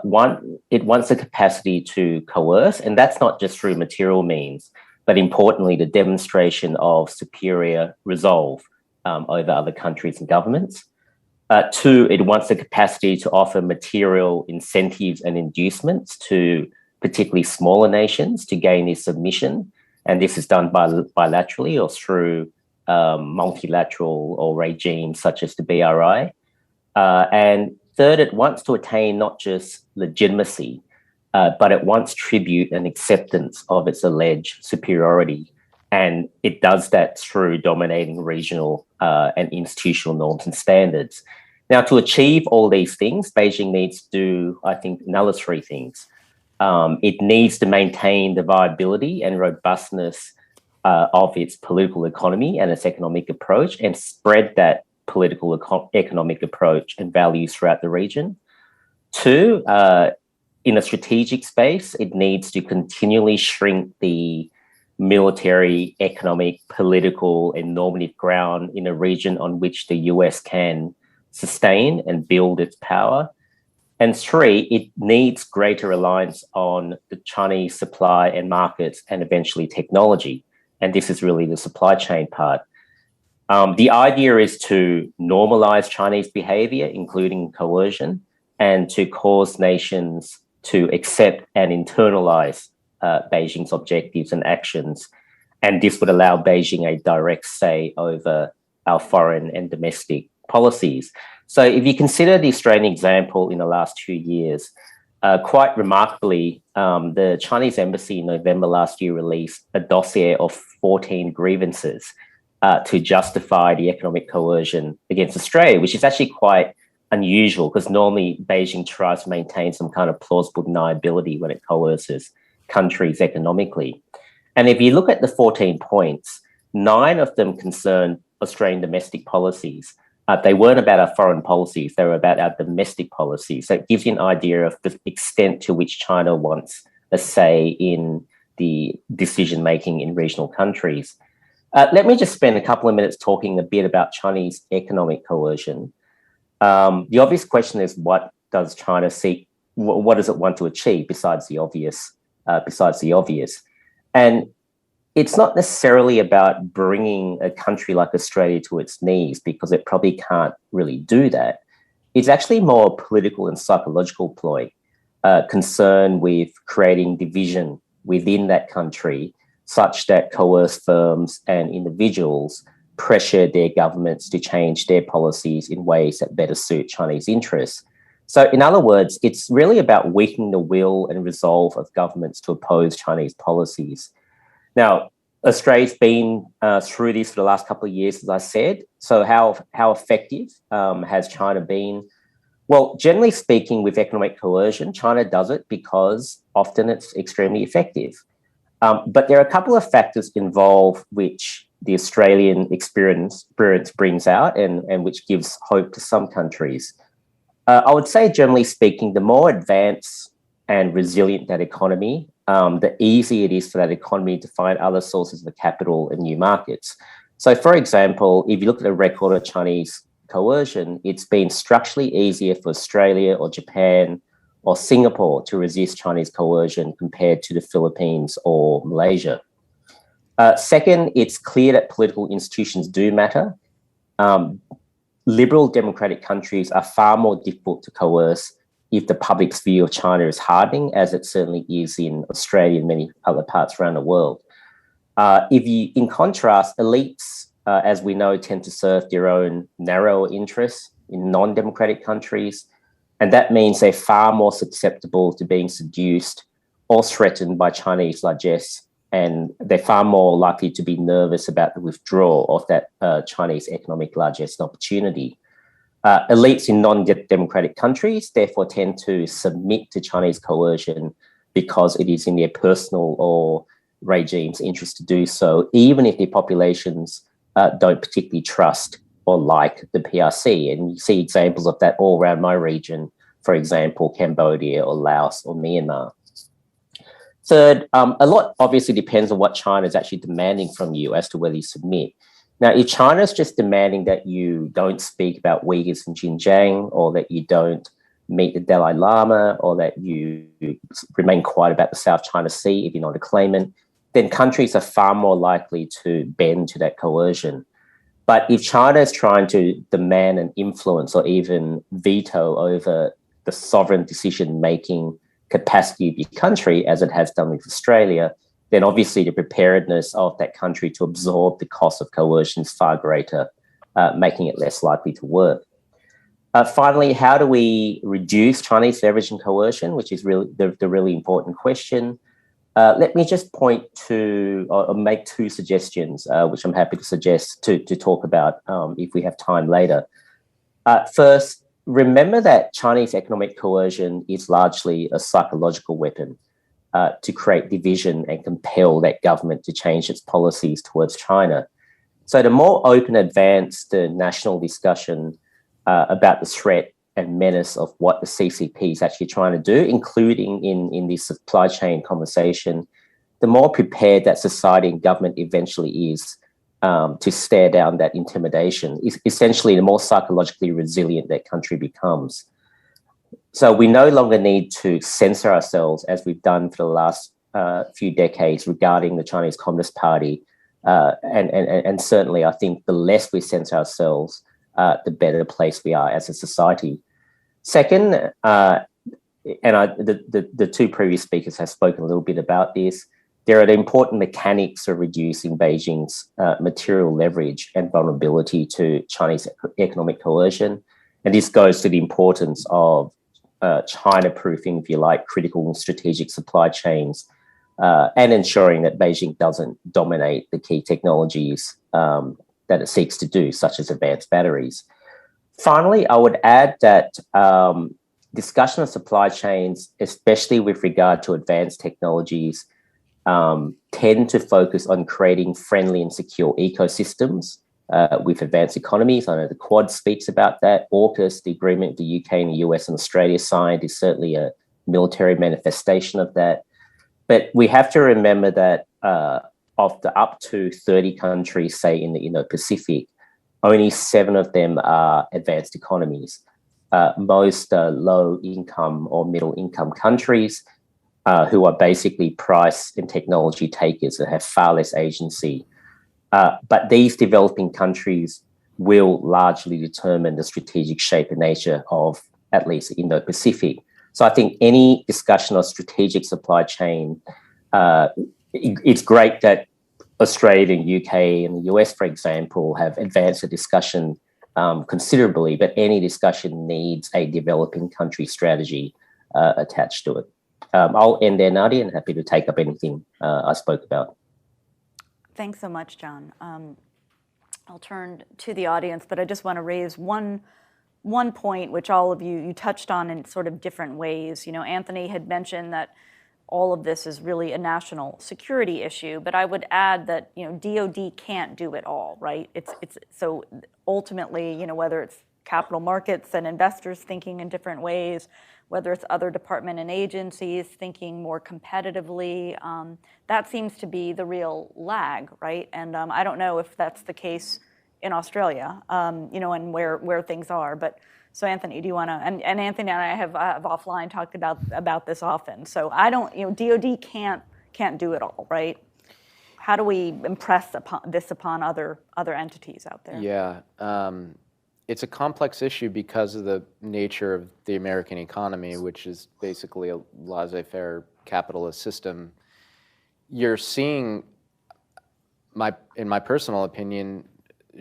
One, it wants the capacity to coerce, and that's not just through material means, but importantly, the demonstration of superior resolve over other countries and governments. Two, it wants the capacity to offer material incentives and inducements to particularly smaller nations to gain this submission. And this is done bilaterally or through multilateral or regimes such as the BRI. And third, it wants to attain not just legitimacy, but it wants tribute and acceptance of its alleged superiority. And it does that through dominating regional and institutional norms and standards. Now, to achieve all these things, Beijing needs to do, I think, another three things. It needs to maintain the viability and robustness of its political economy and its economic approach and spread that political economic approach and values throughout the region. Two, in a strategic space, it needs to continually shrink the military, economic, political, and normative ground in a region on which the US can sustain and build its power. And three, it needs greater reliance on the Chinese supply and markets and eventually technology. And this is really the supply chain part. The idea is to normalize Chinese behavior, including coercion, and to cause nations to accept and internalize Beijing's objectives and actions. And this would allow Beijing a direct say over our foreign and domestic policies. So if you consider the Australian example in the last 2 years, quite remarkably, the Chinese embassy in November last year released a dossier of 14 grievances to justify the economic coercion against Australia, which is actually quite unusual because normally Beijing tries to maintain some kind of plausible deniability when it coerces countries economically. And if you look at the 14 points, 9 of them concern Australian domestic policies. They weren't about our foreign policies, they were about our domestic policies. So it gives you an idea of the extent to which China wants a say in the decision-making in regional countries. Let me just spend a couple of minutes talking a bit about Chinese economic coercion. The obvious question is, what does China seek? What does it want to achieve besides the obvious? And it's not necessarily about bringing a country like Australia to its knees, because it probably can't really do that. It's actually more a political and psychological ploy, concerned with creating division within that country, such that coerced firms and individuals pressure their governments to change their policies in ways that better suit Chinese interests. So in other words, it's really about weakening the will and resolve of governments to oppose Chinese policies. Now, Australia's been through this for the last couple of years, as I said. So how effective has China been? Well, generally speaking, with economic coercion, China does it because often it's extremely effective. But there are a couple of factors involved which the Australian experience brings out and which gives hope to some countries. I would say, generally speaking, the more advanced and resilient that economy, the easier it is for that economy to find other sources of capital and new markets. So, for example, if you look at the record of Chinese coercion, it's been structurally easier for Australia or Japan or Singapore to resist Chinese coercion compared to the Philippines or Malaysia. Second, it's clear that political institutions do matter. Liberal democratic countries are far more difficult to coerce if the public's view of China is hardening, as it certainly is in Australia and many other parts around the world. In contrast, elites, as we know, tend to serve their own narrower interests in non-democratic countries, and that means they're far more susceptible to being seduced or threatened by Chinese largesse, and they're far more likely to be nervous about the withdrawal of that Chinese economic largesse and opportunity. Elites in non-democratic countries therefore tend to submit to Chinese coercion because it is in their personal or regime's interest to do so, even if their populations don't particularly trust or like the PRC. And you see examples of that all around my region, for example, Cambodia or Laos or Myanmar. Third, a lot obviously depends on what China is actually demanding from you as to whether you submit. Now, if China is just demanding that you don't speak about Uyghurs in Xinjiang, or that you don't meet the Dalai Lama, or that you remain quiet about the South China Sea if you're not a claimant, then countries are far more likely to bend to that coercion. But if China is trying to demand an influence or even veto over the sovereign decision-making capacity of your country, as it has done with Australia, then obviously the preparedness of that country to absorb the cost of coercion is far greater, making it less likely to work. Finally, how do we reduce Chinese leverage and coercion, which is really the really important question? Let me just point to or make two suggestions, which I'm happy to suggest to talk about if we have time later. First, remember that Chinese economic coercion is largely a psychological weapon to create division and compel that government to change its policies towards China. So the more open, advanced the national discussion about the threat and menace of what the CCP is actually trying to do, including in this supply chain conversation, the more prepared that society and government eventually is to stare down that intimidation. Essentially, the more psychologically resilient that country becomes. So we no longer need to censor ourselves as we've done for the last few decades regarding the Chinese Communist Party. And certainly, I think the less we censor ourselves, the better place we are as a society. Second, the two previous speakers have spoken a little bit about this, there are the important mechanics of reducing Beijing's material leverage and vulnerability to Chinese economic coercion. And this goes to the importance of China-proofing, if you like, critical and strategic supply chains and ensuring that Beijing doesn't dominate the key technologies that it seeks to do, such as advanced batteries. Finally, I would add that discussion of supply chains, especially with regard to advanced technologies, tend to focus on creating friendly and secure ecosystems with advanced economies. I know the Quad speaks about that. AUKUS, the agreement the UK and the US and Australia signed, is certainly a military manifestation of that. But we have to remember that of the up to 30 countries, say in the Indo-Pacific, only 7 of them are advanced economies. Most are low-income or middle-income countries who are basically price and technology takers and have far less agency. But these developing countries will largely determine the strategic shape and nature of at least the Indo-Pacific. So I think any discussion of strategic supply chain, it's great that Australia and UK and the US, for example, have advanced the discussion considerably, but any discussion needs a developing country strategy attached to it. I'll end there, Nadia, and happy to take up anything I spoke about. Thanks so much, John. I'll turn to the audience, but I just want to raise one point, which all of you touched on in sort of different ways. You know, Anthony had mentioned that all of this is really a national security issue, but I would add that, you know, DoD can't do it all, right? It's so ultimately, you know, whether it's capital markets and investors thinking in different ways, whether it's other department and agencies thinking more competitively, that seems to be the real lag, right? And I don't know if that's the case in Australia, you know, and where things are, but so Anthony, do you want to, and Anthony and I have offline talked about this often. So I don't, you know, DoD can't do it all, right? how do we impress upon other entities out there? Yeah, it's a complex issue because of the nature of the American economy, which is basically a laissez-faire capitalist system. You're seeing, in my personal opinion,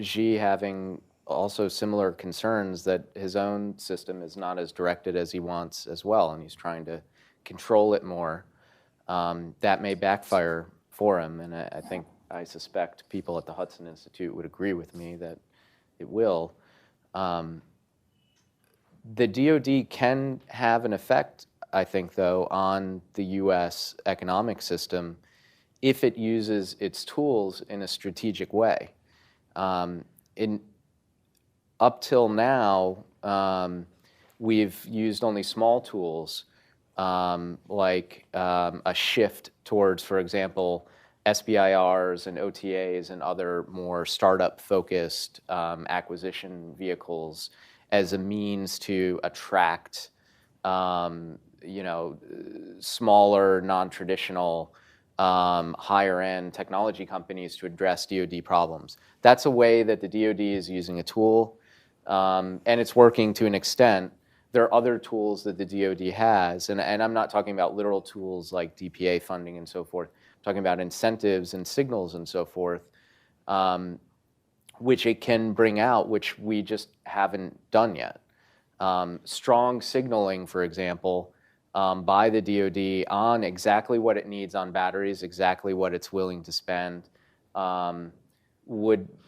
Xi having also similar concerns that his own system is not as directed as he wants as well, and he's trying to control it more. That may backfire for him, and I suspect people at the Hudson Institute would agree with me that it will. The DoD can have an effect, I think, though, on the U.S. economic system if it uses its tools in a strategic way. Up till now, we've used only small tools, like a shift towards, for example, SBIRs and OTAs and other more startup-focused acquisition vehicles as a means to attract, smaller, non-traditional, higher-end technology companies to address DoD problems. That's a way that the DoD is using a tool, and it's working to an extent. There are other tools that the DoD has, and I'm not talking about literal tools like DPA funding and so forth. I'm talking about incentives and signals and so forth, which it can bring out, which we just haven't done yet. Strong signaling, for example, by the DoD on exactly what it needs on batteries, exactly what it's willing to spend,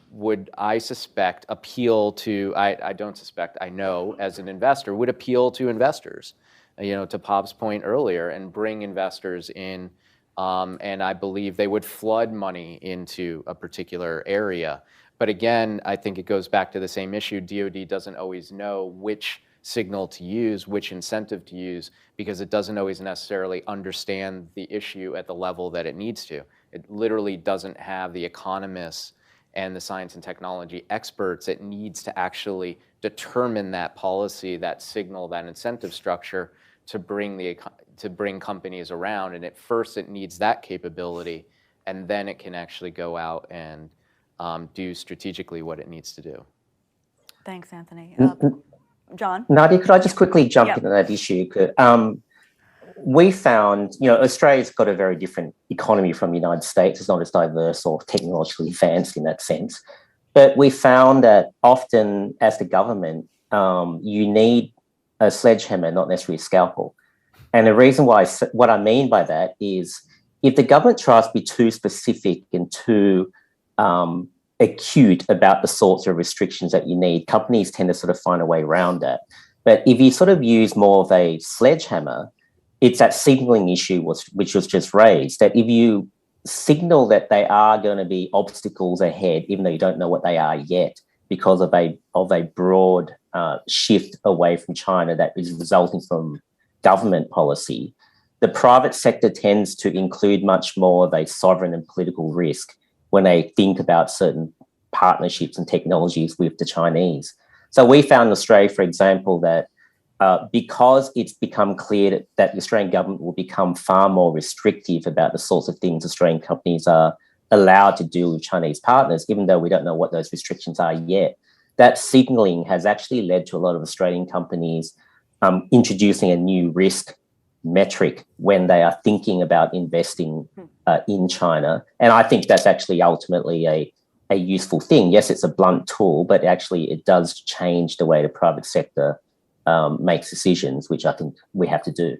would I suspect appeal to, I don't suspect, I know as an investor, would appeal to investors, to Pop's point earlier, and bring investors in, and I believe they would flood money into a particular area. But again, I think it goes back to the same issue. DoD doesn't always know which signal to use, which incentive to use, because it doesn't always necessarily understand the issue at the level that it needs to. It literally doesn't have the economists and the science and technology experts it needs to actually determine that policy, that signal, that incentive structure to bring companies around. And at first it needs that capability, and then it can actually go out and do strategically what it needs to do. Thanks, Anthony. John? Nadia, could I just quickly jump into that issue? We found, Australia's got a very different economy from the United States. It's not as diverse or technologically advanced in that sense. But we found that often as the government, you need a sledgehammer, not necessarily a scalpel. And the reason why, what I mean by that is if the government tries to be too specific and too acute about the sorts of restrictions that you need, companies tend to sort of find a way around that. But if you sort of use more of a sledgehammer, it's that signaling issue which was just raised, that if you signal that there are going to be obstacles ahead, even though you don't know what they are yet, because of a broad shift away from China that is resulting from government policy, the private sector tends to include much more of a sovereign and political risk when they think about certain partnerships and technologies with the Chinese. So we found in Australia, for example, that because it's become clear that the Australian government will become far more restrictive about the sorts of things Australian companies are allowed to do with Chinese partners, even though we don't know what those restrictions are yet, that signalling has actually led to a lot of Australian companies introducing a new risk metric when they are thinking about investing in China. And I think that's actually ultimately a useful thing. Yes, it's a blunt tool, but actually it does change the way the private sector makes decisions, which I think we have to do.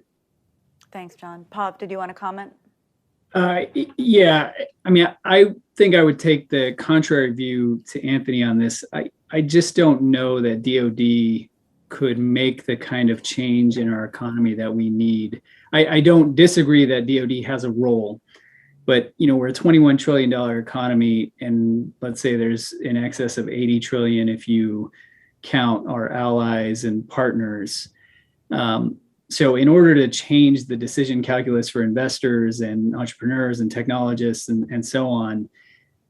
Thanks, John. Pop, did you want to comment? Yeah, I mean, I think I would take the contrary view to Anthony on this. I just don't know that DoD could make the kind of change in our economy that we need. I don't disagree that DoD has a role, but we're a $21 trillion economy, and let's say there's in excess of 80 trillion if you count our allies and partners. So in order to change the decision calculus for investors and entrepreneurs and technologists and so on,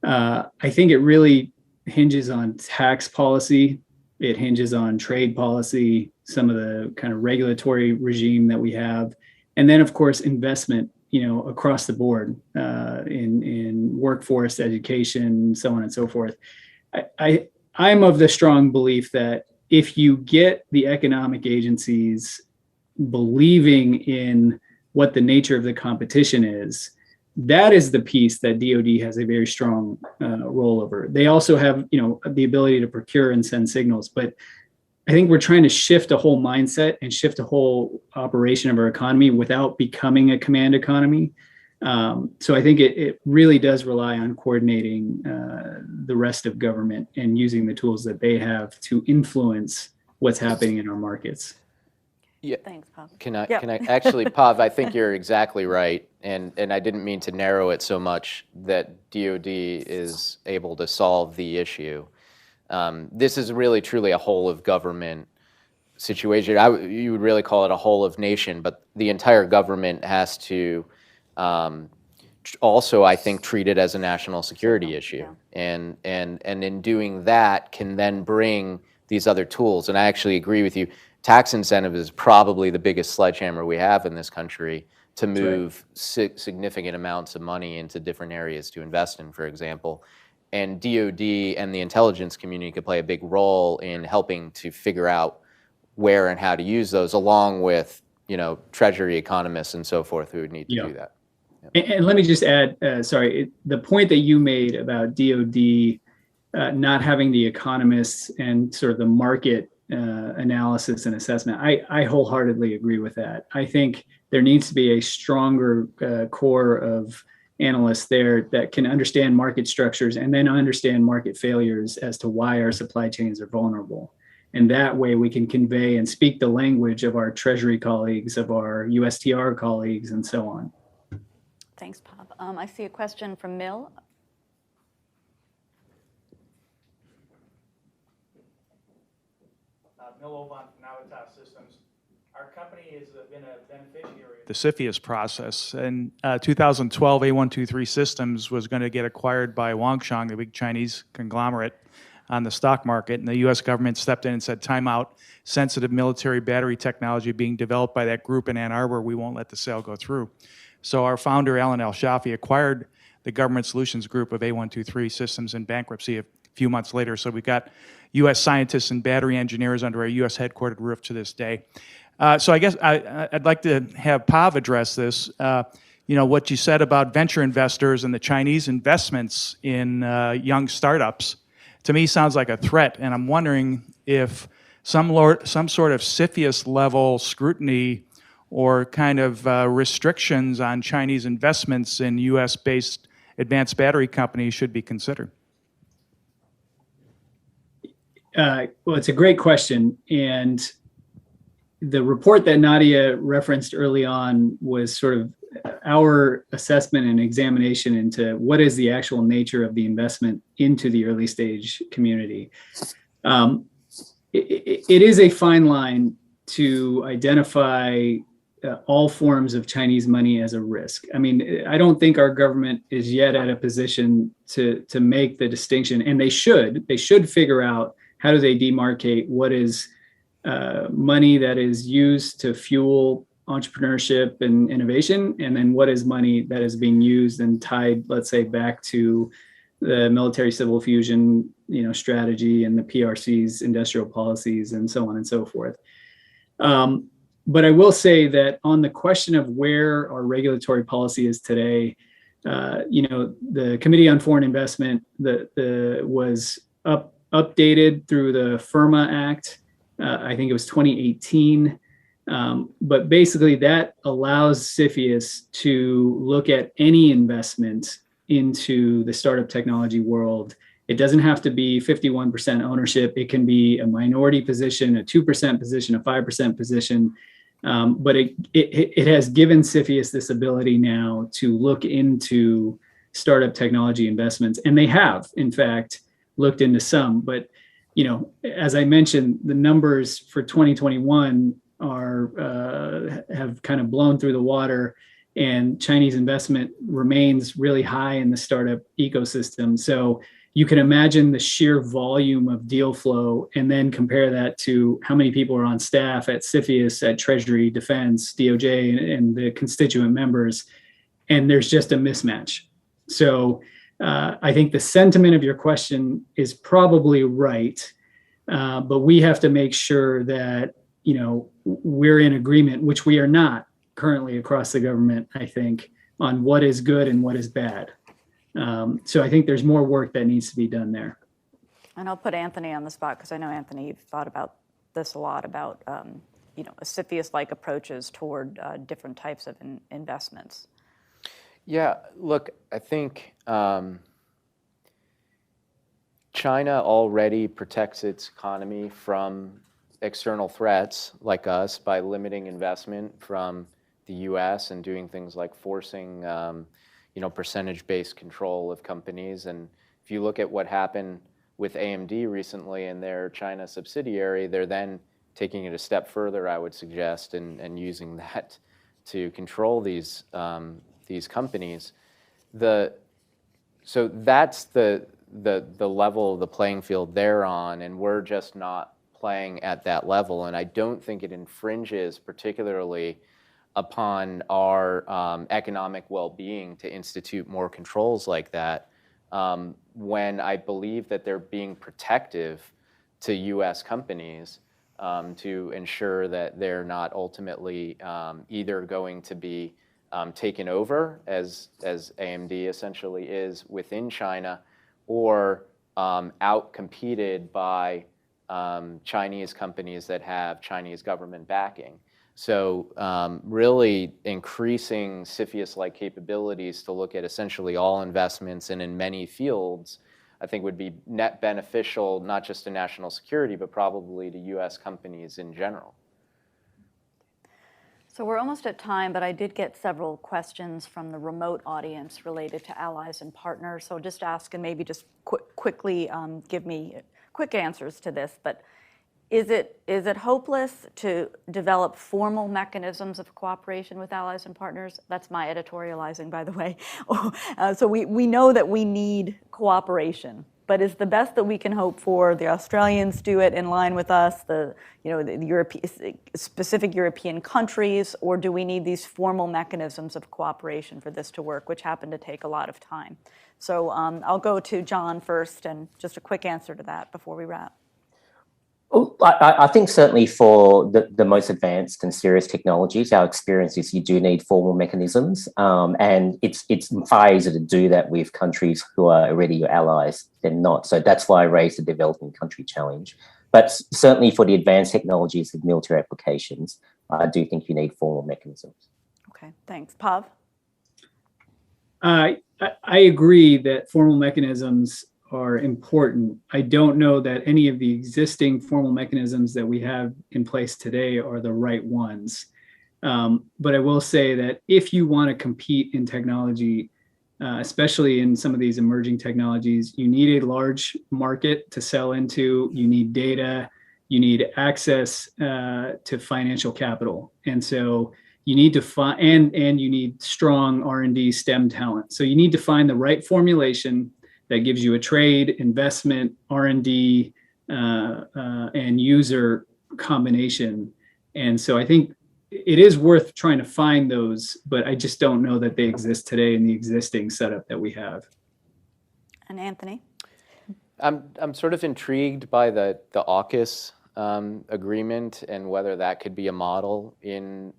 I think it really hinges on tax policy. It hinges on trade policy, some of the kind of regulatory regime that we have, and then of course investment across the board in workforce, education, so on and so forth. I'm of the strong belief that if you get the economic agencies believing in what the nature of the competition is, that is the piece that DoD has a very strong role over. They also have, the ability to procure and send signals, but I think we're trying to shift a whole mindset and shift a whole operation of our economy without becoming a command economy. So I think it really does rely on coordinating the rest of government and using the tools that they have to influence what's happening in our markets. Yeah. Thanks, Pav. Can I actually, Pav, I think you're exactly right. And I didn't mean to narrow it so much that DoD is able to solve the issue. This is really truly a whole of government situation. You would really call it a whole of nation, but the entire government has to also, I think, treat it as a national security issue. And in doing that can then bring these other tools. And I actually agree with you. Tax incentive is probably the biggest sledgehammer we have in this country to move significant amounts of money into different areas to invest in, for example. And DoD and the intelligence community could play a big role in helping to figure out where and how to use those, along with Treasury economists and so forth who would need to do that. And let me just add, the point that you made about DoD not having the economists and sort of the market analysis and assessment, I wholeheartedly agree with that. I think there needs to be a stronger core of analysts there that can understand market structures and then understand market failures as to why our supply chains are vulnerable. And that way we can convey and speak the language of our Treasury colleagues, of our USTR colleagues, and so on. Thanks, Bob. I see a question from Mill. Mill Oban from Navitas Systems. Our company has been a beneficiary of the CFIUS process. In 2012, A123 Systems was going to get acquired by Wangshan, the big Chinese conglomerate, on the stock market, and the U.S. government stepped in and said, time out, sensitive military battery technology being developed by that group in Ann Arbor, we won't let the sale go through. So our founder, Alan Al-Shafi, acquired the Government Solutions Group of A123 Systems in bankruptcy a few months later. So we got U.S. scientists and battery engineers under a U.S. headquartered roof to this day. So I guess I'd like to have Pav address this. What you said about venture investors and the Chinese investments in young startups, to me sounds like a threat. And I'm wondering if some sort of CFIUS level scrutiny or kind of restrictions on Chinese investments in U.S.-based advanced battery companies should be considered. Well, it's a great question. And the report that Nadia referenced early on was sort of our assessment and examination into what is the actual nature of the investment into the early stage community. It is a fine line to identify all forms of Chinese money as a risk. I mean, I don't think our government is yet at a position to make the distinction, and they should figure out how do they demarcate what is money that is used to fuel entrepreneurship and innovation, and then what is money that is being used and tied, let's say, back to the military civil fusion, strategy and the PRC's industrial policies and so on and so forth. But I will say that on the question of where our regulatory policy is today, the Committee on Foreign Investment was updated through the FIRMA Act. I think it was 2018. But basically that allows CFIUS to look at any investment into the startup technology world. It doesn't have to be 51% ownership. It can be a minority position, a 2% position, a 5% position. But it has given CFIUS this ability now to look into startup technology investments. And they have, in fact, looked into some. But, as I mentioned, the numbers for 2021 have kind of blown through the water, and Chinese investment remains really high in the startup ecosystem. So you can imagine the sheer volume of deal flow, and then compare that to how many people are on staff at CFIUS, at Treasury, Defense, DOJ, and the constituent members. and there's just a mismatch. So I think the sentiment of your question is probably right, but we have to make sure that, we're in agreement, which we are not currently across the government, I think, on what is good and what is bad. So I think there's more work that needs to be done there. And I'll put Anthony on the spot because I know, Anthony, you've thought about this a lot, about CFIUS-like approaches toward different types of investments. Yeah, look, I think China already protects its economy from external threats like us by limiting investment from the US and doing things like forcing percentage-based control of companies. And if you look at what happened with AMD recently and their China subsidiary, they're then taking it a step further, I would suggest, and using that to control these companies. So that's the level of the playing field they're on, and we're just not playing at that level. And I don't think it infringes particularly upon our economic well-being to institute more controls like that, when I believe that they're being protective to US companies to ensure that they're not ultimately either going to be taken over, as AMD essentially is within China, or out-competed by Chinese companies that have Chinese government backing. So really increasing CFIUS-like capabilities to look at essentially all investments and in many fields, I think would be net beneficial, not just to national security, but probably to US companies in general. So we're almost at time, but I did get several questions from the remote audience related to allies and partners. So just ask, and maybe just quickly give me quick answers to this. But is it hopeless to develop formal mechanisms of cooperation with allies and partners? That's my editorializing, by the way. So we know that we need cooperation, but is the best that we can hope for the Australians do it in line with us, the specific European countries, or do we need these formal mechanisms of cooperation for this to work, which happen to take a lot of time? So I'll go to John first, and just a quick answer to that before we wrap. I think certainly for the most advanced and serious technologies, our experience is you do need formal mechanisms, and it's far easier to do that with countries who are already your allies than not. So that's why I raised the developing country challenge. But certainly for the advanced technologies of military applications, I do think you need formal mechanisms. Okay, thanks. Pav? I agree that formal mechanisms are important. I don't know that any of the existing formal mechanisms that we have in place today are the right ones. But I will say that if you want to compete in technology, especially in some of these emerging technologies, you need a large market to sell into, you need data, you need access to financial capital. And so you need to find, and you need strong R&D STEM talent. So you need to find the right formulation that gives you a trade, investment, R&D, and user combination. And so I think it is worth trying to find those, but I just don't know that they exist today in the existing setup that we have. And Anthony? I'm sort of intrigued by the AUKUS agreement and whether that could be a model in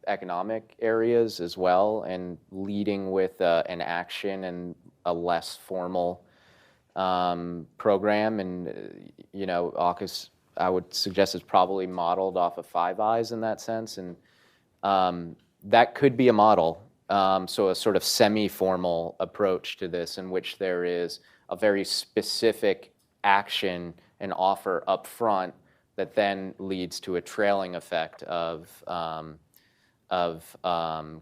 economic areas as well, and leading with an action and a less formal program. And AUKUS, I would suggest, is probably modeled off of Five Eyes in that sense, and that could be a model. So a sort of semi-formal approach to this, in which there is a very specific action and offer up front that then leads to a trailing effect of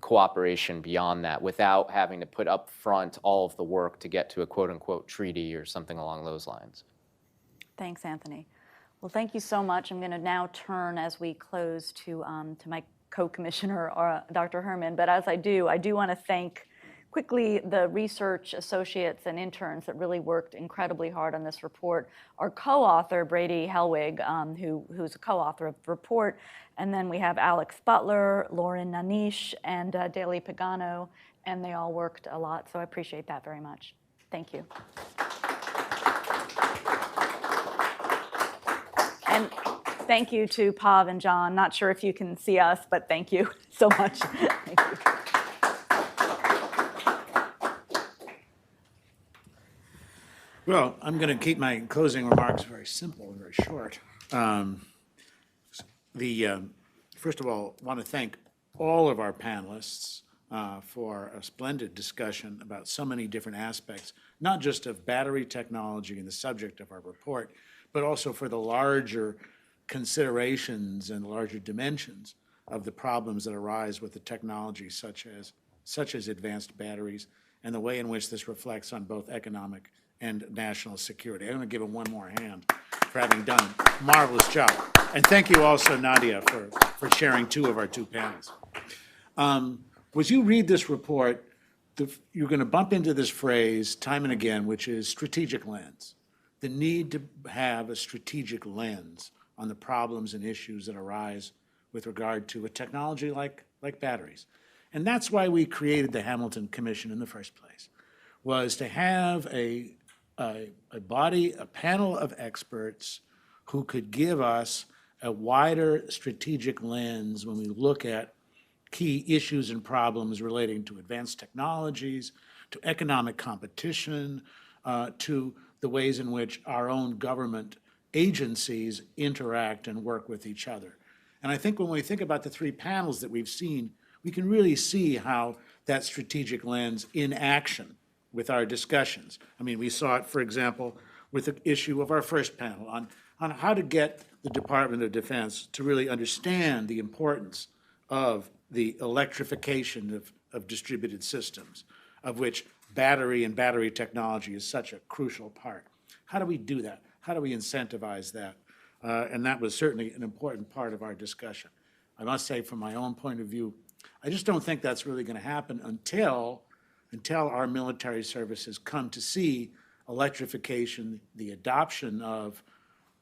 cooperation beyond that, without having to put up front all of the work to get to a quote-unquote treaty or something along those lines. Thanks, Anthony. Well, thank you so much. I'm going to now turn, as we close, to my co-commissioner, Dr. Herman. But as I do want to thank quickly the research associates and interns that really worked incredibly hard on this report. Our co-author, Brady Helwig, who's a co-author of the report. And then we have Alex Butler, Lauren Nanish, and Daley Pagano, and they all worked a lot, so I appreciate that very much. Thank you. And thank you to Pav and John. Not sure if you can see us, but thank you so much. Thank you. Well, I'm going to keep my closing remarks very simple and very short. First of all, I want to thank all of our panelists for a splendid discussion about so many different aspects, not just of battery technology and the subject of our report, but also for the larger considerations and larger dimensions of the problems that arise with the technology such as advanced batteries and the way in which this reflects on both economic and national security. I'm going to give him one more hand for having done a marvelous job. And thank you also, Nadia, for chairing two of our two panels. As you read this report, you're going to bump into this phrase time and again, which is strategic lens. The need to have a strategic lens on the problems and issues that arise with regard to a technology like batteries. And that's why we created the Hamilton Commission in the first place, was to have a body, a panel of experts who could give us a wider strategic lens when we look at key issues and problems relating to advanced technologies, to economic competition, to the ways in which our own government agencies interact and work with each other. And I think when we think about the three panels that we've seen, we can really see how that strategic lens in action with our discussions. I mean, we saw it, for example, with the issue of our first panel on how to get the Department of Defense to really understand the importance of the electrification of distributed systems, of which battery and battery technology is such a crucial part. How do we do that? How do we incentivize that? And that was certainly an important part of our discussion. I must say, from my own point of view, I just don't think that's really going to happen until our military services come to see electrification, the adoption of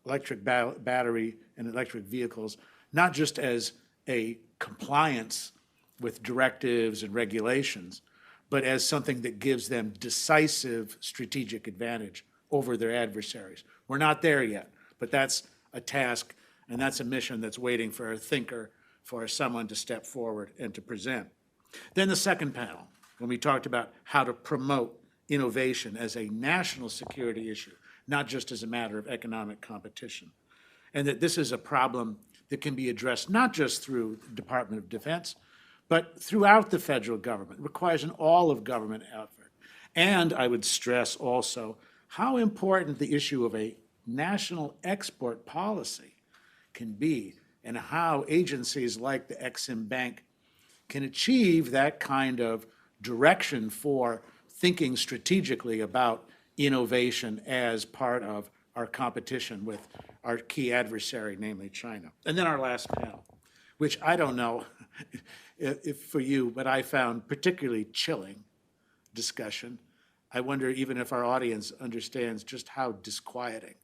electric battery and electric vehicles, not just as a compliance with directives and regulations, but as something that gives them decisive strategic advantage over their adversaries. We're not there yet, but that's a task and that's a mission that's waiting for a thinker, for someone to step forward and to present. Then the second panel, when we talked about how to promote innovation as a national security issue, not just as a matter of economic competition, and that this is a problem that can be addressed not just through the Department of Defense, but throughout the federal government. It requires an all-of-government effort. And I would stress also how important the issue of a national export policy can be, and how agencies like the Ex-Im Bank can achieve that kind of direction for thinking strategically about innovation as part of our competition with our key adversary, namely China. And then our last panel, which I don't know if for you, but I found particularly chilling discussion. I wonder even if our audience understands just how disquieting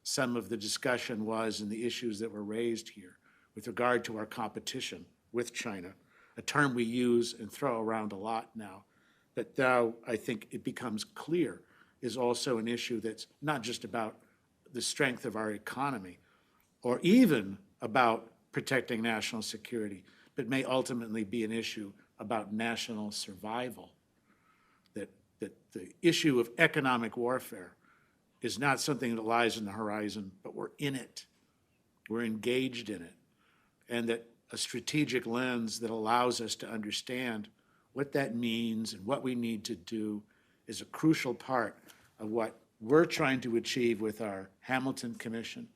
some of the discussion was and the issues that were raised here with regard to our competition with China, a term we use and throw around a lot now, but now I think it becomes clear is also an issue that's not just about the strength of our economy or even about protecting national security, but may ultimately be an issue about national survival. That the issue of economic warfare is not something that lies in the horizon, but we're in it. We're engaged in it. And that a strategic lens that allows us to understand what that means and what we need to do is a crucial part of what we're trying to achieve with our Hamilton Commission.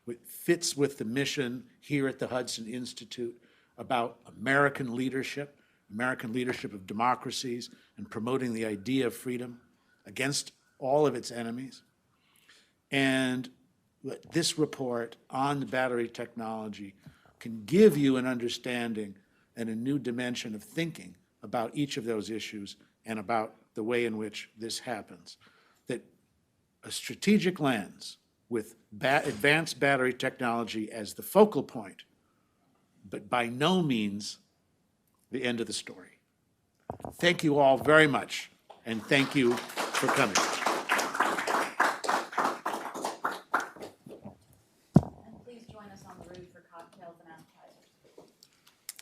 It fits with the mission here at the Hudson Institute about American leadership of democracies, and promoting the idea of freedom against all of its enemies. And this report on the battery technology can give you an understanding and a new dimension of thinking about each of those issues and about the way in which this happens. That a strategic lens with advanced battery technology as the focal point, but by no means the end of the story. Thank you all very much, and thank you for coming. And please join us on the route for cocktails and appetizers.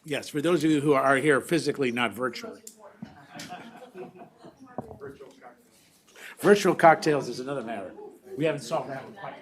Yes, for those of you who are here physically, not virtually. Virtual cocktails is another matter. We haven't solved that one quite.